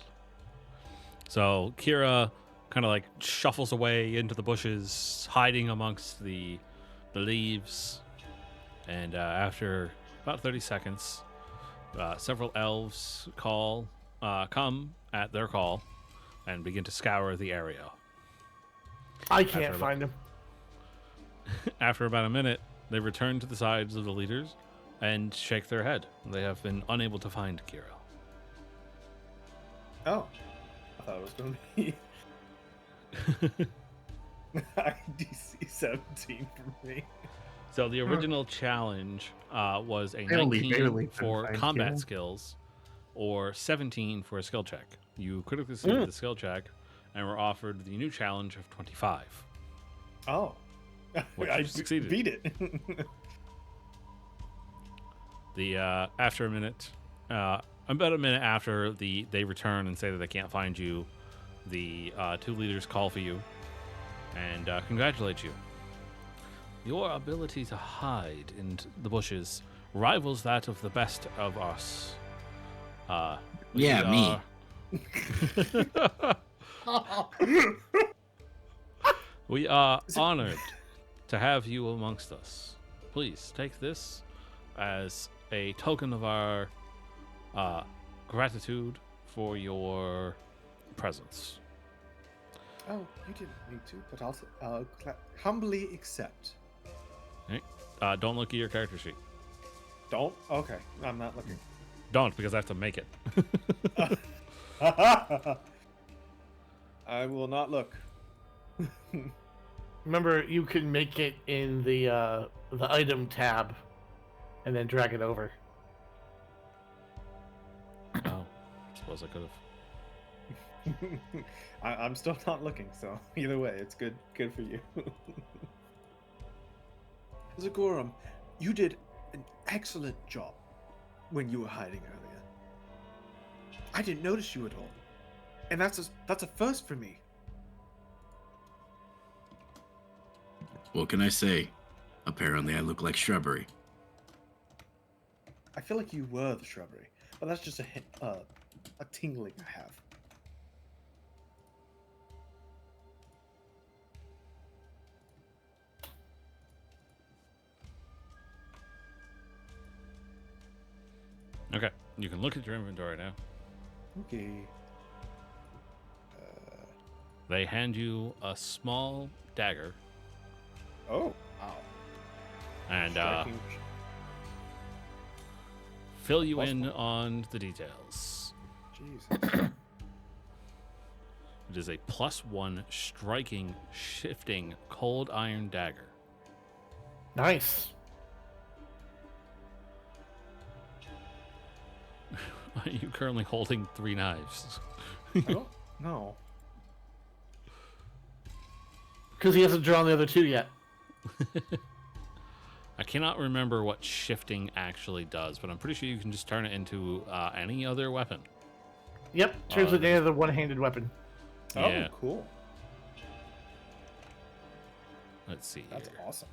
So Kira kind of like shuffles away into the bushes, hiding amongst the leaves. And after about 30 seconds, several elves come at their call and begin to scour the area. I can't find him. After about a minute, they return to the sides of the leaders and shake their head. They have been unable to find Kira. Oh, I thought it was going to be DC 17 for me. So the original challenge was a Barely 19 for find combat Kira. skills or 17 for a skill check. You critically succeeded the skill check and were offered the new challenge of 25. Oh, Which I you succeeded. beat it. After a minute, about a minute after they return and say that they can't find you, the two leaders call for you and congratulate you. Your ability to hide in the bushes rivals that of the best of us. Yeah, me. We are honored to have you amongst us. Please take this as a token of our gratitude for your presence. Oh, you didn't need to, but I'll humbly accept. Okay. Don't look at your character sheet. Don't? Okay, I'm not looking. Don't, because I have to make it. I will not look. Remember, you can make it in the item tab, and then drag it over. Oh, suppose I could have. I'm still not looking, so either way, it's good for you. Zagorum, you did an excellent job when you were hiding earlier. I didn't notice you at all, and that's a first for me. What can I say? Apparently, I look like shrubbery. I feel like you were the shrubbery, but that's just a tingling I have. Okay, you can look at your inventory now. Okay. They hand you a small dagger Oh, wow. and Striking. fill you Plus in one. on the details. Jesus. It is a +1 striking, shifting, cold iron dagger. Nice. Are you currently holding 3 knives? I don't know. Because he hasn't drawn the other 2 yet. I cannot remember what shifting actually does, but I'm pretty sure you can just turn it into any other weapon. Yep, turns it into another one-handed weapon. Yeah. Oh, cool. Let's see That's here. awesome.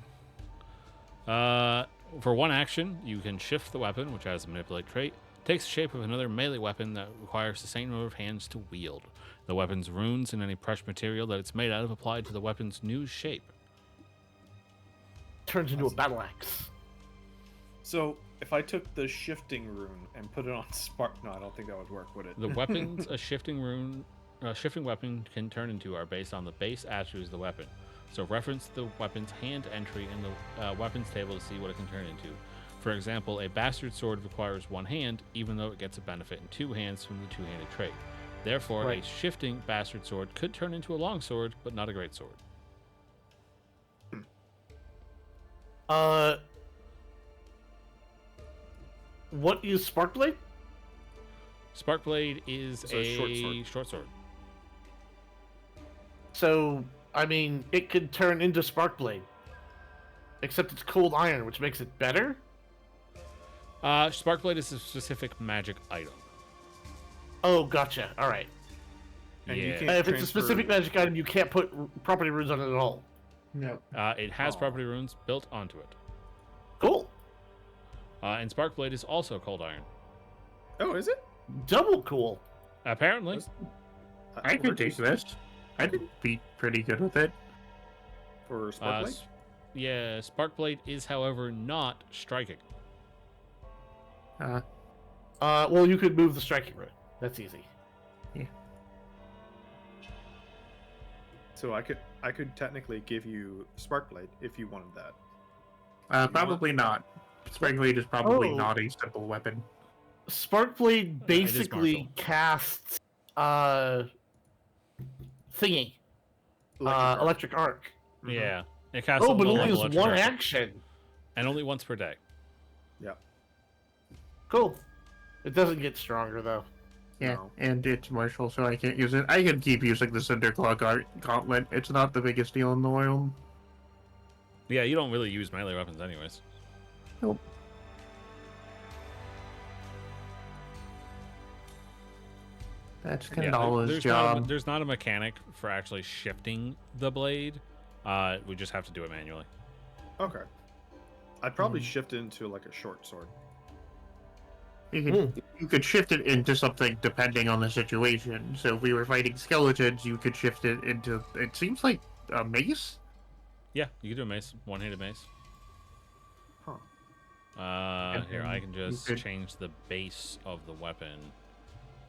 For one action, you can shift the weapon, which has a manipulate trait. Takes the shape of another melee weapon that requires the same number of hands to wield. The weapon's runes and any precious material that it's made out of applied to the weapon's new shape. Turns into a battle axe. So if I took the shifting rune and put it on spark, no, I don't think that would work, would it? The weapons a shifting weapon can turn into are based on the base attributes of the weapon. So reference the weapon's hand entry in the weapons table to see what it can turn into. For example, a bastard sword requires 1 hand, even though it gets a benefit in 2 hands from the 2-handed trait. Therefore, Right. a shifting bastard sword could turn into a long sword, but not a great sword. What is Sparkblade? Sparkblade is It's a a short short sword. So, I mean, it could turn into Sparkblade. Except it's cold iron, which makes it better? Sparkblade is a specific magic item. Oh, gotcha. Alright. And you Yeah. can't If it's a transfer- specific magic item, you can't put property runes on it at all. No. It has Aw. property runes built onto it. Cool. And Sparkblade is also cold iron. Oh, is it? Double cool. Apparently. I could take this. I think be pretty good with it. For Sparkblade? Yeah, Sparkblade is, however, not striking. Well, you could move the striking rune. That's easy. So I could technically give you Sparkblade if you wanted that. Probably not. Sparkblade is probably Oh. not a simple weapon. Sparkblade is basically martial. casts thingy. Electric Electric arc. Mhm. Yeah. It casts Oh, a but only low-level has electric one arc, action. and only once per day. Yeah. Cool. It doesn't get stronger though. Yeah, No. and it's martial, so I can't use it. I can keep using the Cinderclaw Gauntlet. It's not the biggest deal in the world. Yeah, you don't really use melee weapons anyways. Nope. That's Yeah, Kandala's there's job. there's not a mechanic for actually shifting the blade. We just have to do it manually. Okay. I'd probably shift it into like a short sword. You could shift it into something depending on the situation. So if we were fighting skeletons, you could shift it into. It seems like a mace. Yeah, you can do a mace, one-handed mace. Huh. Here, I can You just could- change the base of the weapon.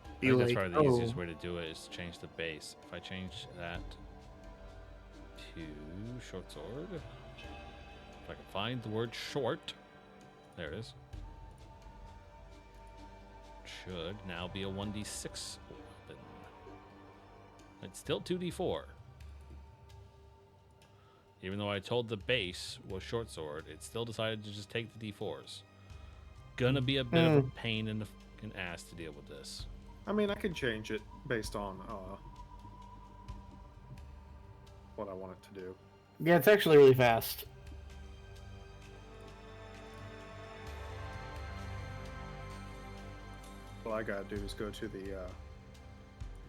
I Be think that's like, probably the oh, easiest way to do it is to change the base. If I change that to short sword, if I can find the word short, there it is. Should now be a 1d6 weapon. It's still 2d4. Even though I told the base was short sword, it still decided to just take the d4s. Gonna be a bit of a pain in the fucking ass to deal with this. I mean, I could change it based on what I want it to do. Yeah, it's actually really fast. All I gotta do is go to the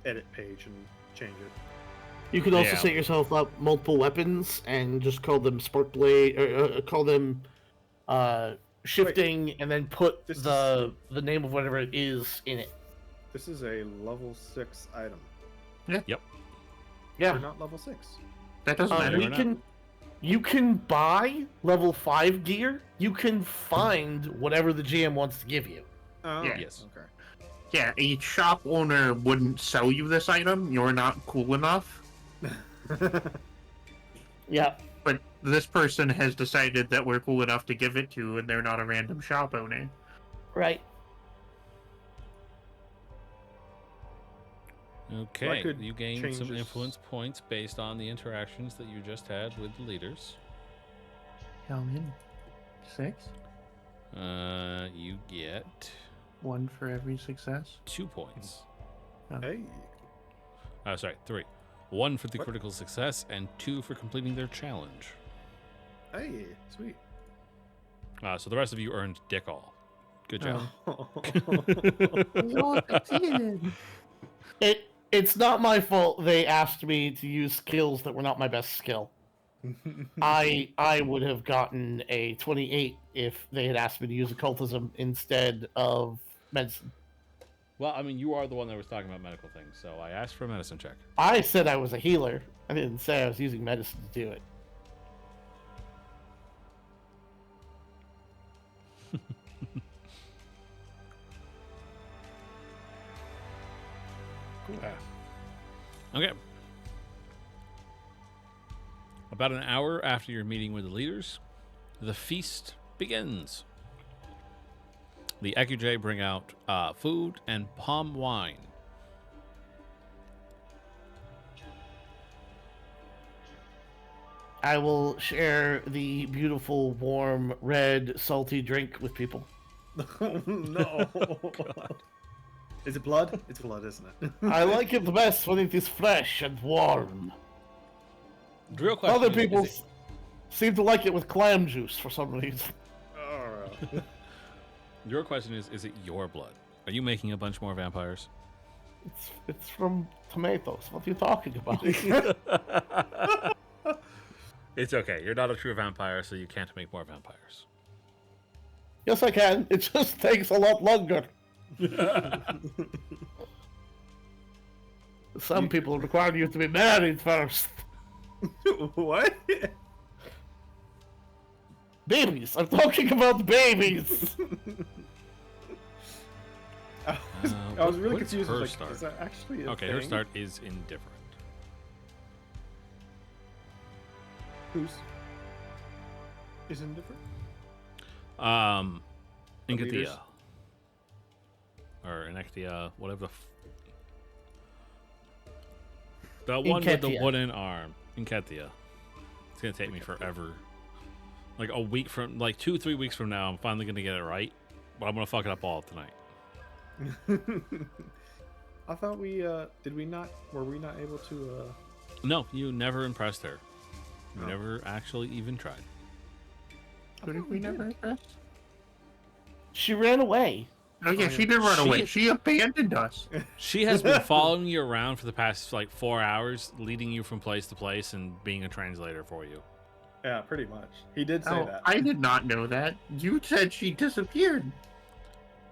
edit page and change it. You could also Yeah. set yourself up multiple weapons and just call them Sparkblade, or call them shifting, and then put This the name of whatever it is in it. This is a level 6 item. Yep. Yeah. You're not level 6. that doesn't matter. we- You can buy level 5 gear. You can find whatever the GM wants to give you. Oh, Yeah. Yes. Okay. Yeah, a shop owner wouldn't sell you this item. You're not cool enough. Yeah. But this person has decided that we're cool enough to give it to, and they're not a random shop owner. Right. Okay, could you gained change some this- influence points based on the interactions that you just had with the leaders. How many? 6? You get 1 for every success. 2 points. Hey. Sorry, 3. 1 for the What? critical success and 2 for completing their challenge. Hey, sweet. So the rest of you earned dick all. Good job. We all succeeded. It's not my fault they asked me to use skills that were not my best skill. I would have gotten a 28 if they had asked me to use occultism instead of medicine. Well, I mean, you are the one that was talking about medical things, so I asked for a medicine check. I said I was a healer. I didn't say I was using medicine to do it. Okay. About an hour after your meeting with the leaders, the feast begins. The Ekuj bring out food and palm wine. I will share the beautiful, warm, red, salty drink with people. No. Is it blood? It's blood, isn't it? I like it the best when it is fresh and warm. The real question Other is people it- seem to like it with clam juice for some reason. Oh. the real question is it your blood? Are you making a bunch more vampires? It's from tomatoes. What are you talking about? It's okay. You're not a true vampire, so you can't make more vampires. Yes, I can. It just takes a lot longer. Some people require you to be married first. What? Babies. I'm talking about babies. I was really what is confused. her Like, start? is that actually a Okay, her thing? start is indifferent. Who's? Is indifferent? The Inkathia. leaders? Or Inektia, whatever the one with the Inketia. wooden arm. Inketia. It's gonna take me forever. Like a week from, like 2-3 weeks from now, I'm finally gonna get it right. But I'm gonna fuck it up all tonight. I thought we did we not were we not able to No, you never impressed her. You No. never actually even tried. Who did we never impress? She ran away. Oh yeah, she did run She- away. She abandoned us. She has been following you around for the past like 4 hours, leading you from place to place and being a translator for you. Yeah, pretty much. He did say Oh, that. I did not know that. You said she disappeared.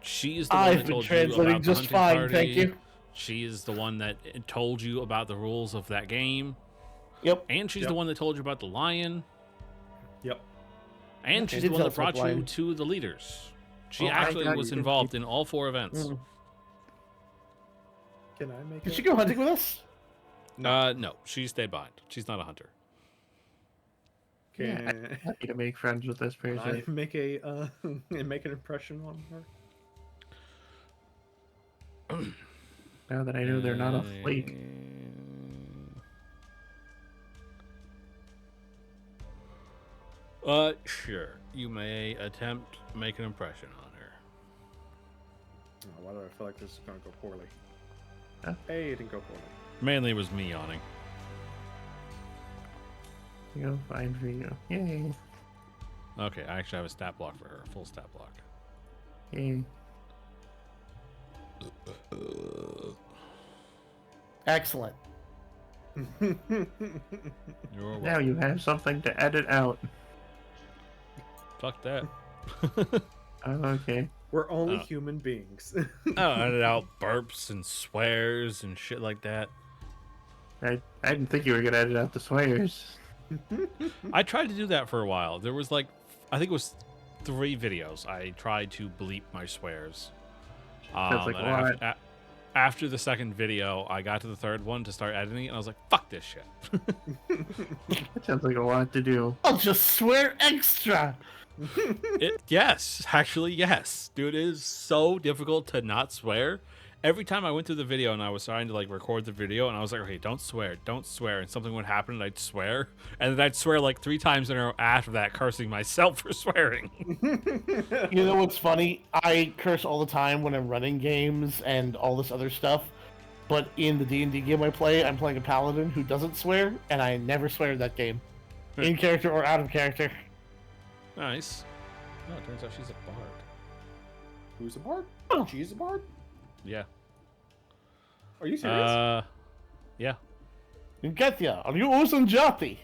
She is the one I've that been told you translating about the just hunting fine, party. thank you. She is the one that told you about the rules of that game. Yep. And she's Yep. the one that told you about the lion. Yep. And Okay, she's did the one tell that us about brought the you lion. to the leaders. She Well, I actually got was you. involved in all 4 events. Mm. Can I make Did it? she go hunting with us? No, she stayed behind. She's not a hunter. Yeah, Can Happy to make friends with this I person. make a make an impression on her? Now that I know they're not a flake. Sure. You may attempt to make an impression on her. Oh, why do I feel like this is gonna go poorly? Huh? Hey, it didn't go poorly. Mainly it was me yawning. Go fine for you. Yay. Okay, I actually have a stat block for her. Full stat block. Yay. Excellent. You're Now welcome. you have something to edit out. Fuck that. Oh, okay. We're only Oh. human beings. I'll edit out burps and swears and shit like that. I didn't think you were gonna edit out the swears. I tried to do that for a while. There was like, I think it was 3 videos I tried to bleep my swears. That's like and what? after the second video, I got to the 3rd one to start editing it, and I was like, fuck this shit. That sounds like a lot to do. I'll just swear extra. Yes, actually, yes. Dude, it is so difficult to not swear. every time I went through the video and I was trying to like record the video and I was like, okay, don't swear, and something would happen and I'd swear, and then I'd swear like 3 times in a row after that, cursing myself for swearing. You know what's funny? I curse all the time when I'm running games and all this other stuff. But in the D&D game I play, I'm playing a paladin who doesn't swear, and I never swear in that game. In character or out of character. Nice. No, it turns out she's a bard. Who's a bard? Oh. She's a bard? Yeah. Are you serious? Yeah. Katya, are you using Jati?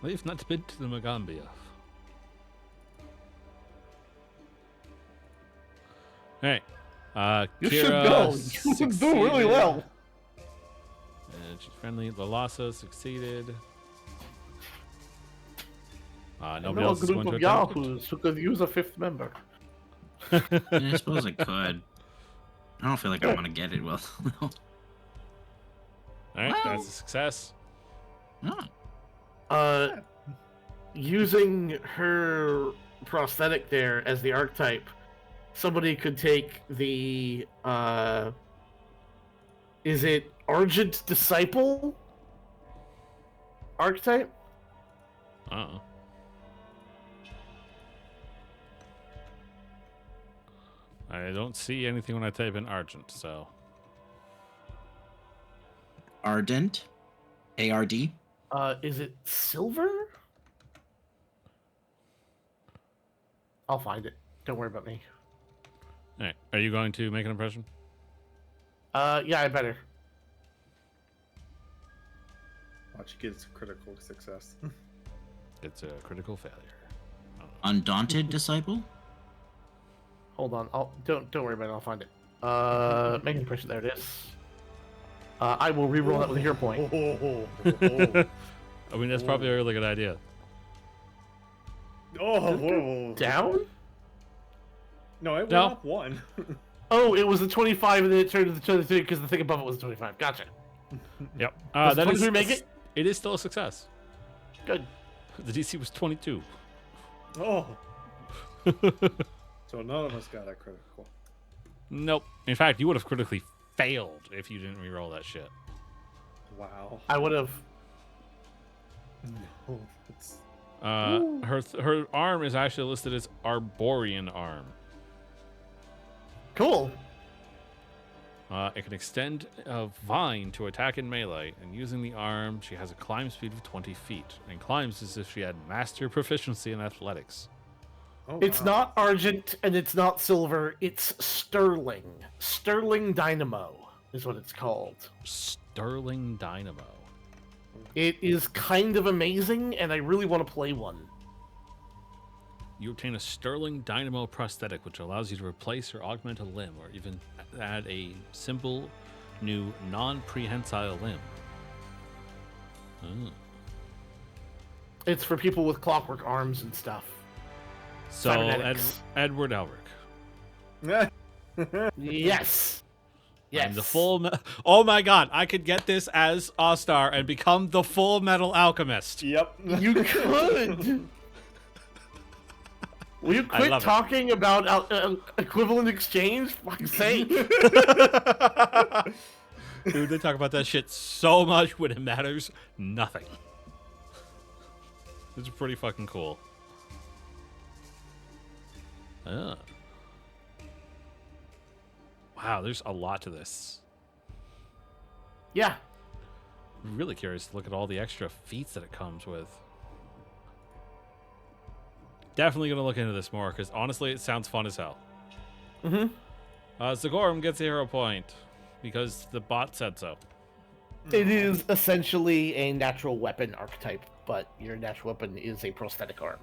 We've not been to the Magambia. Alright. You Kira should go. You would do really succeeded. well. And she's friendly. Lalasa succeeded. I Nobody know a else is group going to of attempt it? yahoos who could use a 5th member. I suppose I could. I don't feel like I want to get it. Well, Alright, Well. that's a success. no. Using her prosthetic there as the archetype, somebody could take the is it Argent Disciple archetype? Uh-oh. I don't see anything when I type in Argent, so... Ardent, ARD. Is it silver? I'll find it. Don't worry about me. Alright, are you going to make an impression? Yeah, I better. Watch, she gets critical success. It's a critical failure. Undaunted disciple. Hold on. Don't worry about it. I'll find it. Make an impression. There it is. I will re-roll that with a hero point. I mean, that's probably a really good idea. Oh, whoa. Down? No, it went No. up 1. Oh, it was a 25 and then it turned to the 23 because the thing above it was a 25. Gotcha. Yep. Does That is 23 make it? It is still a success. Good. The DC was 22. Oh. So none of us got that critical. Nope. In fact, you would have critically failed if you didn't re-roll that shit. Wow. I would have. No, it's... Her arm is actually listed as Arborian arm. Cool. It can extend a vine to attack in melee, and using the arm, she has a climb speed of 20 feet, and climbs as if she had master proficiency in athletics. Oh, It's wow. not Argent and it's not Silver. It's Sterling. Sterling Dynamo is what it's called. Sterling Dynamo. It is kind of amazing, and I really want to play one. You obtain a Sterling Dynamo prosthetic, which allows you to replace or augment a limb, or even add a simple, new, non-prehensile limb. Oh. It's for people with clockwork arms and stuff. So, Cybernetics. Edward Elric. Yes. Yes. I'm the full. Oh my god! I could get this as Ostar and become the Full Metal Alchemist. Yep. You could. Will you quit love it. talking about equivalent exchange? For fuck's sake. Dude, they talk about that shit so much when it matters nothing. It's pretty fucking cool. Ah. Wow, there's a lot to this. Yeah. I'm really curious to look at all the extra feats that it comes with. Definitely gonna look into this more, because honestly, it sounds fun as hell. Zagorum gets a hero point, because the bot said so. It is essentially a natural weapon archetype, but your natural weapon is a prosthetic arm.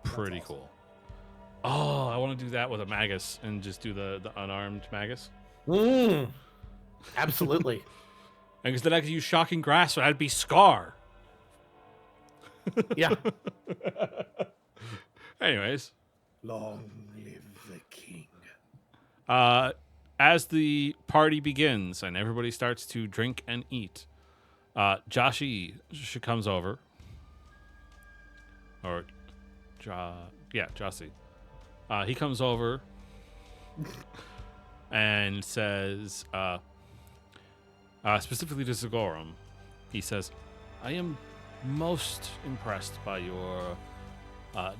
Pretty cool. Oh, I want to do that with a Magus and just do the unarmed Magus. Absolutely. And because then I could use Shocking Grasp, and I'd be Scar. Yeah. Anyways, Long live the king. as the party begins and everybody starts to drink and eat, Joshi comes over. Or, Josie. He comes over and says, specifically to Zagorum, he says, I am most impressed by your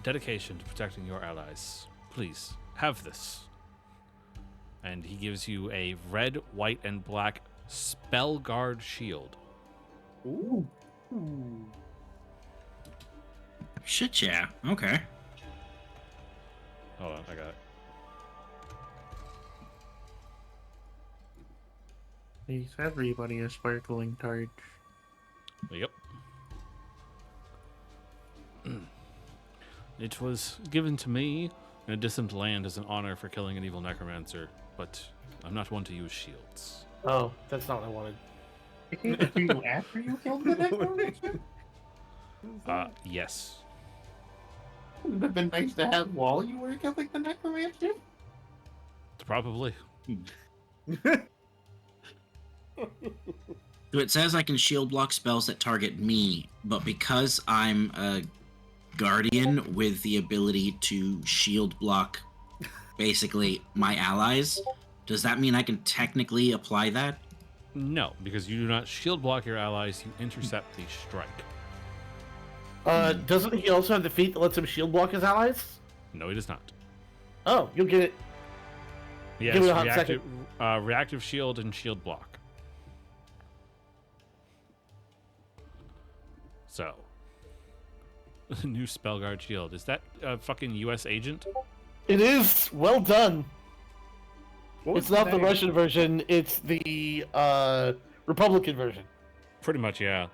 dedication to protecting your allies. Please, have this. And he gives you a red, white, and black spell guard shield. Ooh. Shit, yeah. Okay. Hold on, I got it. Makes everybody a sparkling torch. Yep. It was given to me in a distant land as an honor for killing an evil necromancer, but I'm not one to use shields. Oh, that's not what I wanted. It came to you after you killed the necromancer? Yes. Would have been nice to have while you were killing the necromancer. Probably. So it says I can shield block spells that target me, but because I'm a guardian with the ability to shield block basically my allies, does that mean I can technically apply that? No, because you do not shield block your allies, you intercept the strike. Doesn't he also have the feat that lets him shield block his allies? No, he does not. Oh, you'll get it. Yes, Give me a hot second. reactive shield and shield block. So, new Spellguard shield. Is that a fucking U.S. agent? It is well done. What was It's not the name? Russian version. It's the Republican version. Pretty much, yeah.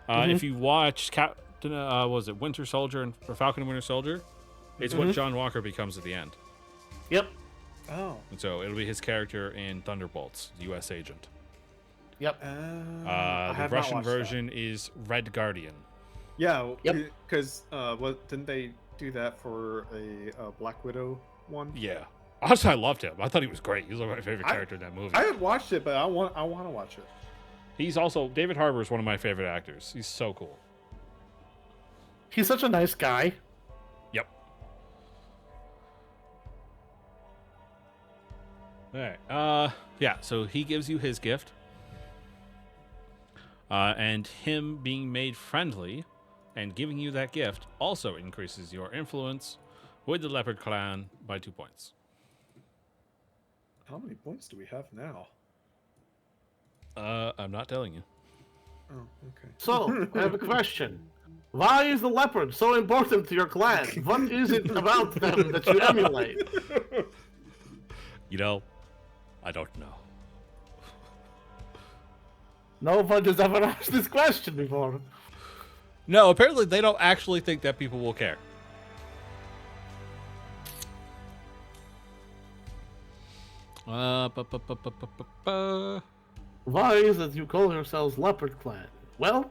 Mhm. If you watch Captain, was it Winter Soldier or Falcon and Winter Soldier? It's what John Walker becomes at the end. Yep. Oh. And so it'll be his character in Thunderbolts, U.S. agent. Yep. I The have not Russian watched that. version is Red Guardian. Yeah. Yep. Because what didn't they do that for a Black Widow one? Yeah. Honestly, I loved him. I thought he was great. He was like my favorite I- character in that movie. I haven't watched it, but I want to watch it. He's also David Harbour is one of my favorite actors. He's so cool. He's such a nice guy. Yep. All right. Yeah. So he gives you his gift, and him being made friendly and giving you that gift also increases your influence with the Leopard Clan by 2 points. How many points do we have now? I'm not telling you. Oh, okay. So, I have a question. Why is the leopard so important to your clan? What is it about them that you emulate? You know, I don't know. No one has ever asked this question before. No, apparently they don't actually think that people will care. Why is it you call yourselves Leopard Clan? Well,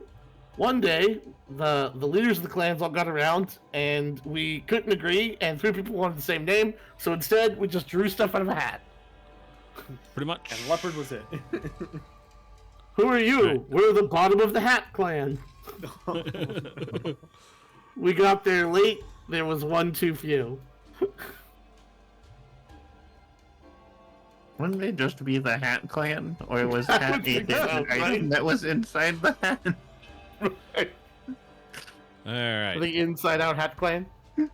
one day, the leaders of the clans all got around, and we couldn't agree, and 3 people wanted the same name, so instead, we just drew stuff out of a hat. Pretty much. And Leopard was it. Who are you? Right. We're the bottom of the hat clan. We got there late. There was one too few. Wouldn't they just be the Hat Clan? Or was Hat a think so, hidden right? item that was inside the hat? All right. The Inside Out Hat Clan. We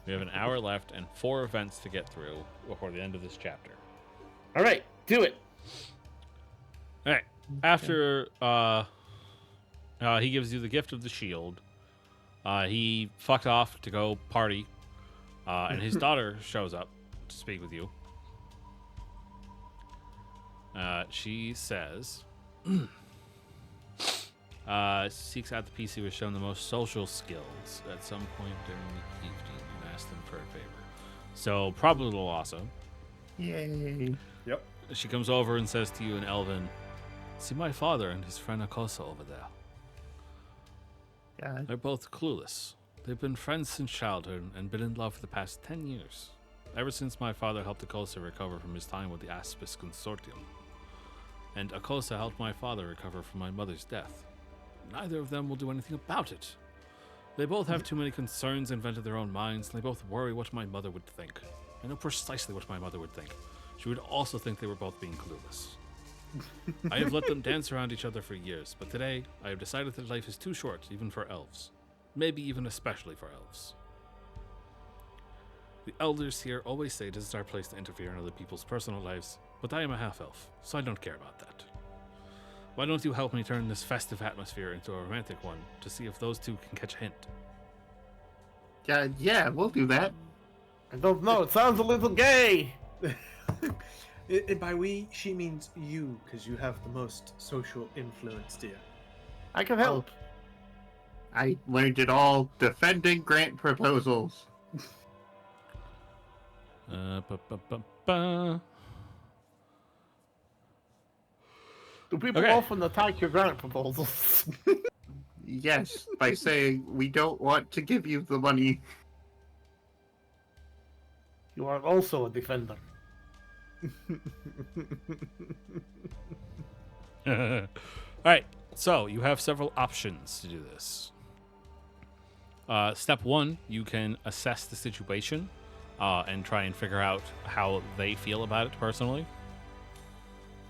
have an hour left and 4 events to get through before the end of this chapter. All right, do it. All right. After he gives you the gift of the shield, he fucked off to go party, and his daughter shows up to speak with you. She says, seeks out the PC who has shown the most social skills at some point during the evening and asked them for a favor. So probably Lhasa. Yay. Yep. She comes over and says to you in Elven, see my father and his friend Akosa over there. God. They're both clueless. They've been friends since childhood and been in love for the past 10 years. Ever since my father helped Akosa recover from his time with the Aspis Consortium. And Akosa helped my father recover from my mother's death. Neither of them will do anything about it. They both have too many concerns invented their own minds, and they both worry what my mother would think. I know precisely what my mother would think. She would also think they were both being clueless. I have let them dance around each other for years, but today I have decided that life is too short, even for elves. Maybe even especially for elves. The elders here always say it isn't our place to interfere in other people's personal lives, but I am a half-elf, so I don't care about that. Why don't you help me turn this festive atmosphere into a romantic one to see if those two can catch a hint? Yeah, we'll do that. I don't know. It sounds a little gay. And by we, she means you, because you have the most social influence, dear. I can help. I learned it all defending grant proposals. Ba-ba-ba-ba. Do people Okay. often attack your grant proposals? Yes, by saying we don't want to give you the money. You are also a defender. Alright, so you have several options to do this. Step 1, you can assess the situation and try and figure out how they feel about it personally.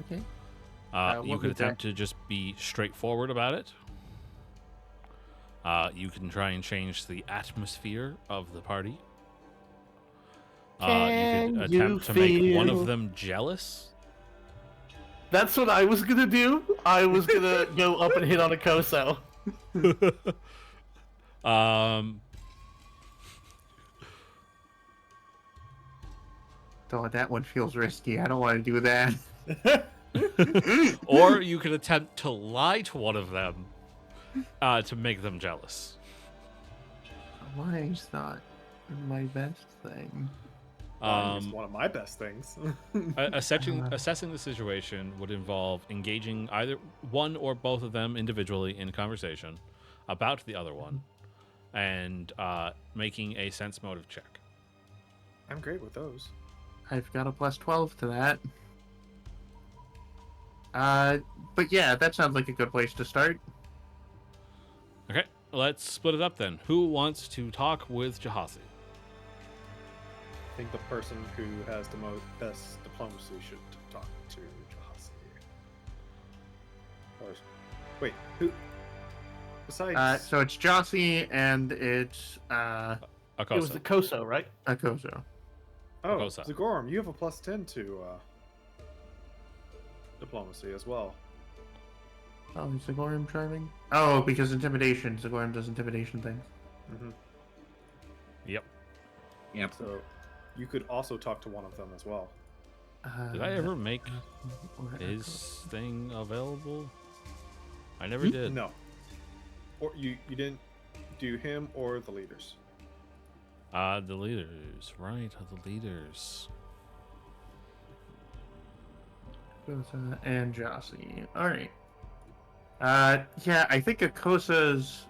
Okay. You what could would that- attempt to just be straightforward about it. You can try and change the atmosphere of the party. You Can could you attempt to make one feel- of them jealous. That's what I was gonna do. I was gonna go up and hit on a Koso. Oh, that one feels risky. I don't want to do that. Or you could attempt to lie to one of them to make them jealous. Lying's not my best thing. It's one of my best things. Assessing the situation would involve engaging either one or both of them individually in conversation about the other one and making a sense motive check. I'm great with those. I've got a plus 12 to that. But yeah, that sounds like a good place to start. Okay, let's split it up then. Who wants to talk with Jahasi? I think the person who has the best diplomacy should talk to Jahasi. Or, wait, who? Besides, So it's Jossie and it's Akosa. It was the Koso, right? Akoso. oh, Akosa. Zagorum, you have a plus 10 to diplomacy as well. Oh, is Zagorum charming? Oh, because intimidation. Zagorum does intimidation things. Mm-hmm. Yep. Yep. So you could also talk to one of them as well. Did I ever make or his Akosa. thing available? I never did. No. Or you didn't do him or the leaders. The leaders. Right, the leaders. Akosa and Jossie. Alright. Yeah, I think Akosa's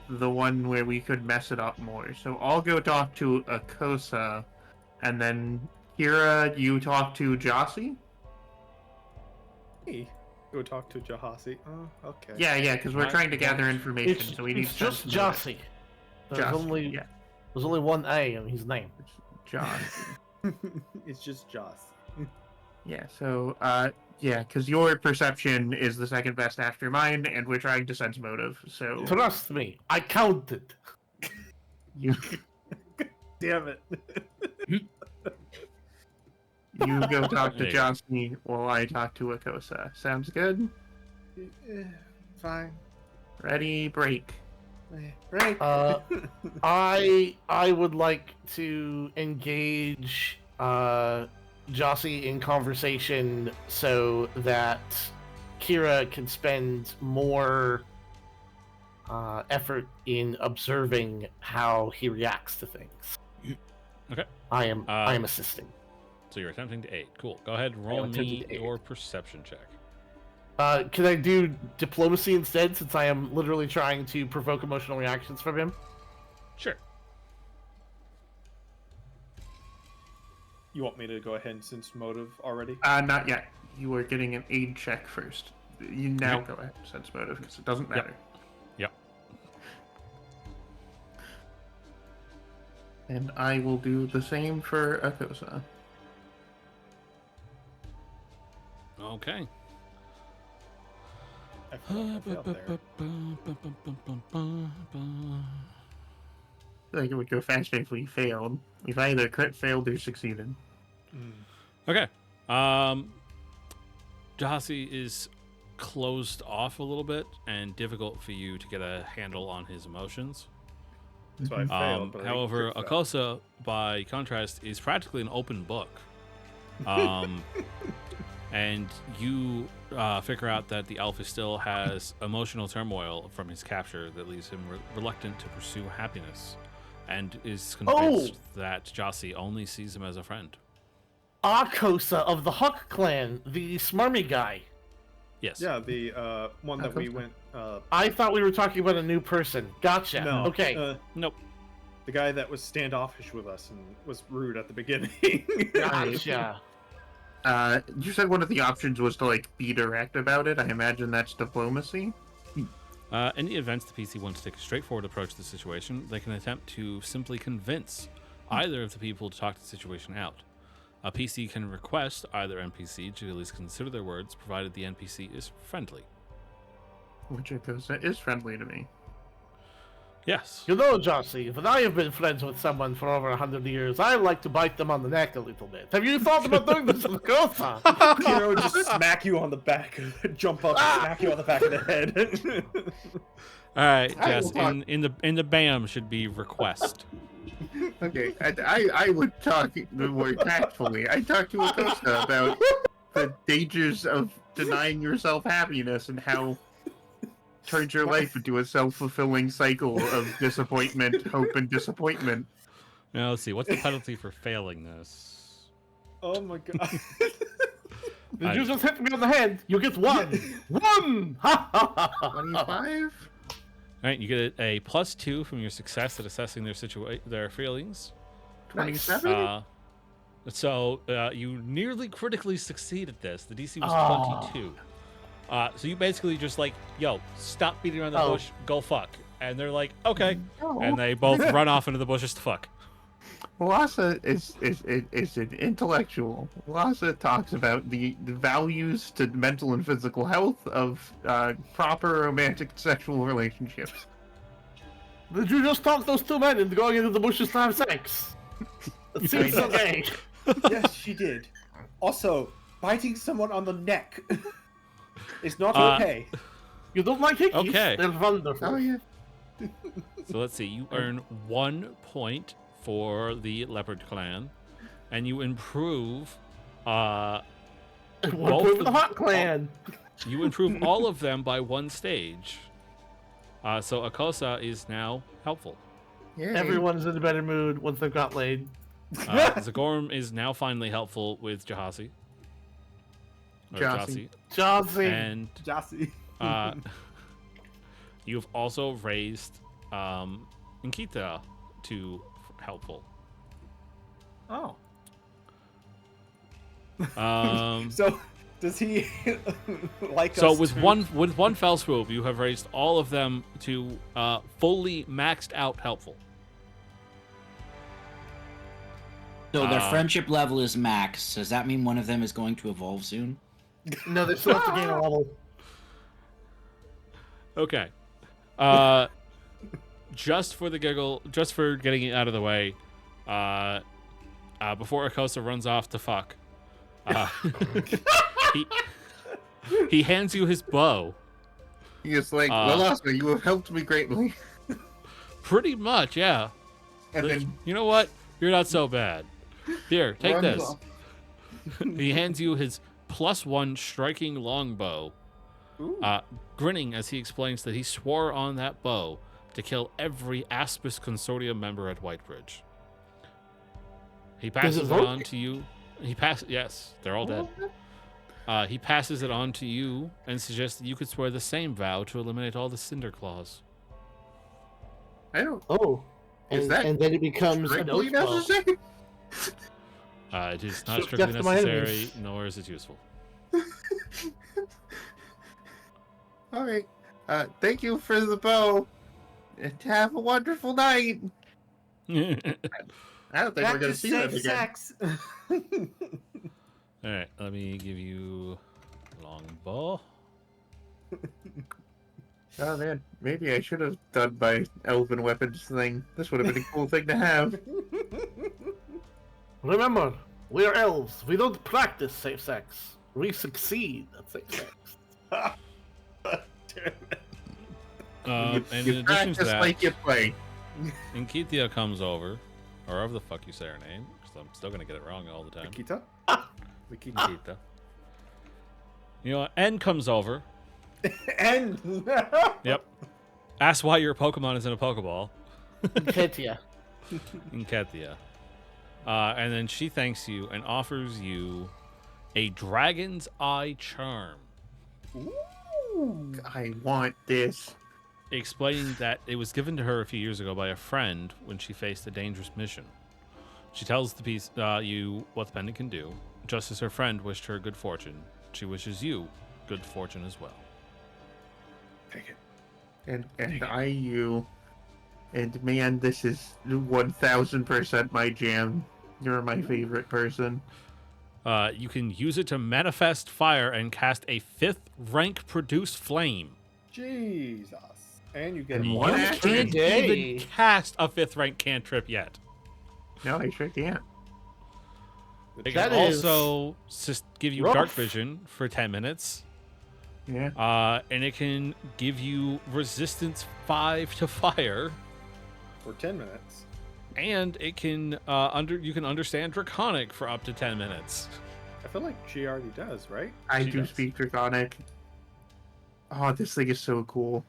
the one where we could mess it up more. So I'll go talk to Akosa, and then Kira, you talk to Jossie? Hey, go talk to Jahasi. Oh, okay. Yeah, because we're I trying to gather want- information, so we need It's just sense motive. Jossie. There's Jossie, only yeah. there's only one A in his name. John. It's just Joss. Yeah, so, yeah, because your perception is the second best after mine, and we're trying to sense motive, so Trust me, I counted. you Damn it. you go talk to There you go. Jossie while I talk to Akosa. Sounds good? Fine. Ready, break. Right. I would like to engage Jossie in conversation so that Kira can spend more effort in observing how he reacts to things. Okay. I am assisting. So you're attempting to aid. Cool. Go ahead, roll attempting me to aid. your perception check. Can I do diplomacy instead, since I am literally trying to provoke emotional reactions from him? Sure. You want me to go ahead and sense motive already? Not yet. You are getting an aid check first. You now Okay. go ahead, sense motive, because it doesn't matter. Yep. And I will do the same for Akosa. Okay. I feel like I failed there. Like it would go faster if we failed. We've either crit failed or succeeded. Okay. Jahasi is closed off a little bit and difficult for you to get a handle on his emotions. So I failed. But I However, crit failed. Akosa, by contrast, is practically an open book. And you figure out that the elf still has emotional turmoil from his capture that leaves him reluctant to pursue happiness, and is convinced that Jossie only sees him as a friend. Akosa of the Huck clan, the smarmy guy. Yes. Yeah, the one that we went. I thought we were talking about a new person. Gotcha. No. Okay. Nope. The guy that was standoffish with us and was rude at the beginning. Gotcha. You said one of the options was to like be direct about it. I imagine that's diplomacy. In the event the PC wants to take a straightforward approach to the situation, they can attempt to simply convince either of the people to talk the situation out. A PC can request either NPC to at least consider their words, provided the NPC is friendly. Which Akosa is friendly to me. Yes. You know, Jossie, when I have been friends with someone for over 100 years, I like to bite them on the neck a little bit. Have you thought about doing this with Akosa? Kiro just smack you on the back, jump up, and smack you on the back of the head. All right, I Jess. will talk- In the BAM should be request. Okay, I would talk more tactfully. I talked to Akosa about the dangers of denying yourself happiness and how turns your life into a self-fulfilling cycle of disappointment, hope, and disappointment. Now let's see. What's the penalty for failing this? Oh my god. Did you just hit me on the head? You get one. One. Ha ha ha ha. 25? All right, you get a +2 from your success at assessing their feelings. 27? So you nearly critically succeed at this. The DC was Oh. 22. So you basically just like, yo, stop beating around the bush, go fuck. And they're like, okay. No. And they both run off into the bushes to fuck. Lhasa is an intellectual. Lhasa talks about the values to mental and physical health of proper romantic sexual relationships. Did you just talk those two men into going into the bushes to have sex? It seems I- okay. Yes, she did. Also, biting someone on the neck is not Uh, okay. You don't like hickeys? Okay. They're wonderful. Oh yeah. So let's see. You earn 1 point for the Leopard Clan, and you improve. One Both point for the of- Hot Clan. You improve all of them by 1 stage. So Akosa is now helpful. Yeah. Everyone's in a better mood once they've got laid. Zagorm is now finally helpful with Jahasi. Or Jossie. Jossie. And Jossie. you've also raised Nkita to helpful. Oh. So So, does he like so us with to- one fell swoop, you have raised all of them to fully maxed out helpful. So their friendship level is max. Does that mean one of them is going to evolve soon? No, they still have to gain a level. Okay. Just for the giggle, just for getting it out of the way, before Akosa runs off to fuck, he hands you his bow. He is like, well, Oscar, you have helped me greatly. Pretty much, yeah. And then You know what? You're not so bad. Here, take runs this. off. He hands you his +1 striking longbow, Ooh. grinning as he explains that he swore on that bow to kill every Aspis Consortium member at Whitebridge. He passes it work? on to you. Yes, they're all dead. He passes it on to you and suggests that you could swear the same vow to eliminate all the Cinder Claws. I don't. Oh. Is And, that and then it becomes an Strictly oath bow. necessary? It is not So strictly death to my necessary, enemies. nor is it useful. All right. Thank you for the bow. And have a wonderful night. I don't think we're going to see that again. sex. All right, let me give you longbow. Oh man, maybe I should have done my elven weapons thing. This would have been a cool thing to have. Remember, we are elves. We don't practice safe sex. We succeed at safe sex. And in You addition to practice that, like you play. Inkithia comes over, or however the fuck you say her name, because I'm still gonna get it wrong all the time. Nikita? Nikita. You know what? N comes over. And Yep. Asks why your Pokemon is in a Pokeball. Ketia. Inkithia. And then she thanks you and offers you a Dragon's Eye Charm, I want this. explaining that it was given to her a few years ago by a friend when she faced a dangerous mission. She tells you what the pendant can do. Just as her friend wished her good fortune, she wishes you good fortune as well. take it. And you. And man, this is 1000% my jam. You're my favorite person. You can use it to manifest fire and cast a 5th rank produce flame. Jesus. And you get And a one bonus. action. Can't even cast a 5th rank cantrip yet. No, I sure can't. They That can is also give you rough. dark vision for 10 minutes. Yeah. And it can give you resistance 5 to fire. For 10 minutes. And it can you can understand Draconic for up to 10 minutes. I feel like she already does, right? I She do does. speak Draconic. Oh, this thing is so cool.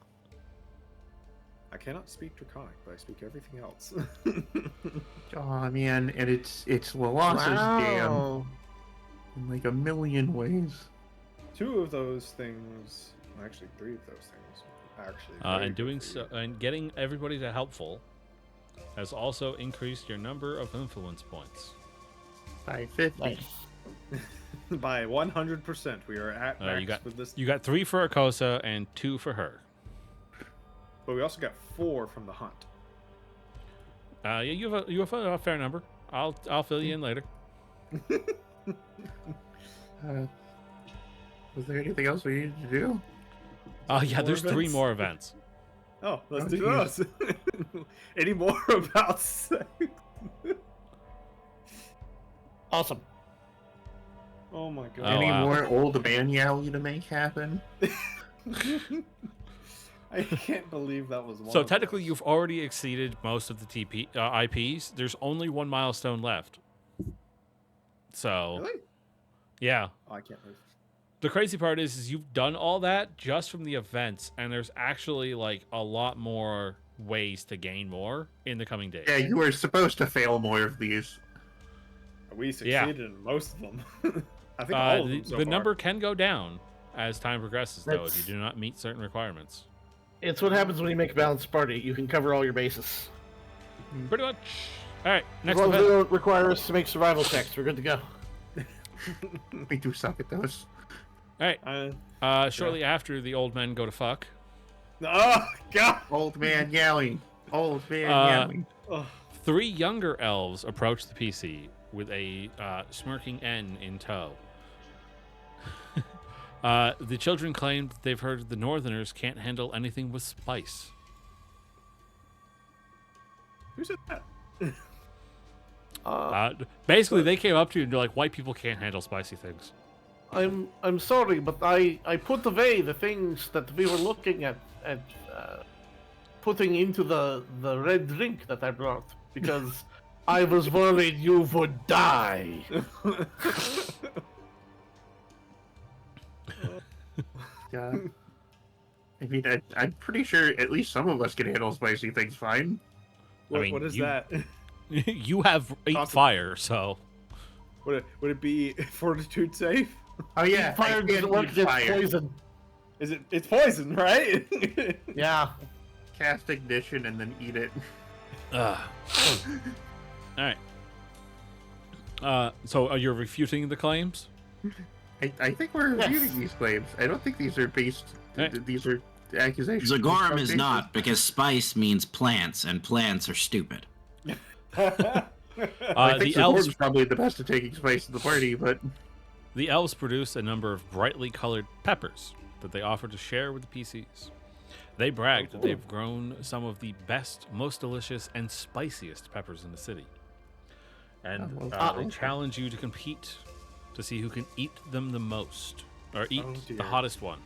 I cannot speak Draconic, but I speak everything else. Oh man, and it's Lolos's jam in like a million ways. 2 of those things, well, actually 3 of those things, are actually. very And good doing for so, you. and getting everybody to helpful has also increased your number of influence points. By 50. Nice. By 100%, we are at max with this. You got 3 for Akosa and 2 for her. But we also got 4 from the hunt. Yeah, you have a fair number. I'll fill you in later. Was there anything else we needed to do? Yeah, there's 3 events? more events. Oh, let's Oh, do geez. those. Any more about sex? Awesome. Oh my god. Oh, Any wow. more old man yally to make happen? I can't believe that was one. So of technically, those. you've already exceeded most of the IPs. There's only 1 milestone left. So, Really? yeah. Oh, I can't move. The crazy part is you've done all that just from the events, and there's actually like a lot more ways to gain more in the coming days. Yeah, you were supposed to fail more of these. We Yeah. succeeded in most of them. I think all of them so the far. number can go down as time progresses, though, if That's- you do not meet certain requirements. It's what happens when you make a balanced party. You can cover all your bases. Pretty much. All right, As next long as they event. don't require us to make survival checks, we're good to go. We do suck at those. All right. Shortly after the old men go to fuck, Oh god. Old man yelling. Old man yelling. Oh, 3 younger elves approach the PC with a smirking N in tow. The children claim that they've heard the Northerners can't handle anything with spice. who said that? Basically, they came up to you and they're like, white people can't handle spicy things. I'm sorry, but I put away the things that we were looking at putting into the red drink that I brought because I was worried you would die. Yeah. I mean, I'm pretty sure at least some of us can handle spicy things fine. What, mean, what is you- that? You have 8 Awesome. fire, so Would it be fortitude safe? Oh yeah, Fire I doesn't can't work eat against fire. poison. Is it? It's poison, right? Yeah. Cast ignition and then eat it. all right. So you're refuting the claims? I think we're Yes. reviewing these claims. I don't think these are based. Hey. These are accusations. Zagorum is Foundations. not, because spice means plants, and plants are stupid. I think The elves is probably the best at taking space in the party, but The elves produce a number of brightly colored peppers that they offer to share with the PCs. They brag that they've grown some of the best, most delicious, and spiciest peppers in the city. And they challenge you to compete to see who can eat them the most, or eat the hottest one.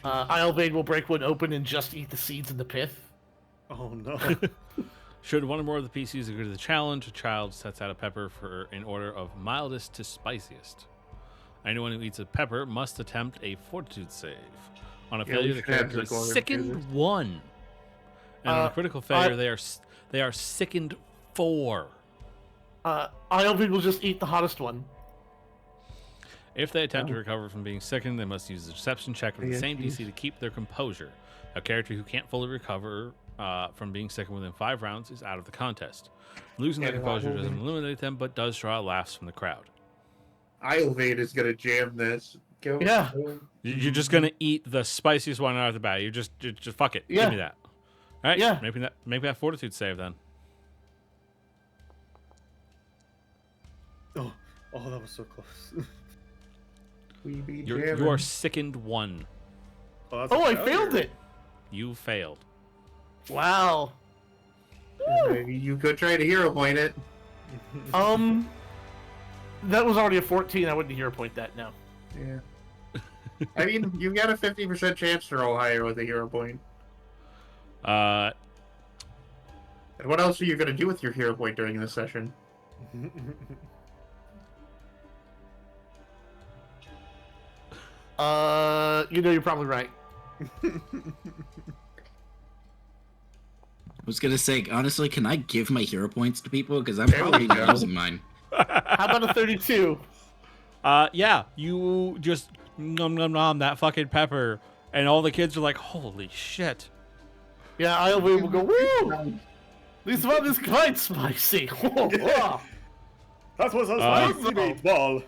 Islevade will break one open and just eat the seeds and the pith. Oh no. Should one or more of the PCs agree to the challenge, a child sets out a pepper in order of mildest to spiciest. Anyone who eats a pepper must attempt a fortitude save. On a failure, the character is sickened 1. And on a critical failure, they are sickened 4. Islevade will just eat the hottest one. If they attempt to recover from being sickened, they must use a deception check with the same DC to keep their composure. A character who can't fully recover from being sickened within 5 rounds is out of the contest. Losing their composure doesn't eliminate them, but does draw laughs from the crowd. Islevade is gonna jam this. Yeah. You're just gonna eat the spiciest one out of the bat. You just fuck it. Yeah. Give me that. All right. Yeah. Make that fortitude save then. Oh, that was so close. You are sickened 1. Oh, I failed it. You failed. Wow. You could try to hero point it. That was already a 14. I wouldn't hero point that now. Yeah. I mean, you've got a 50% chance to roll higher with a hero point. And what else are you going to do with your hero point during this session? You're probably right. I was gonna say, honestly, can I give my hero points to people? Because I'm probably not using mine. How about a 32? Yeah, you just nom that fucking pepper, and all the kids are like, holy shit. Yeah, Islevade will go, woo! This one is quite spicy. That was a spicy meatball.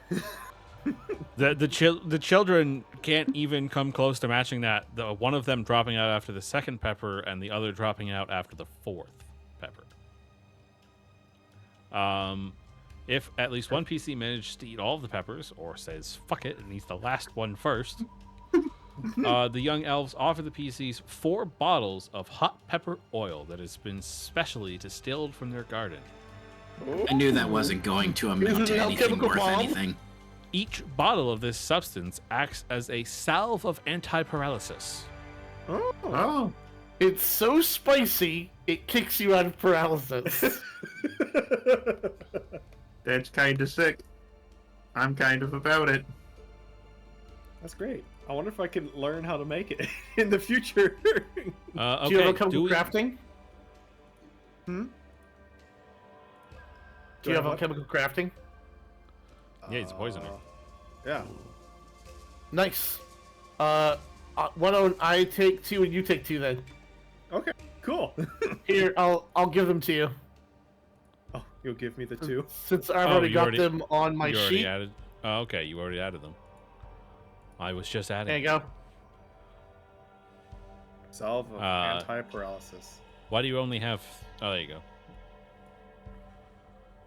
The children can't even come close to matching that. One of them dropping out after the second pepper, and the other dropping out after the 4th pepper. If at least one PC manages to eat all of the peppers, or says fuck it and eats the last one first, the young elves offer the PCs 4 bottles of hot pepper oil that has been specially distilled from their garden. I knew that wasn't going to amount to anything worth anything. Each bottle of this substance acts as a salve of anti-paralysis. Oh. It's so spicy, it kicks you out of paralysis. That's kind of sick. I'm kind of about it. That's great. I wonder if I can learn how to make it in the future. Okay, Do you have a chemical crafting? Hmm? Do you have a chemical crafting? Yeah, he's a poisoner. Yeah. Nice. Why don't I take 2 and you take 2 then? Okay, cool. Here, I'll give them to you. Oh, you'll give me the 2? Since I've already got them on my sheet. Oh, okay, you already added them. I was just adding. There you go. Salve of anti-paralysis. Why do you only have... Oh, there you go.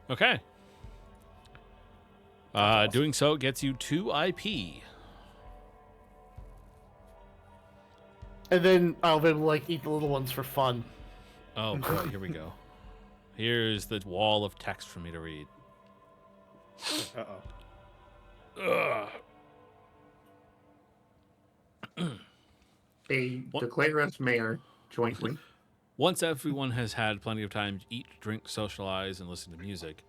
Okay. Awesome. Doing so gets you 2 IP. And then I'll be able to, like, eat the little ones for fun. Oh, boy, here we go. Here's the wall of text for me to read. Uh-oh. They declare us mayor jointly. Once everyone has had plenty of time to eat, drink, socialize, and listen to music,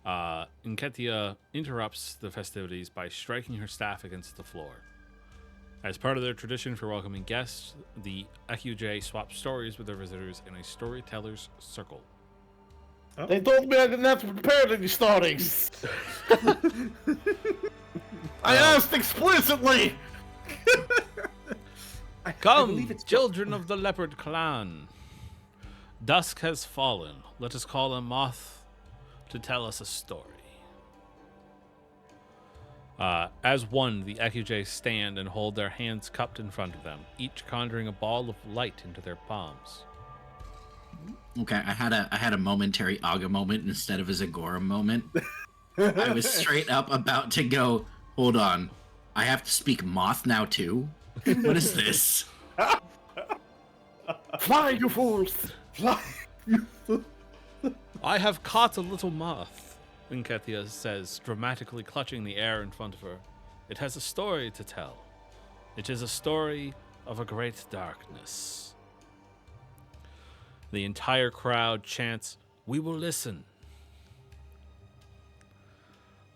Nketia interrupts the festivities by striking her staff against the floor. As part of their tradition for welcoming guests, the EQJ swap stories with their visitors in a storyteller's circle. Oh. They told me I didn't have to prepare any stories. I asked explicitly. Come, children of the leopard clan. Dusk has fallen. Let us call a moth to tell us a story. As one, the EQJ stand and hold their hands cupped in front of them, each conjuring a ball of light into their palms. Okay, I had a momentary Aga moment instead of a Zagora moment. I was straight up about to go, hold on, I have to speak Moth now too? What is this? Fly, you fools! Fly. I have caught a little moth, Inkethia says, dramatically clutching the air in front of her. It has a story to tell. It is a story of a great darkness. The entire crowd chants, "We will listen."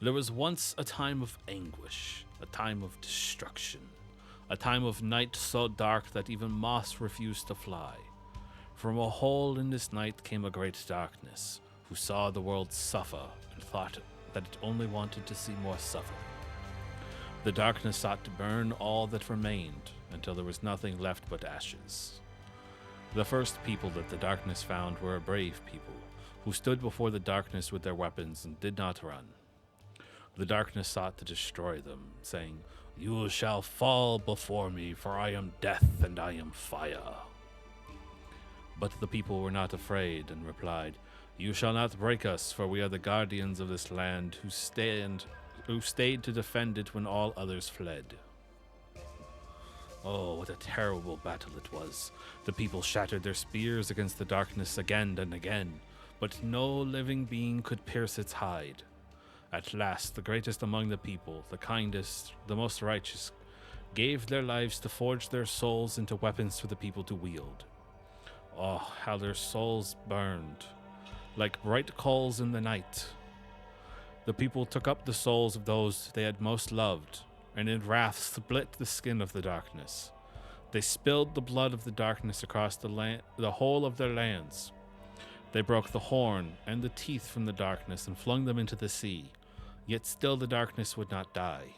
There was once a time of anguish, a time of destruction, a time of night so dark that even moths refused to fly. From a hole in this night came a great darkness, who saw the world suffer and thought that it only wanted to see more suffering. The darkness sought to burn all that remained until there was nothing left but ashes. The first people that the darkness found were a brave people, who stood before the darkness with their weapons and did not run. The darkness sought to destroy them, saying, "You shall fall before me, for I am death and I am fire." But the people were not afraid and replied, "You shall not break us, for we are the guardians of this land who stayed to defend it when all others fled." Oh, what a terrible battle it was. The people shattered their spears against the darkness again and again, but no living being could pierce its hide. At last, the greatest among the people, the kindest, the most righteous, gave their lives to forge their souls into weapons for the people to wield. Oh, how their souls burned, like bright coals in the night. The people took up the souls of those they had most loved, and in wrath split the skin of the darkness. They spilled the blood of the darkness across the whole of their lands. They broke the horn and the teeth from the darkness and flung them into the sea, yet still the darkness would not die.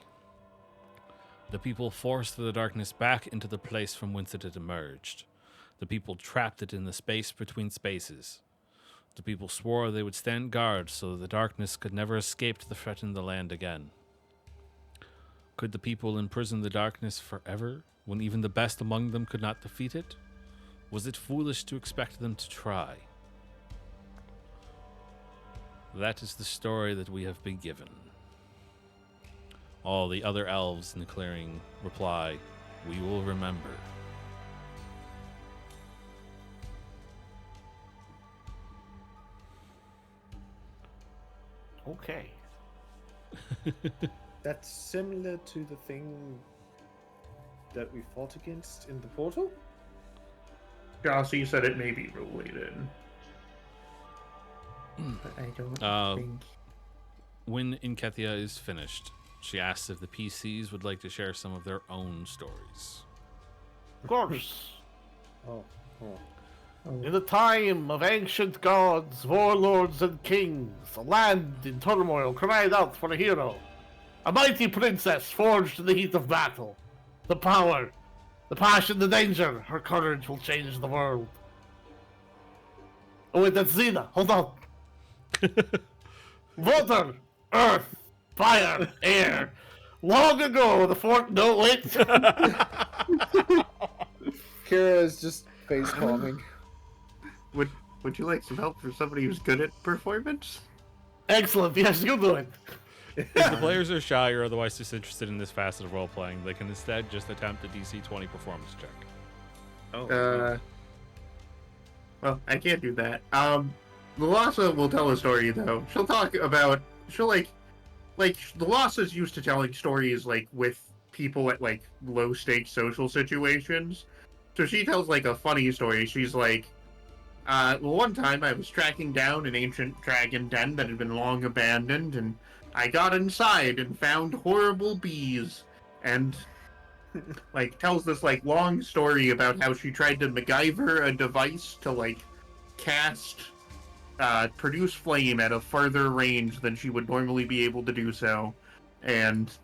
The people forced the darkness back into the place from whence it had emerged. The people trapped it in the space between spaces. The people swore they would stand guard so that the darkness could never escape to threaten the land again. Could the people imprison the darkness forever, when even the best among them could not defeat it? Was it foolish to expect them to try? That is the story that we have been given. All the other elves in the clearing reply, "We will remember." Okay. That's similar to the thing that we fought against in the portal? Jossie said it may be related. But I don't think... When Inkethia is finished, she asks if the PCs would like to share some of their own stories. Of course. Oh. In the time of ancient gods, warlords, and kings, a land in turmoil cried out for a hero. A mighty princess forged in the heat of battle. The power, the passion, the danger, her courage will change the world. Oh wait, that's Xena. Hold on. Water, earth, fire, air. Long ago, the fort... No, wait. Kira is just face palming. Would you like some help for somebody who's good at performance? Excellent. Yes, you do it. If the players are shy or otherwise disinterested in this facet of role-playing, they can instead just attempt a DC 20 performance check. Oh. Well, I can't do that. Lalassa will tell a story, though. She'll talk about... Lalassa's used to telling stories, with people at, low-stakes social situations. So she tells, a funny story. She's one time I was tracking down an ancient dragon den that had been long abandoned, and I got inside and found horrible bees. And, tells this, long story about how she tried to MacGyver a device to, cast... produce flame at a farther range than she would normally be able to do so, and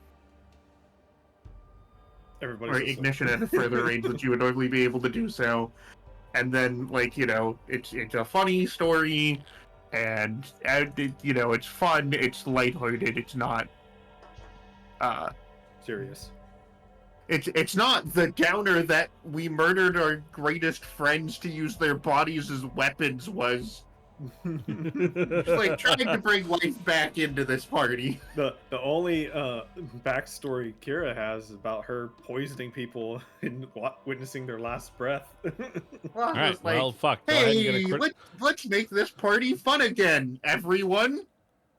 or ignition at a further range than she would normally be able to do so, and then it's a funny story, and it's fun, it's lighthearted, it's not Serious. It's not the downer that we murdered our greatest friends to use their bodies as weapons was. It's like trying to bring life back into this party. The only backstory Kira has is about her poisoning people and witnessing their last breath. Well, All right, it's like, well, fuck. Go ahead and get hey, a crit. let's make this party fun again, everyone.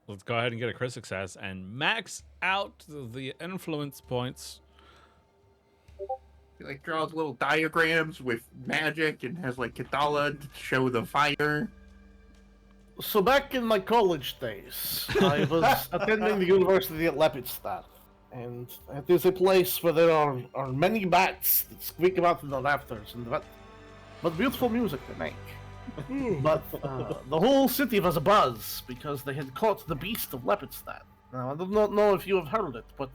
Let's go ahead and get a crit success and max out the influence points. He like draws little diagrams with magic and has like Kadala to show the fire. So back in my college days, I was attending the University at Lepidstadt, and it is a place where there are many bats that squeak about in the rafters, and but beautiful music they make. But the whole city was abuzz because they had caught the beast of Lepidstadt. Now, I do not know if you have heard it, but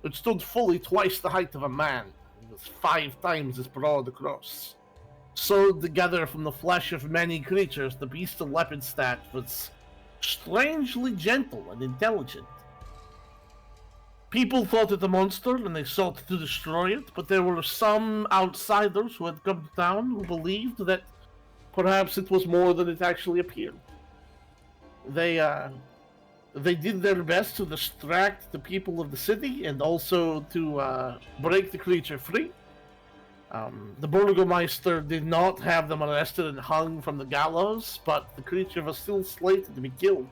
it stood fully twice the height of a man. It was 5 times as broad across. Sewed together from the flesh of many creatures, the beast of Lepidstadt was strangely gentle and intelligent. People thought it a monster and they sought to destroy it, but there were some outsiders who had come to town who believed that perhaps it was more than it actually appeared. They did their best to distract the people of the city and also to break the creature free. The Burgomeister did not have them arrested and hung from the gallows, but the creature was still slated to be killed.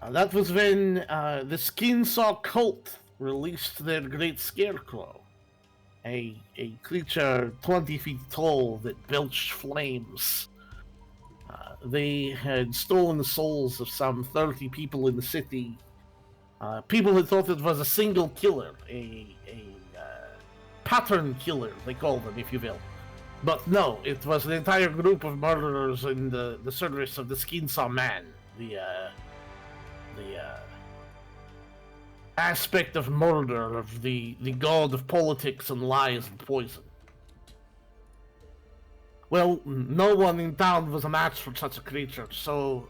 That was when the Skinsaw cult released their great scarecrow, a creature 20 feet tall that belched flames. They had stolen the souls of some 30 people in the city. People had thought it was a single killer, a pattern killer, they call them, if you will. But no, it was an entire group of murderers in the service of the Skinsaw Man, the aspect of murder of the god of politics and lies and poison. Well, no one in town was a match for such a creature, so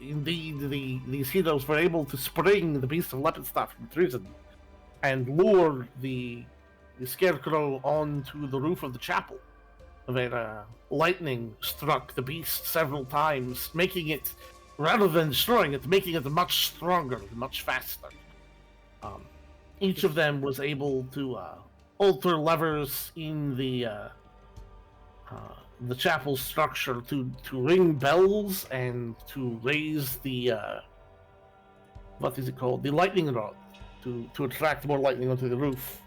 indeed these heroes were able to spring the beast of Lepidstadt from prison and lure the scarecrow onto the roof of the chapel, where lightning struck the beast several times, making it, rather than destroying it, making it much stronger, much faster. Each of them was able to alter levers in the chapel structure to ring bells and to raise the what is it called? The lightning rod to attract more lightning onto the roof.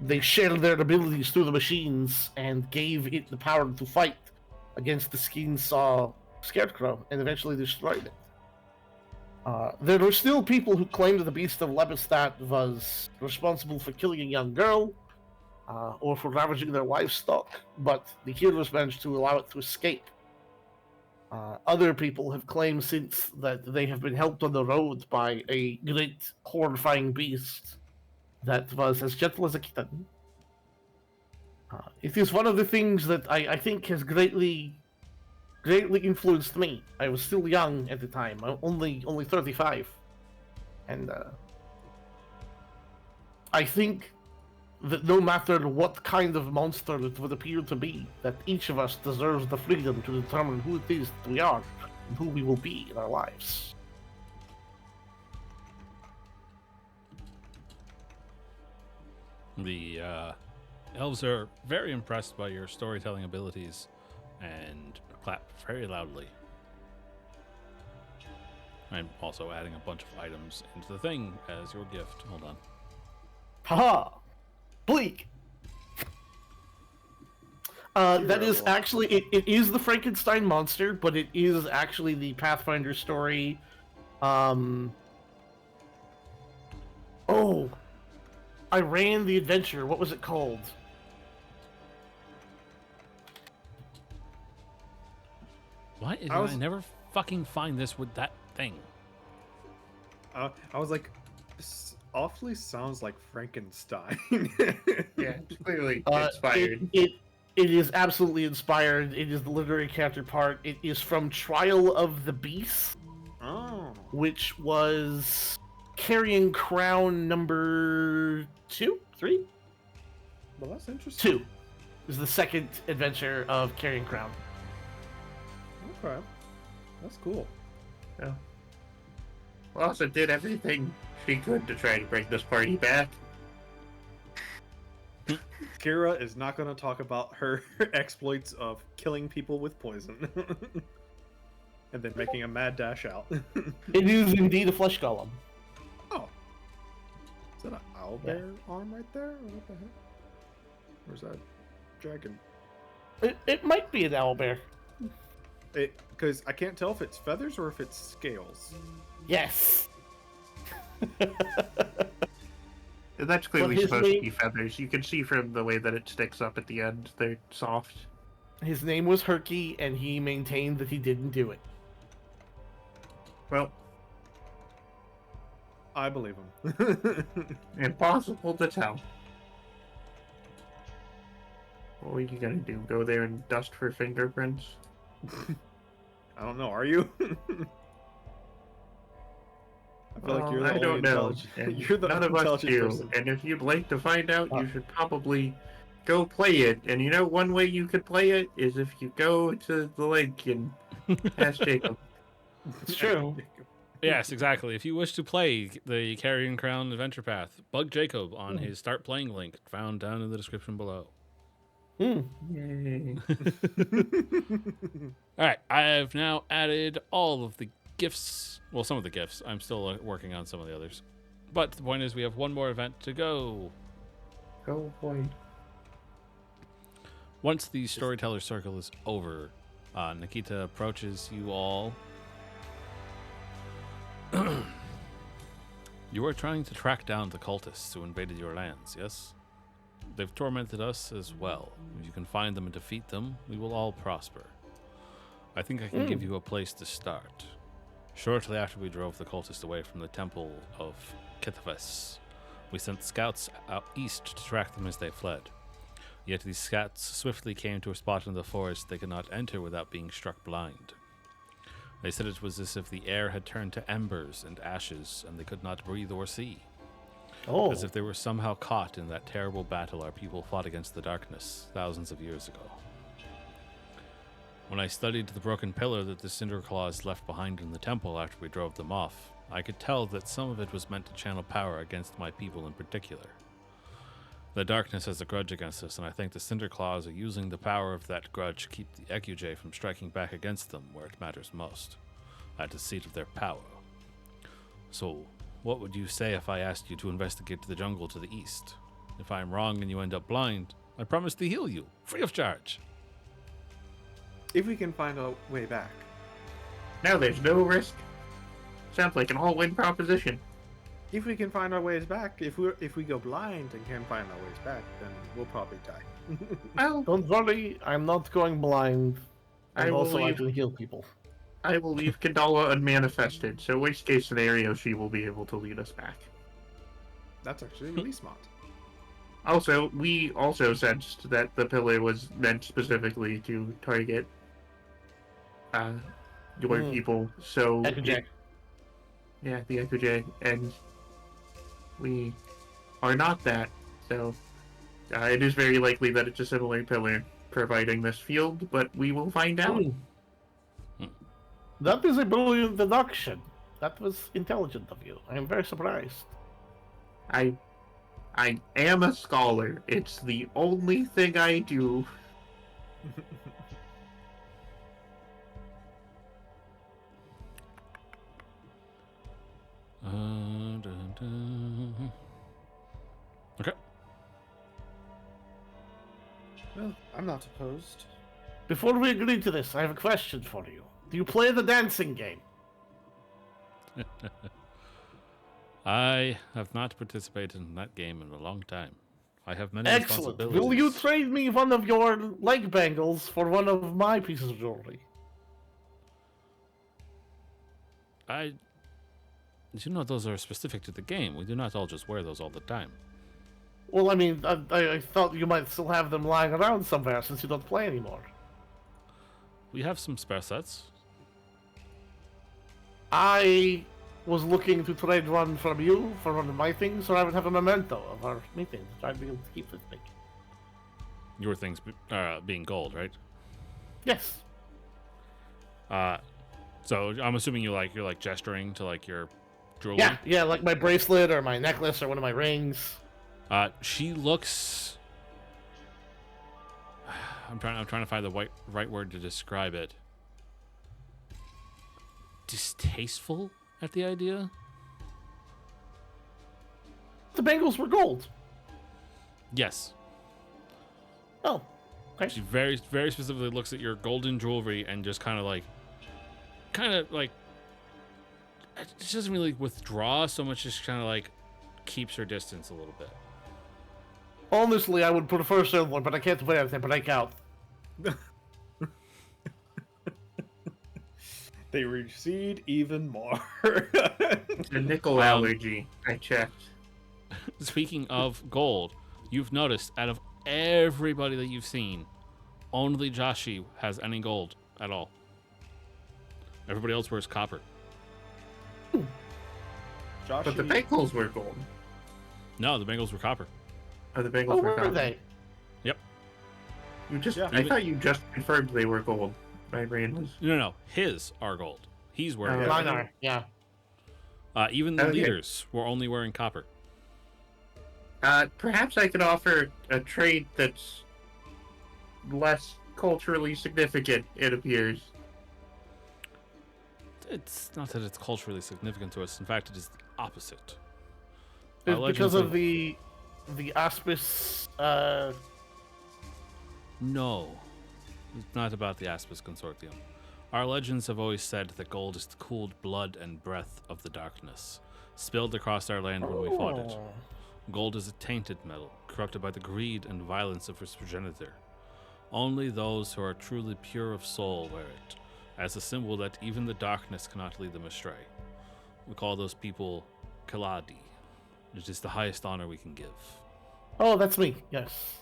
They shared their abilities through the machines and gave it the power to fight against the Skinsaw scarecrow and eventually destroyed it. There were still people who claimed that the beast of Lepidstadt was responsible for killing a young girl or for ravaging their livestock, but the heroes managed to allow it to escape. Other people have claimed since that they have been helped on the road by a great horrifying beast that was as gentle as a kitten. It is one of the things that I think has greatly influenced me. I was still young at the time, only 35, and I think that no matter what kind of monster it would appear to be, that each of us deserves the freedom to determine who it is that we are and who we will be in our lives. The elves are very impressed by your storytelling abilities and clap very loudly. I'm also adding a bunch of items into the thing as your gift. Hold on. Haha! Bleak! That is actually, it is the Frankenstein monster, but it is actually the Pathfinder story. Oh! I ran the adventure. What was it called? Why did I never fucking find this with that thing? I was like, this awfully sounds like Frankenstein. Yeah, it's clearly inspired. It is absolutely inspired. It is the literary counterpart. It is from Trial of the Beast, Oh. which was Carrying Crown number 2, 3, Well, that's interesting. 2 is the second adventure of Carrying Crown. Okay. That's cool. Yeah. Well, also did everything she could to try to bring this party back. Kira is not going to talk about her exploits of killing people with poison. And then making a mad dash out. It is indeed a flesh golem. Oh. Is that an owlbear arm right there? Or what the heck? Or is that dragon? It might be an owlbear. Because I can't tell if it's feathers or if it's scales. Yes. That's clearly his supposed to name- be feathers. You can see from the way that it sticks up at the end. They're soft. His name was Herky, and he maintained that he didn't do it. Well, I believe him. impossible to tell. What are you gonna do? Go there and dust for fingerprints? I don't know. Are you? I feel like you're the I only don't know. intelligent. And You're the none of us intelligent do. person. And if you'd like to find out, you should probably go play it. And you know, one way you could play it is if you go to the link and ask Jacob. It's true. Yes, exactly. If you wish to play the Carrying Crown Adventure Path, bug Jacob on his Start Playing link found down in the description below. Yay. All right, I have now added all of the gifts. Well, some of the gifts. I'm still working on some of the others. But the point is, we have one more event to go. Oh boy. Once the Storyteller Circle is over, Nikita approaches you all. You are trying to track down the cultists who invaded your lands, yes? They've tormented us as well. If you can find them and defeat them, we will all prosper. I think I can give you a place to start. Shortly after we drove the cultists away from the temple of Kaydoz, we sent scouts out east to track them as they fled. Yet these scouts swiftly came to a spot in the forest they could not enter without being struck blind. They said it was as if the air had turned to embers and ashes, and they could not breathe or see. Oh. As if they were somehow caught in that terrible battle our people fought against the darkness thousands of years ago. When I studied the broken pillar that the Cinder Claws left behind in the temple after we drove them off, I could tell that some of it was meant to channel power against my people in particular. The darkness has a grudge against us, and I think the Cinder Claws are using the power of that grudge to keep the Ekuj from striking back against them where it matters most, at the seat of their power. So, what would you say if I asked you to investigate the jungle to the east? If I am wrong and you end up blind, I promise to heal you, free of charge. If we can find a way back. Now there's no risk. Sounds like an all-win proposition. If we can find our ways back, if we go blind and can't find our ways back, then we'll probably die. Well, Don't worry, I'm not going blind. I And will also, I leave- can heal people. I will leave Kandala unmanifested, so worst case scenario, she will be able to lead us back. That's actually really smart. Also, we also sensed that the pillar was meant specifically to target your people, so... Ekuj. Yeah, the Ekuj, and we are not that, so it is very likely that it's a similar pillar providing this field, but we will find out. That is a brilliant deduction. That was intelligent of you. I am very surprised. I am a scholar. It's the only thing I do. Okay. Well, I'm not opposed. Before we agree to this, I have a question for you. Do you play the dancing game? I have not participated in that game in a long time. I have many Excellent. responsibilities. Will you trade me one of your leg bangles for one of my pieces of jewelry? You know, those are specific to the game. We do not all just wear those all the time. Well, I mean, I thought you might still have them lying around somewhere since you don't play anymore. We have some spare sets. I was looking to trade one from you for one of my things, so I would have a memento of our meeting, so I'd be able to keep with me. Your things being gold, right? Yes. So I'm assuming you're like gesturing to like your jewelry. Yeah, like my bracelet or my necklace or one of my rings. She looks. I'm trying to find the right word to describe it. Distasteful at the idea. The bangles were gold. Yes. Oh, okay. She very, very specifically looks at your golden jewelry and just kind of like, she doesn't really withdraw so much, just kind of like keeps her distance a little bit. Honestly, I would prefer silver, but I can't wear it to break out. They recede even more. It's a nickel allergy. I checked. Speaking of gold, you've noticed out of everybody that you've seen, only Joshi has any gold at all. Everybody else wears copper. Josh, But the Bengals were gold. No, the Bengals were copper. Oh, the Bengals Oh, were where are gold. they? You just, Yeah. I thought you just confirmed they were gold. My brain was. No, his are gold. He's wearing Oh, copper. Mine are, yeah. Even the Okay. leaders were only wearing copper. Perhaps I could offer a trade that's less culturally significant, it appears. It's not that it's culturally significant to us. In fact, it is the opposite. Our It's legends because of have- the Aspis, No, it's not about the Aspis Consortium. Our legends have always said that gold is the cooled blood and breath of the darkness, spilled across our land when we fought it. Oh. Gold is a tainted metal, corrupted by the greed and violence of its progenitor. Only those who are truly pure of soul wear it, as a symbol that even the darkness cannot lead them astray. We call those people Kaladi. It is the highest honor we can give. Oh, that's me, yes.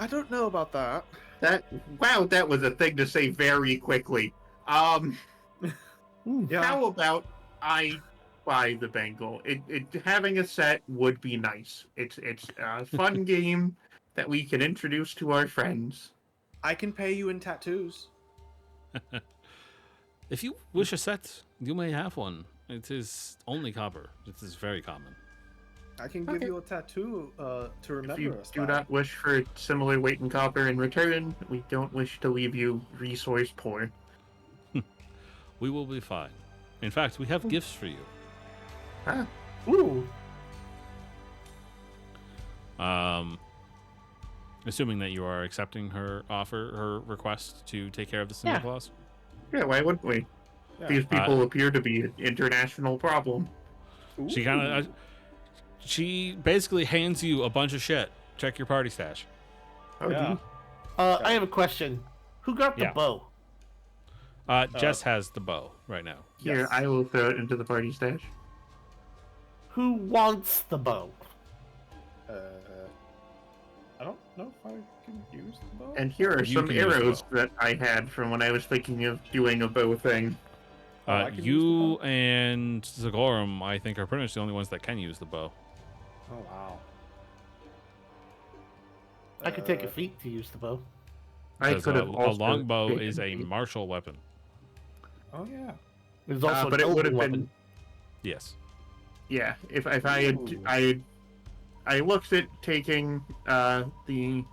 I don't know about that. That was a thing to say very quickly. Yeah. How about I buy the Bengal? It having a set would be nice. It's a fun game that we can introduce to our friends. I can pay you in tattoos. If you wish a set, you may have one. It is only copper. It is very common. I can give Okay. you a tattoo to remember If you us do by. not wish for similar weight in copper in return, we don't wish to leave you resource poor. We will be fine. In fact, we have gifts for you. Ah, Ooh. Assuming that you are accepting her offer, her request to take care of the Santa Yeah. Claus. yeah, why wouldn't we? Yeah. These people appear to be an international problem. She kind of, she basically hands you a bunch of shit. Check your party stash. Oh, Yeah. geez. I have a question. Who got the Yeah. bow? Jess has the bow right now. Here, Yes. I will throw it into the party stash. Who wants the bow? I don't know if I can use the bow. And here are You some can use the arrows bow. that I had from when I was thinking of doing a bow thing. I can use the You bow? and Zagorum, I think, are pretty much the only ones that can use the bow. Oh wow. I could take a feat to use the bow. I Because could have a also longbow taken is a the- martial weapon. Oh yeah. There's also but an it would elven have weapon. been Yes. yeah. If I had Ooh. I looked at taking the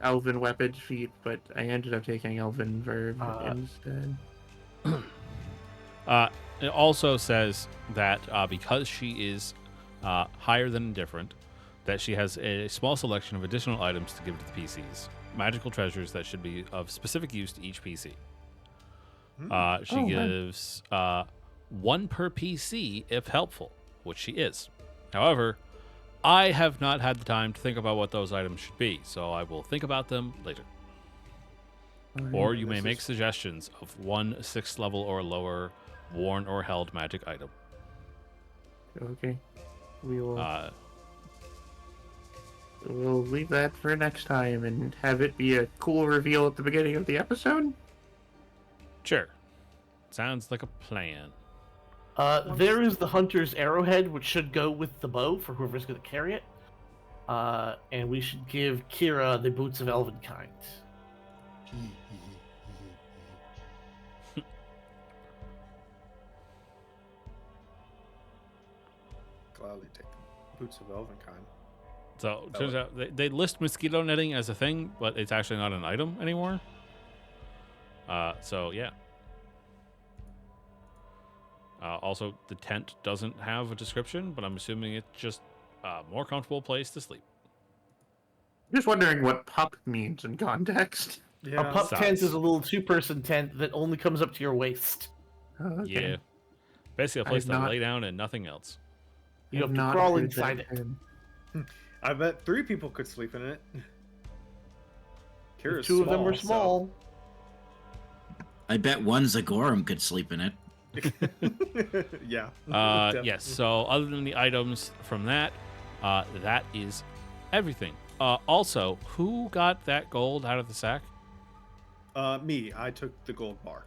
elven weapon feat, but I ended up taking elven verb instead. It also says that because she is higher than indifferent, that she has a small selection of additional items to give to the PCs. Magical treasures that should be of specific use to each PC. She Oh, gives one per PC if helpful, which she is. However, I have not had the time to think about what those items should be, so I will think about them later. Or you may This make is- suggestions of one 6th level or lower worn or held magic item. Okay, we will Uh, we'll leave that for next time and have it be a cool reveal at the beginning of the episode. Sure. Sounds like a plan. There is the hunter's arrowhead, which should go with the bow for whoever's going to carry it. And we should give Kira the boots of Elvenkind. Gladly take the boots of Elvenkind. So it turns out they list mosquito netting as a thing, but it's actually not an item anymore. So yeah. Also, the tent doesn't have a description, but I'm assuming it's just a more comfortable place to sleep. Just wondering what pup means in context. Yeah. A pup size. tent is a little two-person tent that only comes up to your waist. Okay. Yeah. Basically a I place have to not- lay down and nothing else. You have to not crawl heard inside that it. term. I bet 3 people could sleep in it. Kira's Two of them were so- small. I bet one Zagorum could sleep in it. Yeah. Yes, so other than the items from that, that is everything. Also, who got that gold out of the sack? Me. I took the gold bar.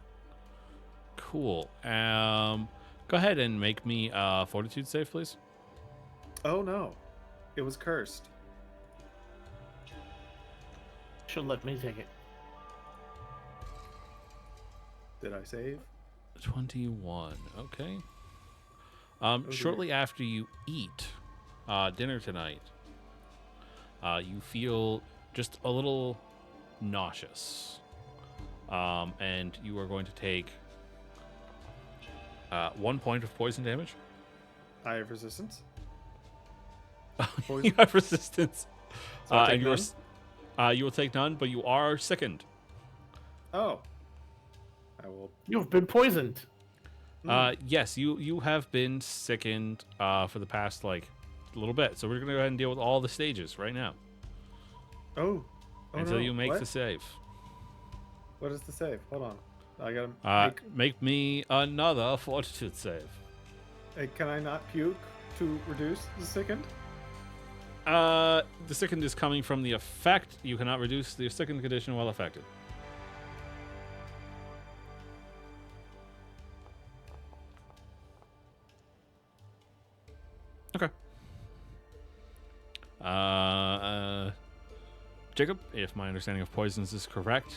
Cool. Go ahead and make me a fortitude save, please. Oh no, it was cursed. Should let me take it. Did I save? 21. Okay. dear. Shortly after you eat dinner tonight, you feel just a little nauseous. And you are going to take 1 point of poison damage. I have resistance. You have resistance. So I take and none? you will take none, but you are sickened. Oh. I will. You've been poisoned. Yes, you have been sickened for the past like little bit. So we're gonna go ahead and deal with all the stages right now Oh. until no. you make What? the save. What is the save? Hold on. I gotta Make me another fortitude save. Hey, can I not puke to reduce the sickened? The sickened is coming from the effect. You cannot reduce the sickened condition while affected. Okay. Jacob, if my understanding of poisons is correct,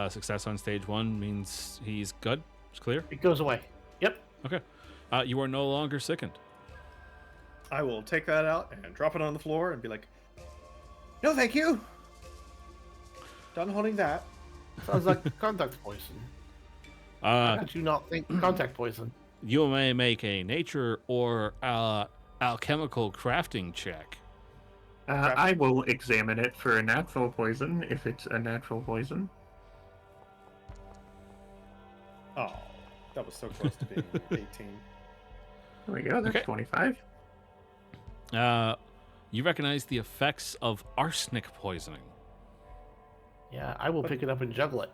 success on stage 1 means he's good. It's clear. It goes away. Yep. Okay. You are no longer sickened. I will take that out and drop it on the floor and be like, "No, thank you. Done holding that." Sounds like contact poison. How Uh, did you not think contact poison? you may make a nature or alchemical crafting check. I will examine it for a natural poison, if it's a natural poison. Oh, that was so close to being 18. There we go, that's Okay. 25. You recognize the effects of arsenic poisoning. Yeah, I will pick it up and juggle it.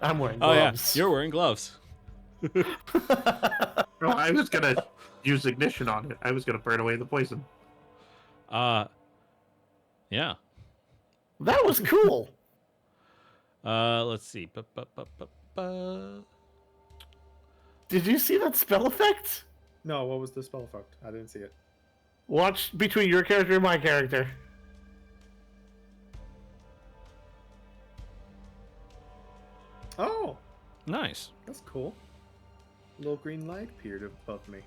I'm wearing Oh yeah, gloves. you're wearing gloves. Oh, I was gonna use ignition on it. I was gonna burn away the poison. Yeah. That was cool. Let's see. Ba. Did you see that spell effect? No, what was the spell effect? I didn't see it. Watch between your character and my character. Oh, Nice. that's cool. Little green light appeared above me.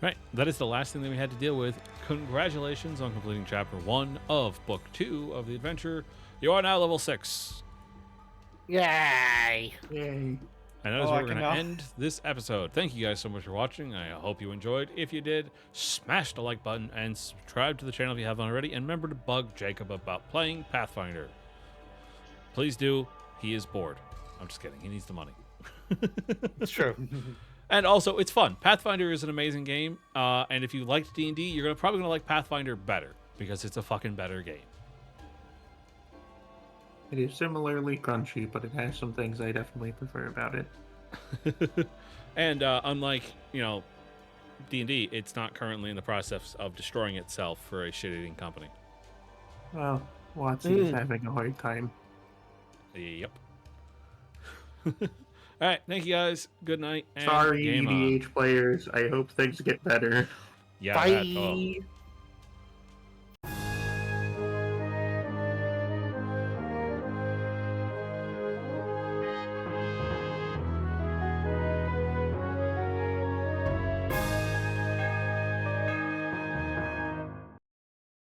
Right, that is the last thing that we had to deal with. Congratulations on completing Chapter 1 of Book 2 of the adventure. You are now level 6. Yay! Yay. And that is Oh, where I we're can going to now- end this episode. Thank you guys so much for watching. I hope you enjoyed. If you did, smash the like button and subscribe to the channel if you haven't already. And remember to bug Jacob about playing Pathfinder. Please do. He is bored. I'm just kidding. He needs the money. It's true. And also, it's fun. Pathfinder is an amazing game. And if you liked D&D, you're probably going to like Pathfinder better because it's a fucking better game. It is similarly crunchy, but it has some things I definitely prefer about it. And unlike, D&D, it's not currently in the process of destroying itself for a shit-eating company. Well, Watson is having a hard time. Yep. All right, thank you guys. Good night. And Sorry, game on. EDH players. I hope things get better. Yeah. Bye. That, oh.